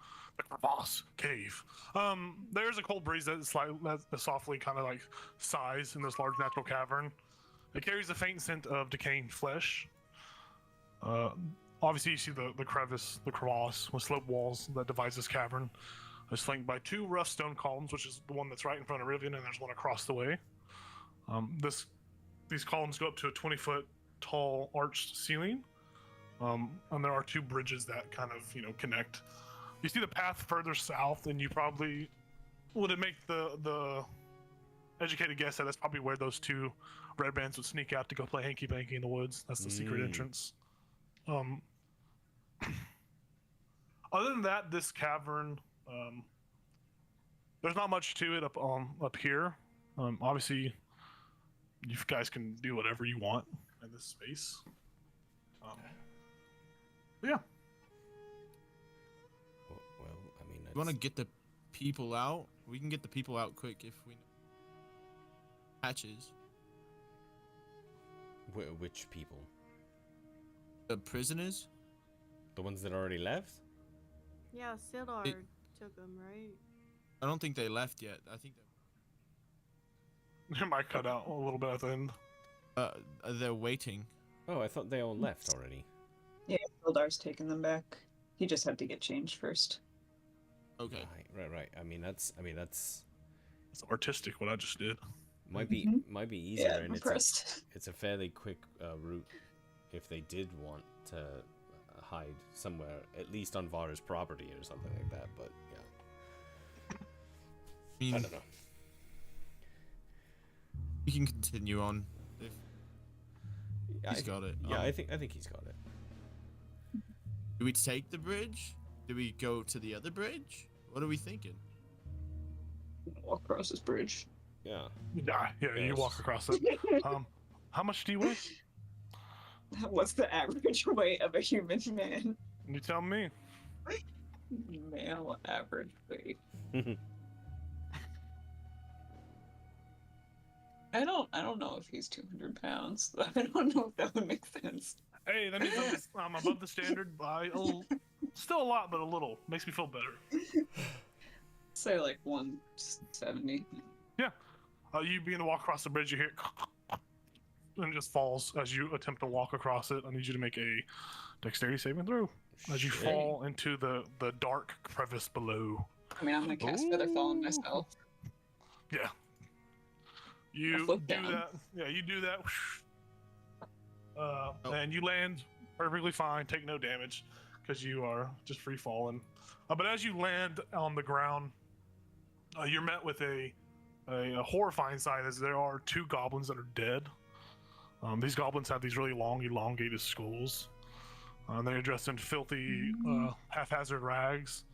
crevasse cave, there's a cold breeze that softly kind of like sighs in this large natural cavern. It carries a faint scent of decaying flesh. Obviously you see the crevice, the crevasse with sloped walls that divides this cavern. It's flanked by 2 rough stone columns, which is the one that's right in front of Rivian, and there's one across the way. These columns go up to a 20-foot tall arched ceiling. And there are 2 bridges that kind of, connect. You see the path further south, and you probably would make the educated guess that that's probably where those 2 red bands would sneak out to go play hanky panky in the woods. That's the secret entrance. Other than that, this cavern, there's not much to it up here. Obviously, you guys can do whatever you want in this space. But yeah. Well, I mean, You want to get the people out? We can get the people out quick if we know. Hatches. which people? The prisoners? The ones that already left? Yeah, Sildar It- took them, right? I don't think they left yet. I think It might cut out a little bit at the end. they're waiting. Oh, I thought they all left already. Yeah, Ildar's taking them back. He just had to get changed first. Okay. Right. I mean, that's It's artistic what I just did. might be easier, Yeah, I'm and impressed. it's a fairly quick route if they did want to hide somewhere, at least on Vara's property or something like that. But yeah, I mean, I don't know. we can continue on. If Yeah, he's got it. Yeah, I think he's got it. Do we take the bridge? Do we go to the other bridge? What are we thinking? Walk across this bridge. Yeah. Yeah, you Yes. walk across it. How much do you weigh? What's the average weight of a human man? You tell me. Male average weight. I don't know if he's 200 pounds. I don't know if that would make sense. Hey, that means I'm above the standard by still a lot, but a little. Makes me feel better. Say like 170. You begin to walk across the bridge, you hear and it just falls as you attempt to walk across it. I need you to make a dexterity saving throw as you Shit. fall into the dark crevice below. I mean, I'm gonna cast Featherfall on myself. Yeah. You flip do down. that. Yeah, you do that. And you land perfectly fine, take no damage because you are just free falling. But as you land on the ground, you're met with a a horrifying sight as there are 2 goblins that are dead. These goblins have these really long, elongated skulls. They're dressed in filthy, haphazard rags.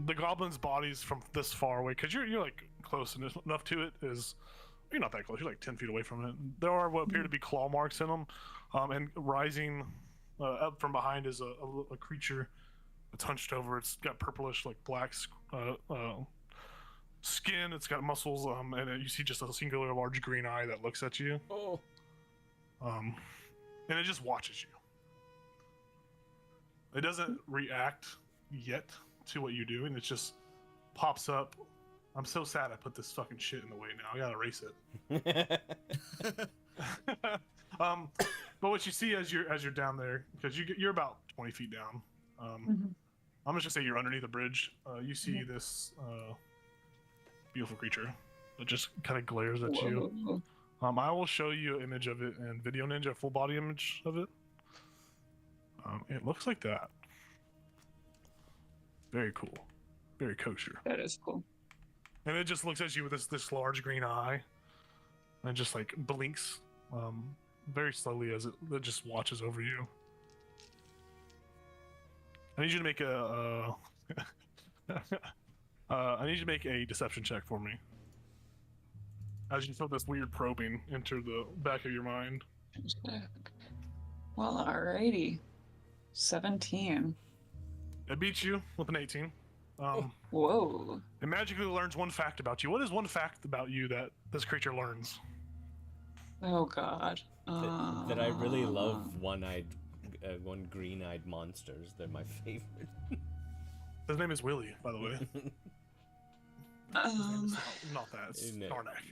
The goblins' bodies from this far away, because you're like close enough to it, is you're not that close. You're like 10 feet away from it. There are what appear to be claw marks in them, and rising up from behind is a creature that's hunched over. It's got purplish, like black skin. It's got muscles, and you see just a singular large green eye that looks at you. Oh. And it just watches you. It doesn't react yet to what you do, and it just pops up. I'm so sad I put this fucking shit in the way now. I gotta erase it. But what you see as you're down there, because you're about 20 feet down. I'm just gonna say you're underneath a bridge. You see this beautiful creature that just kind of glares at you. I will show you an image of it in Video Ninja, a full body image of it. It looks like that. Very cool. Very kosher. That is cool. And it just looks at you with this large green eye. And just like blinks very slowly as it just watches over you. I need you to make I need you to make a deception check for me. As you feel this weird probing enter the back of your mind. Well, alrighty. 17. It beats you with an 18. Whoa. It magically learns 1 fact about you. What is 1 fact about you that this creature learns? Oh god. That I really love one green-eyed monsters. They're my favorite. His name is Willie, by the way. Not that. It's Narnak.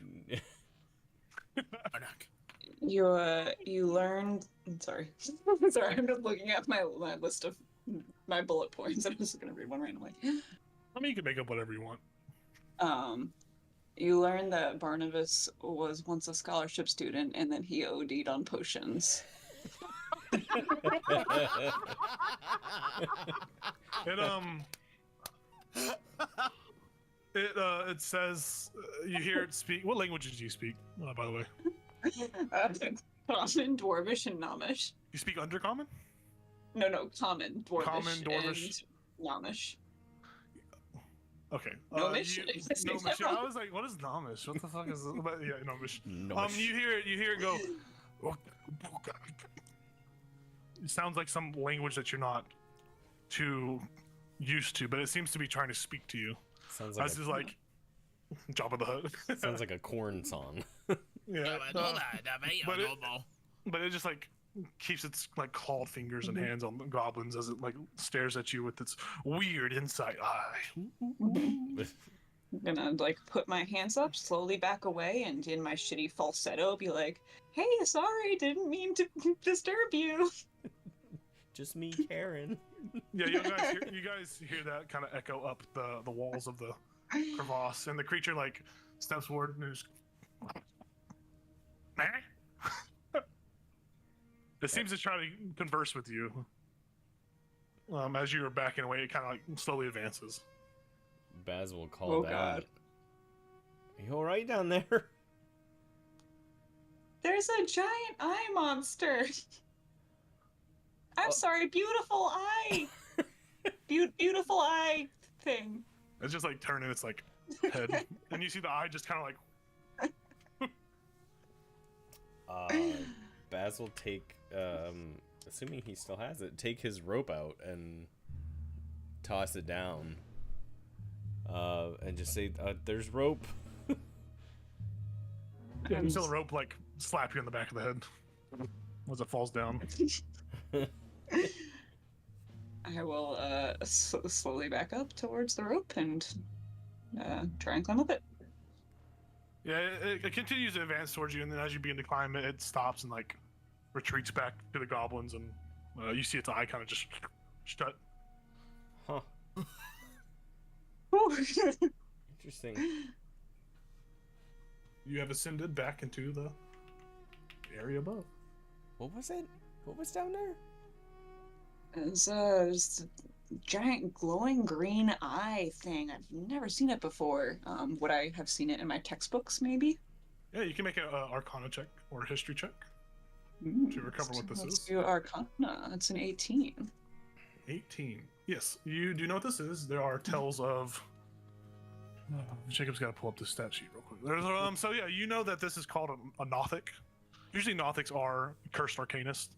You learned. Sorry, sorry. I'm just looking at my list of my bullet points. I'm just gonna read one randomly. I mean, you can make up whatever you want. You learned that Barnabas was once a scholarship student, and then he OD'd on potions. It says you hear it speak. What languages do you speak, by the way? Common, Dwarvish, and Nomish. You speak Undercommon? No, Common, Dwarvish, Common, Dwarvish, and Nomish. Okay. Gnomish? Gnomish. I was like, what is Gnomish? What the fuck is this? But yeah, Gnomish. You hear it go. It sounds like some language that you're not too used to, but it seems to be trying to speak to you. Sounds like is like Jabba the Hutt. Sounds like a corn song. Yeah. But it just like keeps its like clawed fingers and hands on the goblins as it like stares at you with its weird insight eye. I'm gonna like put my hands up, slowly back away, and in my shitty falsetto be like, "Hey, sorry, didn't mean to disturb you." Just me, Karen. Yeah, you guys hear that kind of echo up the walls of the crevasse, and the creature like steps forward and just. It seems to try to converse with you. As you are backing away, it kind of like slowly advances. Baz will call that. God. Are you alright down there? There's a giant eye monster. I'm sorry, beautiful eye. Beautiful eye thing. It's just like turning its like head, and you see the eye just kind of like. Baz will take, assuming he still has it, take his rope out and toss it down. And just say, "There's rope." Yeah, you feel the rope like slap you in the back of the head as it falls down. I will slowly back up towards the rope and try and climb up it. Yeah, it continues to advance towards you, and then as you begin to climb it, it stops and like retreats back to the goblins, and you see its eye kind of just shut. Huh. Interesting. You have ascended back into the area above. What was it? What was down there? It's giant glowing green eye thing. I've never seen it before. Would I have seen it in my textbooks, maybe? Yeah, you can make an Arcana check or a History check to recover what this Let's is. do Arcana. It's an 18. 18. Yes, you do know what this is. There are tales of. Jacob's got to pull up the stat sheet real quick. There's so yeah, you know that this is called a Nothic. Usually Nothics are cursed arcanists,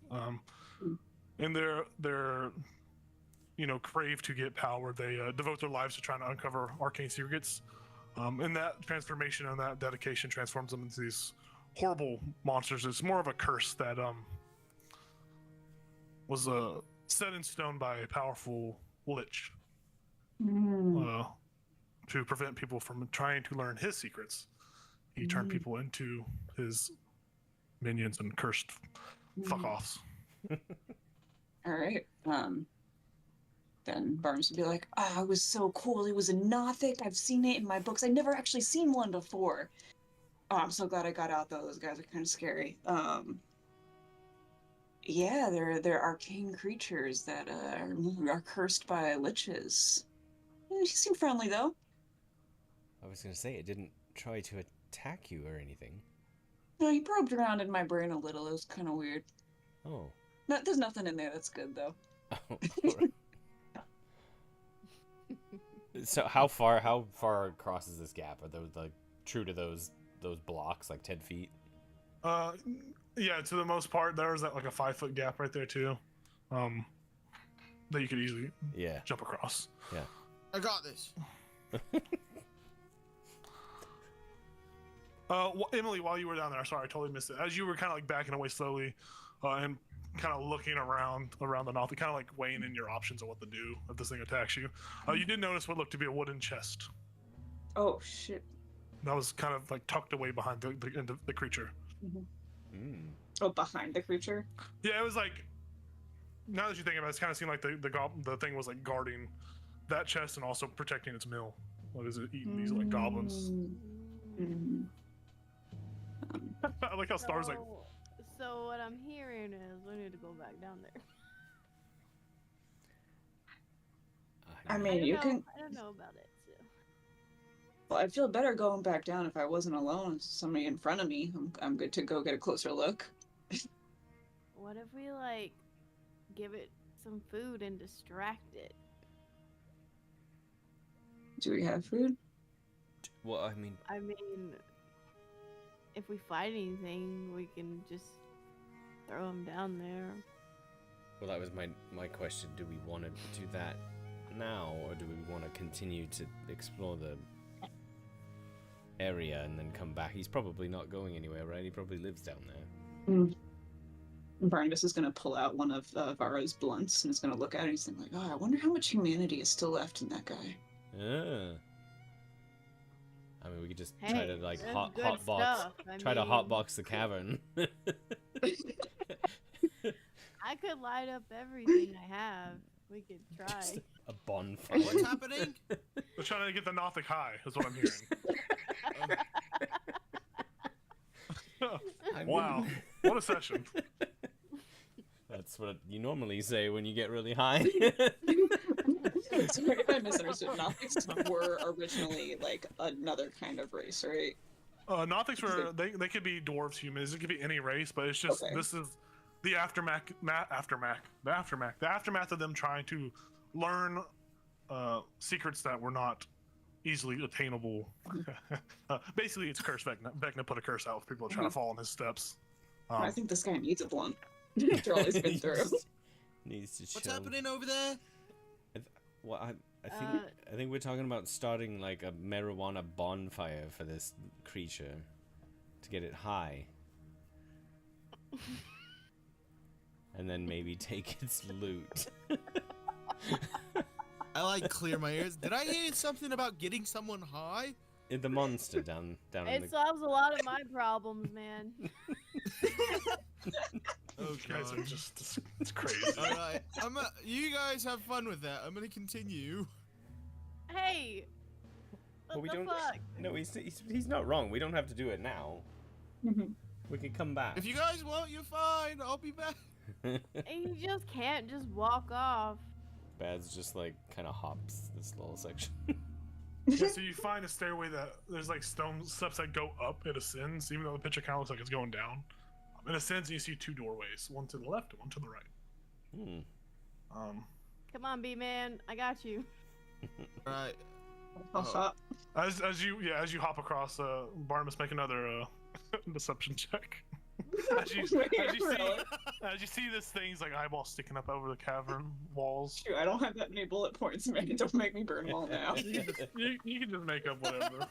and they're crave to get power. They devote their lives to trying to uncover arcane secrets, and that transformation and that dedication transforms them into these horrible monsters. It's more of a curse that was set in stone by a powerful lich to prevent people from trying to learn his secrets. He turned people into his minions and cursed fuck-offs. All right. Then Barnes would be like, it was so cool. It was a Nothic. I've seen it in my books. I'd never actually seen one before. Oh, I'm so glad I got out, though. Those guys are kind of scary. Yeah, they're arcane creatures that are cursed by liches. He seemed friendly, though. I was gonna say, it didn't try to attack you or anything. No, he probed around in my brain a little. It was kind of weird. Oh. No, there's nothing in there that's good, though. Oh. So how far across is this gap? Are those like true to those blocks, like 10 feet? Yeah, to the most part, there's like a 5-foot gap right there too, that you could easily jump across. Yeah. I got this. Emily, while you were down there, sorry, I totally missed it. As you were kind of like backing away slowly, and kind of looking around the Nothic, kind of like weighing in your options of what to do if this thing attacks you, you did notice what looked to be a wooden chest. Oh shit! That was kind of like tucked away behind the creature. Oh, behind the creature? Yeah, it was like. Now that you think about it, it kind of seemed like the thing was like guarding that chest and also protecting its meal. What is it eating these like goblins? I like how Star's like. So what I'm hearing is we need to go back down there. I mean, you can. I don't know about it. So. Well, I'd feel better going back down if I wasn't alone. Somebody in front of me. I'm good to go get a closer look. What if we like give it some food and distract it? Do we have food? Well, I mean, if we fight anything, we can just throw them down there. well, that was my question. Do we want to do that now, or do we want to continue to explore the area and then come back? He's probably not going anywhere, right? He probably lives down there. Barnabas is going to pull out one of Vara's blunts and is going to look at it and he's like, I wonder how much humanity is still left in that guy. I mean, we could just try to like hotbox to hotbox the cavern. I could light up everything I have. We could try. Just a bonfire. What's happening? They're trying to get the Nothic high, is what I'm hearing. Wow, what a session. That's what you normally say when you get really high. Sorry if I misunderstood. Nothics were originally like another kind of race, right? Nothics were they could be dwarves, humans, it could be any race, but it's just this is the aftermath of them trying to learn secrets that were not easily attainable. Basically, it's a curse. Vecna put a curse out if people are trying to follow in his steps. I think this guy needs a blunt. After all he's been through. Needs to What's chill. happening over there? Well, I think we're talking about starting like a marijuana bonfire for this creature to get it high, and then maybe take its loot. I like clear my ears. Did I hear something about getting someone high? The monster down in It the. solves a lot of my problems, man. Oh, You guys are just it's crazy. Alright, you guys have fun with that. I'm gonna continue. Hey! What Well, we the don't. fuck? No, he's not wrong. We don't have to do it now. We can come back. If you guys want, you're fine. I'll be back. And you just can't just walk off. Bads just like kind of hops this little section. Yeah, so you find a stairway that there's like stone steps that go up. It ascends, even though the picture kind of looks like it's going down. It ascends, and you see 2 doorways, one to the left and one to the right. Come on, B-man. I got you. Right. Uh-huh. As you hop across, Barnabas, make another deception check. As you see this thing's like eyeball sticking up over the cavern walls. Shoot, I don't have that many bullet points, man. Don't make me burn them all now. You can just make up whatever.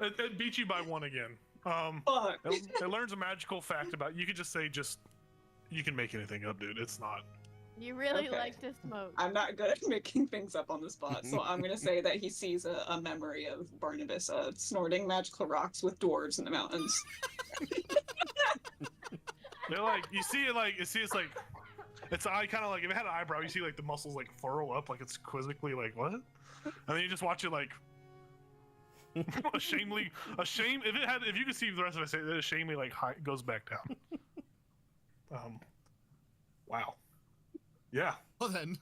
It beat you by 1 again. Fuck. It learns a magical fact about you. Could just say you can make anything up, dude. It's not. You really Okay. like to smoke. I'm not good at making things up on the spot, so I'm gonna say that he sees a memory of Barnabas snorting magical rocks with dwarves in the mountains. They're like you see it like it's like its eye kind of like if it had an eyebrow, you see like the muscles like furrow up like it's quizzically like what, and then you just watch it like ashamed if you could see the rest of it, it ashamedly like goes back down. Wow. Yeah. Well then,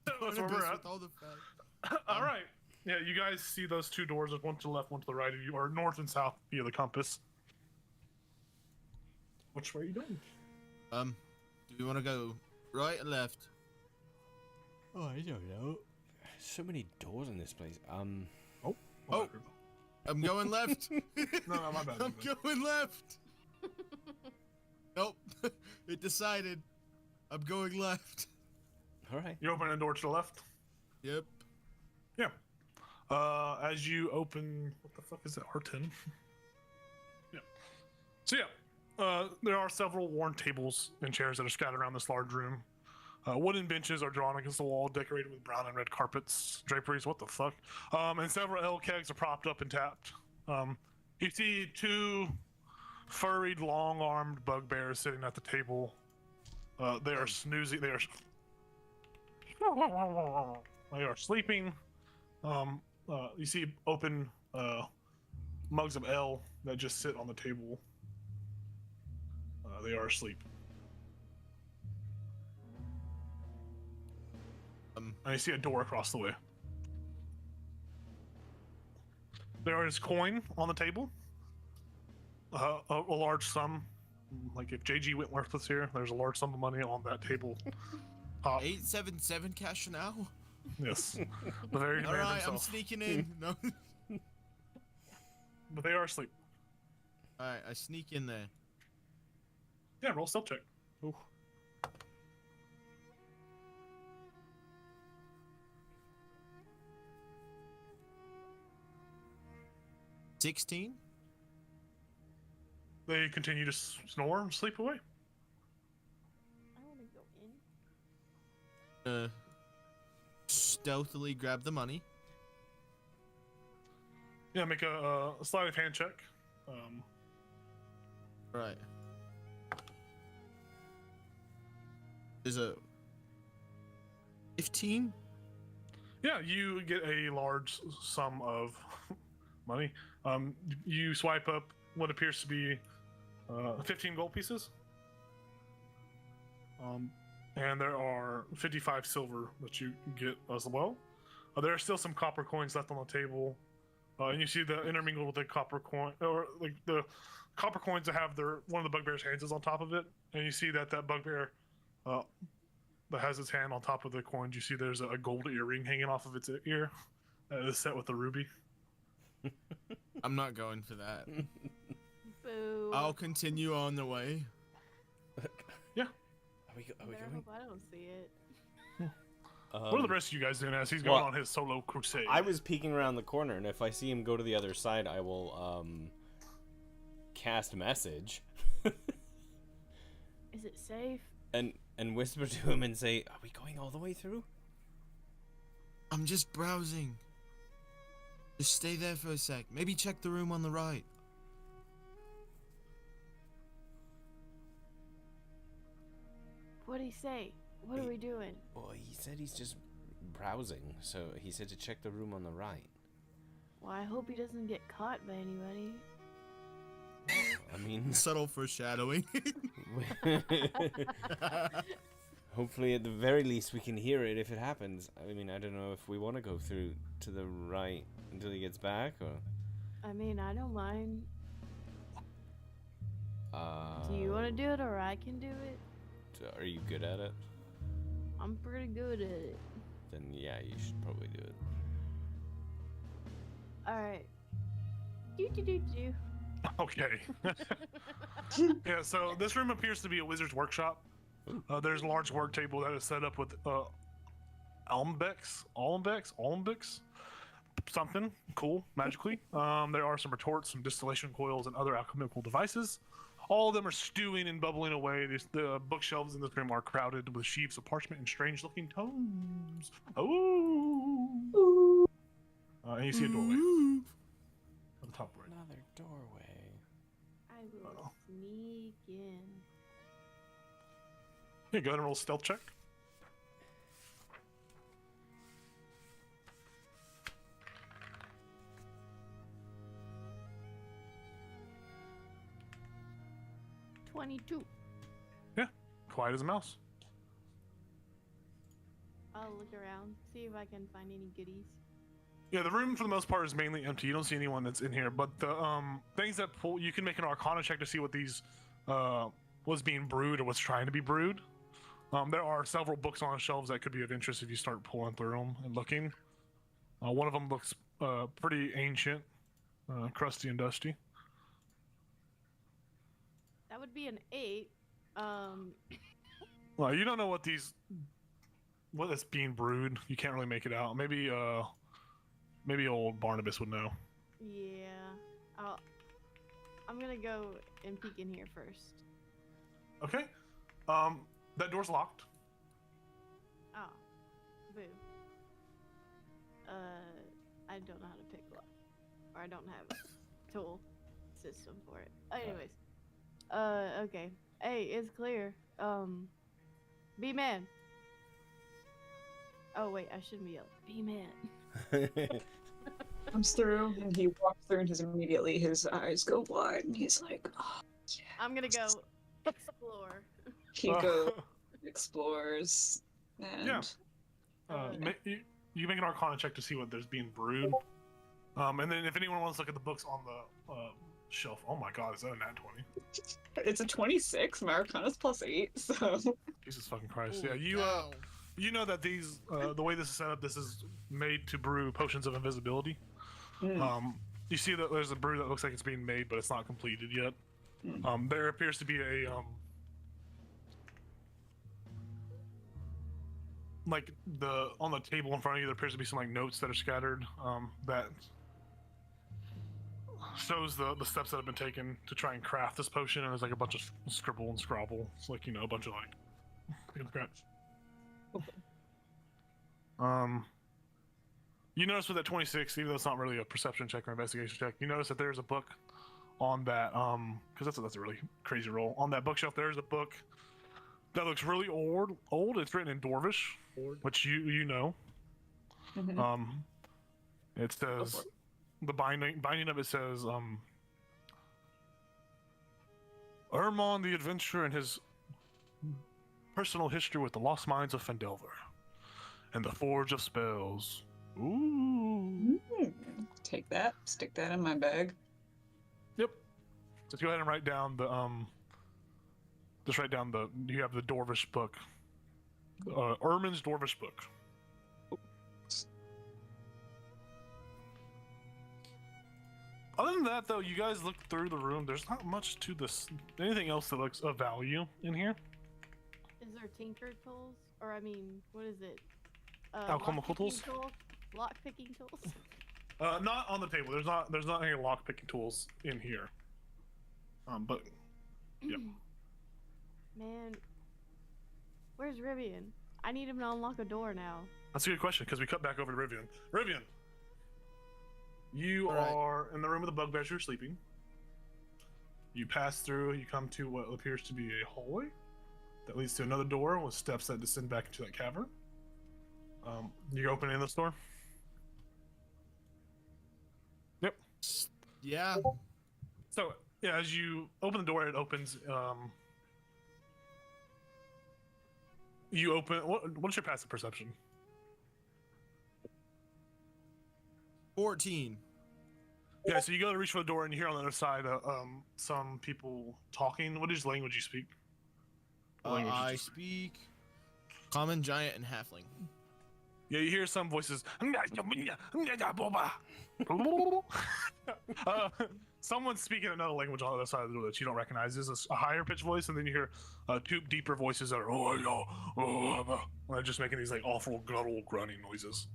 That's where we're at. with all the facts. All right. Yeah, you guys see those 2 doors, one to the left, one to the right of you, or north and south via the compass. Which way are you going? Do we want to go right or left? Oh, I don't know. So many doors in this place. Oh, I'm going left. No, my bad. I'm going left. Nope. It decided. I'm going left. All right. You open a door to the left. Yep. Yeah. As you open, what the fuck is it? R10. Yeah. So yeah, there are several worn tables and chairs that are scattered around this large room. Wooden benches are drawn against the wall, decorated with brown and red carpets, draperies. What the fuck? And several ale kegs are propped up and tapped. You see 2 furried, long-armed bugbears sitting at the table. They are snoozing. They are sleeping. You see open mugs of ale that just sit on the table. They are asleep. And you see a door across the way. There is coin on the table. A large sum. Like if JG Whitworth was here, there's a large sum of money on that table. 877 cash now. Yes. The very All man right, I'm himself. sneaking in. No. But they are asleep. All right, I sneak in there. Yeah, roll stealth check. Ooh. $16. They continue to snore and sleep away. I want to go in. Stealthily grab the money. Yeah, make a sleight of hand check. Right. There's a 15. Yeah, you get a large sum of money. You swipe up what appears to be 15 gold pieces. And there are 55 silver that you get as well. There are still some copper coins left on the table. And you see the intermingled with the copper coin, or like the copper coins that have one of the bugbear's hands is on top of it. And you see that bugbear that has its hand on top of the coins, you see there's a gold earring hanging off of its ear that is set with a ruby. I'm not going for that. Boo. I'll continue on the way. Yeah. Are we I better going? hope I don't see it. What are the rest of you guys doing as he's going on his solo crusade? I was peeking around the corner, and if I see him go to the other side, I will cast message Is it safe? and whisper to him and say, "Are we going all the way through?" I'm just browsing. Just stay there for a sec. Maybe check the room on the right. What'd he say? What are we doing? Well, he said he's just browsing, so he said to check the room on the right. Well, I hope he doesn't get caught by anybody. I mean, Subtle foreshadowing. Hopefully, at the very least, we can hear it if it happens. I mean, I don't know if we want to go through to the right until he gets back, or... I mean, I don't mind. Do you want to do it or I can do it? Are you good at it? I'm pretty good at it. Then yeah, you should probably do it. Alright. Do. Okay. Yeah, so this room appears to be a wizard's workshop. There's a large work table that is set up with alembics, something cool magically. There are some retorts, some distillation coils, and other alchemical devices. All of them are stewing and bubbling away. The bookshelves in this room are crowded with sheaves of parchment and strange-looking tomes. Oh! And you see a doorway on the top right. Another doorway. I will sneak in. Yeah, go ahead and roll a stealth check. $22. Quiet as a mouse. I'll look around, see if I can find any goodies. Yeah, the room for the most part is mainly empty. You don't see anyone that's in here, but the things that pull, you can make an Arcana check to see what these was being brewed or what's trying to be brewed. There are several books on shelves that could be of interest if you start pulling through them and looking. One of them looks pretty ancient, crusty and dusty. That would be an 8. Well, you don't know what is being brewed. You can't really make it out. Maybe old Barnabas would know. Yeah. I'm gonna go and peek in here first. Okay. That door's locked. Oh. Boo. I don't know how to pick lock. Or I don't have a tool system for it. Anyways. Okay. Hey, it's clear. B-man. Oh, wait, I shouldn't be yelling. B-man. Comes through and he walks through and immediately his eyes go wide and he's like, oh, yeah. I'm gonna go explore. He goes, explores, and yeah. You make an Arcana check to see what there's being brewed. And then if anyone wants to look at the books on the shelf, oh my god, is that a nat 20? It's a 26. My Arcana's +8, so. Jesus fucking Christ! Ooh, Yeah, you know that these the way this is set up, this is made to brew potions of invisibility. You see that there's a brew that looks like it's being made, but it's not completed yet. There appears to be a like on the table in front of you, there appears to be some like notes that are scattered that shows the steps that have been taken to try and craft this potion, and there's like a bunch of scribble and scrabble. It's like, you know, a bunch of like scratch. You notice with that 26, even though it's not really a perception check or investigation check, you notice that there's a book on that because that's a really crazy roll. On that bookshelf, there's a book that looks really old. It's written in Dwarvish, which you know. It says the binding of it says Ermon the Adventurer and his personal history with the lost mines of Phandelver and the Forge of Spells. Ooh. Take that, stick that in my bag. Yep. Just go ahead and write down the you have the Dwarvish book. Ermin's Dwarvish book. Other than that, though, you guys look through the room. There's not much to this. Anything else that looks of value in here? Is there tinker tools? Or, I mean, what is it? Alchemical tools? Lock picking tools? Not on the table. There's not any lock picking tools in here. But yep. Man, where's Rivian? I need him to unlock a door now. That's a good question because we cut back over to Rivian. Rivian, you All right. are in the room with the bugbears who are sleeping. You pass through. You come to what appears to be a hallway that leads to another door with steps that descend back into that cavern. You opening this door? Yep. Yeah. So yeah, as you open the door, it opens. you open. What's your passive perception? 14. Yeah, so you go to reach for the door and you hear on the other side some people talking. What is language you speak? What language did I you speak? speak Common, Giant, and Halfling. Yeah, you hear some voices. Someone's speaking another language on the other side of the door that you don't recognize. There's a higher pitched voice, and then you hear two deeper voices that are just making these like awful guttural grunting noises.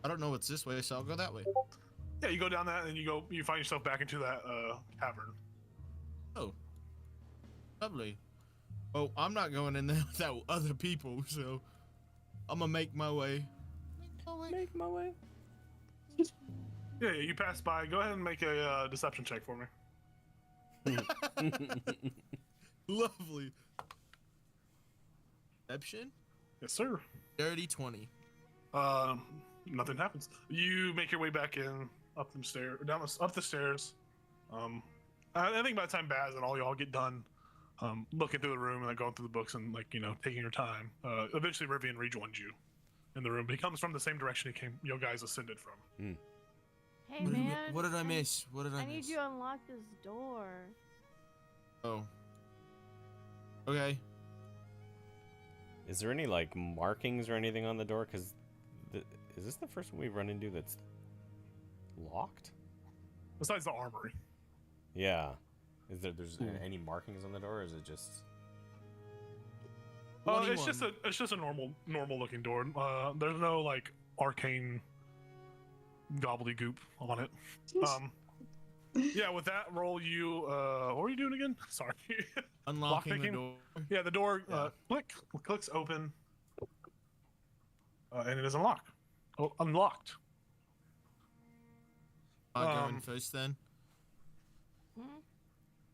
I don't know what's this way, so I'll go that way. Yeah, you go down that, and you find yourself back into that cavern. Oh, lovely. Oh, I'm not going in there without other people, so I'm gonna make my way. Make my way. Yeah, you pass by. Go ahead and make a deception check for me. Lovely. Deception? Yes, sir. Dirty 20. Nothing happens. You make your way back in, up the stairs. I think by the time Baz and all y'all get done, looking through the room and like going through the books and like taking your time, eventually Rivian rejoins you in the room. But he comes from the same direction you guys ascended from. Hey man. What did I miss? What did I I need miss? you to unlock this door. Oh. Okay. Is there any like markings or anything on the door? Because is this the first one we've run into that's locked? Besides the armory. Yeah. There's any markings on the door, or is it just? It's just a normal looking door. There's no like arcane gobbledygook on it. Yeah, with that roll, what were you doing again? Sorry. Unlocking the Lockpicking? door. Yeah, the door Yeah. clicks open, and it is unlocked. Oh, unlocked. Am I going first then?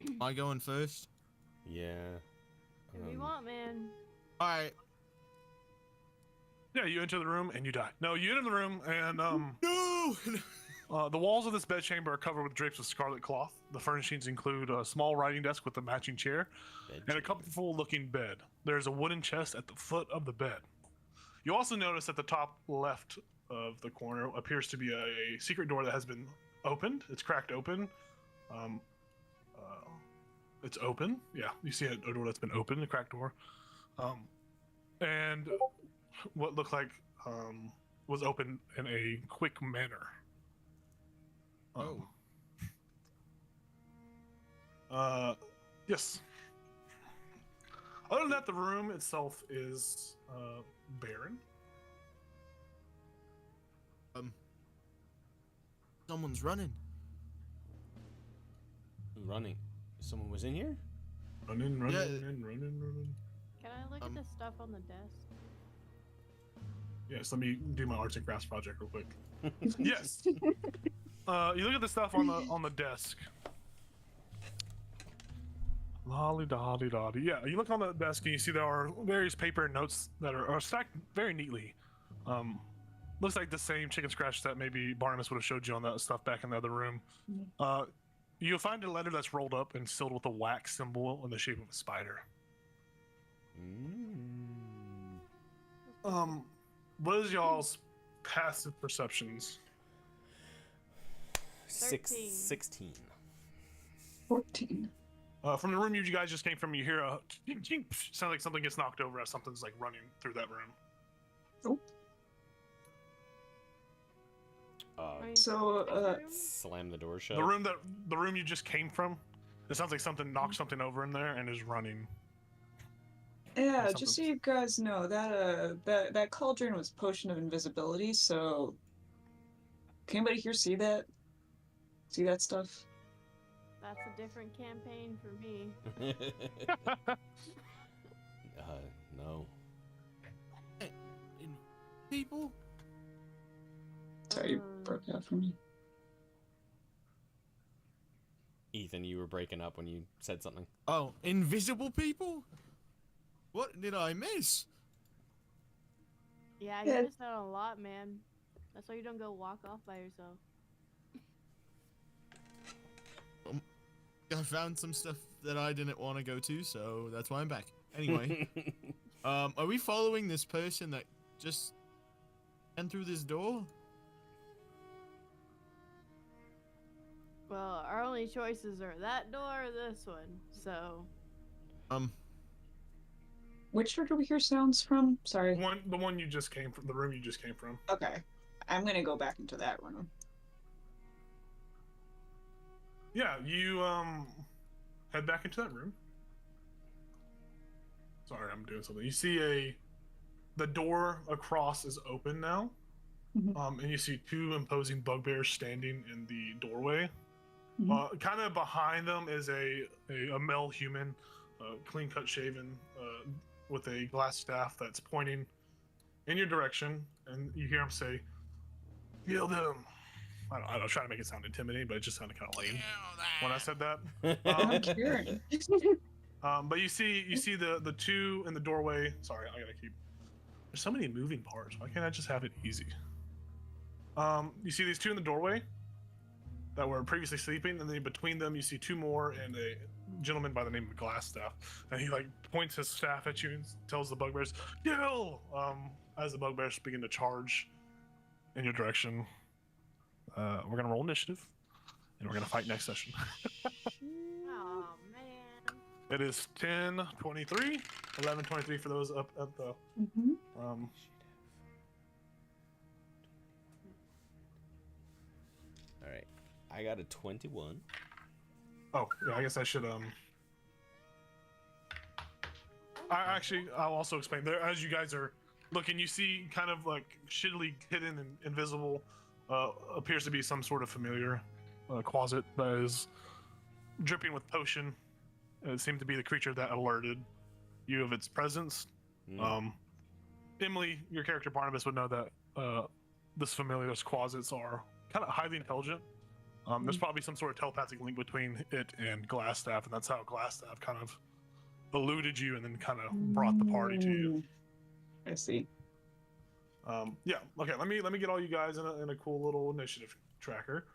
Am I going first? Yeah. If you want, man. Alright. Yeah, you enter the room and you die. No, you enter the room and No! the walls of this bedchamber are covered with drapes of scarlet cloth. The furnishings include a small writing desk with a matching chair and a comfortable-looking bed. There's a wooden chest at the foot of the bed. You also notice at the top left of the corner appears to be a secret door that has been opened. It's cracked open. It's open. Yeah, you see a door that's been opened, a cracked door. And what looked like was opened in a quick manner. Yes. Other than that, the room itself is barren. Someone's running. Running. Someone was in here? Running. Can I look at the stuff on the desk? Yes, let me do my arts and crafts project real quick. Yes. You look at the stuff on the desk. Lolly dolly dolly. Yeah, you look on the desk and you see there are various paper and notes that are stacked very neatly. Looks like the same chicken scratch that maybe Barnabas would have showed you on that stuff back in the other room. You'll find a letter that's rolled up and sealed with a wax symbol in the shape of a spider. What is y'all's passive perceptions? 13. 16. 14. From the room you guys just came from, you hear a sound like something gets knocked over as something's like running through that room. Oh. So, Slam the door shut. The room you just came from, it sounds like something knocked something over in there and is running. yeah, just so you guys know, that cauldron was potion of invisibility, so can anybody here see that? See that stuff? That's a different campaign for me. No. People? Sorry, you broke out for me. Ethan, you were breaking up when you said something. Oh, invisible people? What did I miss? Yeah, you missed out a lot, man. That's why you don't go walk off by yourself. I found some stuff that I didn't want to go to, so that's why I'm back. Anyway, are we following this person that just went through this door? Well, our only choices are that door or this one. So Which door do we hear sounds from? Sorry. The one you just came from, the room you just came from. Okay. I'm gonna go back into that room. Yeah, you head back into that room. Sorry, I'm doing something. You see the door across is open now. Mhm. And you see two imposing bugbears standing in the doorway. Mhm. Kind of behind them is a male human, clean cut shaven, with a glass staff that's pointing in your direction, and you hear him say, "Kill them." I don't know, trying to make it sound intimidating, but it just sounded kind of lame when I said that. I'm Karen. But you see the two in the doorway. Sorry, I gotta keep. There's so many moving parts. Why can't I just have it easy? You see these two in the doorway that were previously sleeping, and then between them you see two more and a gentleman by the name of Glassstaff, and he like points his staff at you and tells the bugbears, "Kill!" As the bugbears begin to charge in your direction. We're gonna roll initiative, and we're gonna fight next session. Oh man. It is 10:23, 11:23 for those up at the Mhm. All right, I got a 21. Oh, yeah, I guess I should I'll also explain there as you guys are looking. You see kind of like shittily hidden and invisible, appears to be some sort of familiar closet that is dripping with potion. It seemed to be the creature that alerted you of its presence. Emily, your character Barnabas, would know that this familiar's closets are kind of highly intelligent. There's probably some sort of telepathic link between it and Glassstaff, and that's how Glassstaff kind of eluded you and then kind of brought the party to you. I see. Yeah. Okay. Let me get all you guys in a cool little initiative tracker.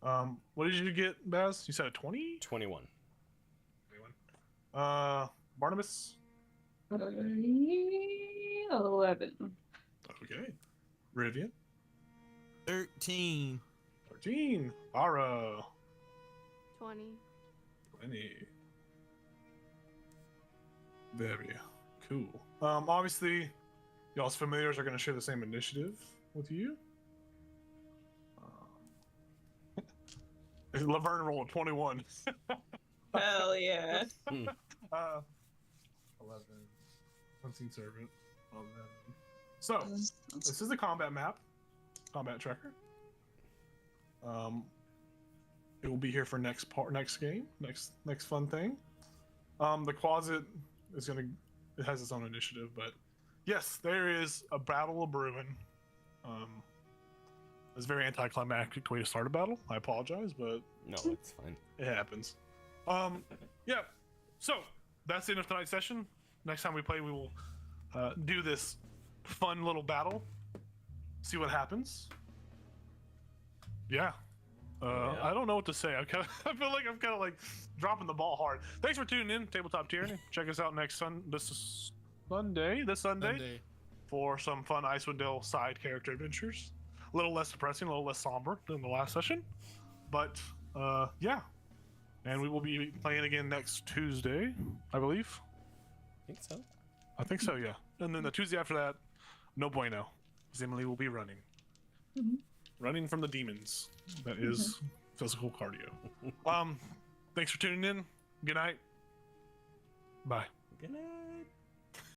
What did you get, Baz? You said a 20? 21. 21. Barnabas. 11. Okay. Rivian. 13. 13. Ara. 20. 20. Very cool. Obviously, y'all's familiars are going to share the same initiative with you. Laverne rolled 21. Hell yeah. 11. Unseen servant. 11. So, this is a combat map. Combat tracker. It will be here for next game, next fun thing. The closet is it has its own initiative, but yes, there is a battle brewing. It's a very anticlimactic way to start a battle. I apologize, but No, it's fine. it happens. Yeah. So that's the end of tonight's session. Next time we play, we will do this fun little battle. See what happens. Yeah. I don't know what to say. I feel like I'm kind of like dropping the ball hard. Thanks for tuning in, Tabletop Tyranny. Check us out this Sunday for some fun Icewind Dale side character adventures. A little less depressing, a little less somber than the last session, but yeah. And we will be playing again next Tuesday, I believe. I think so, yeah. And then the Tuesday after that, no bueno. Emily will be running. Running from the demons. That is physical cardio. Thanks for tuning in. Good night. Bye. Good night.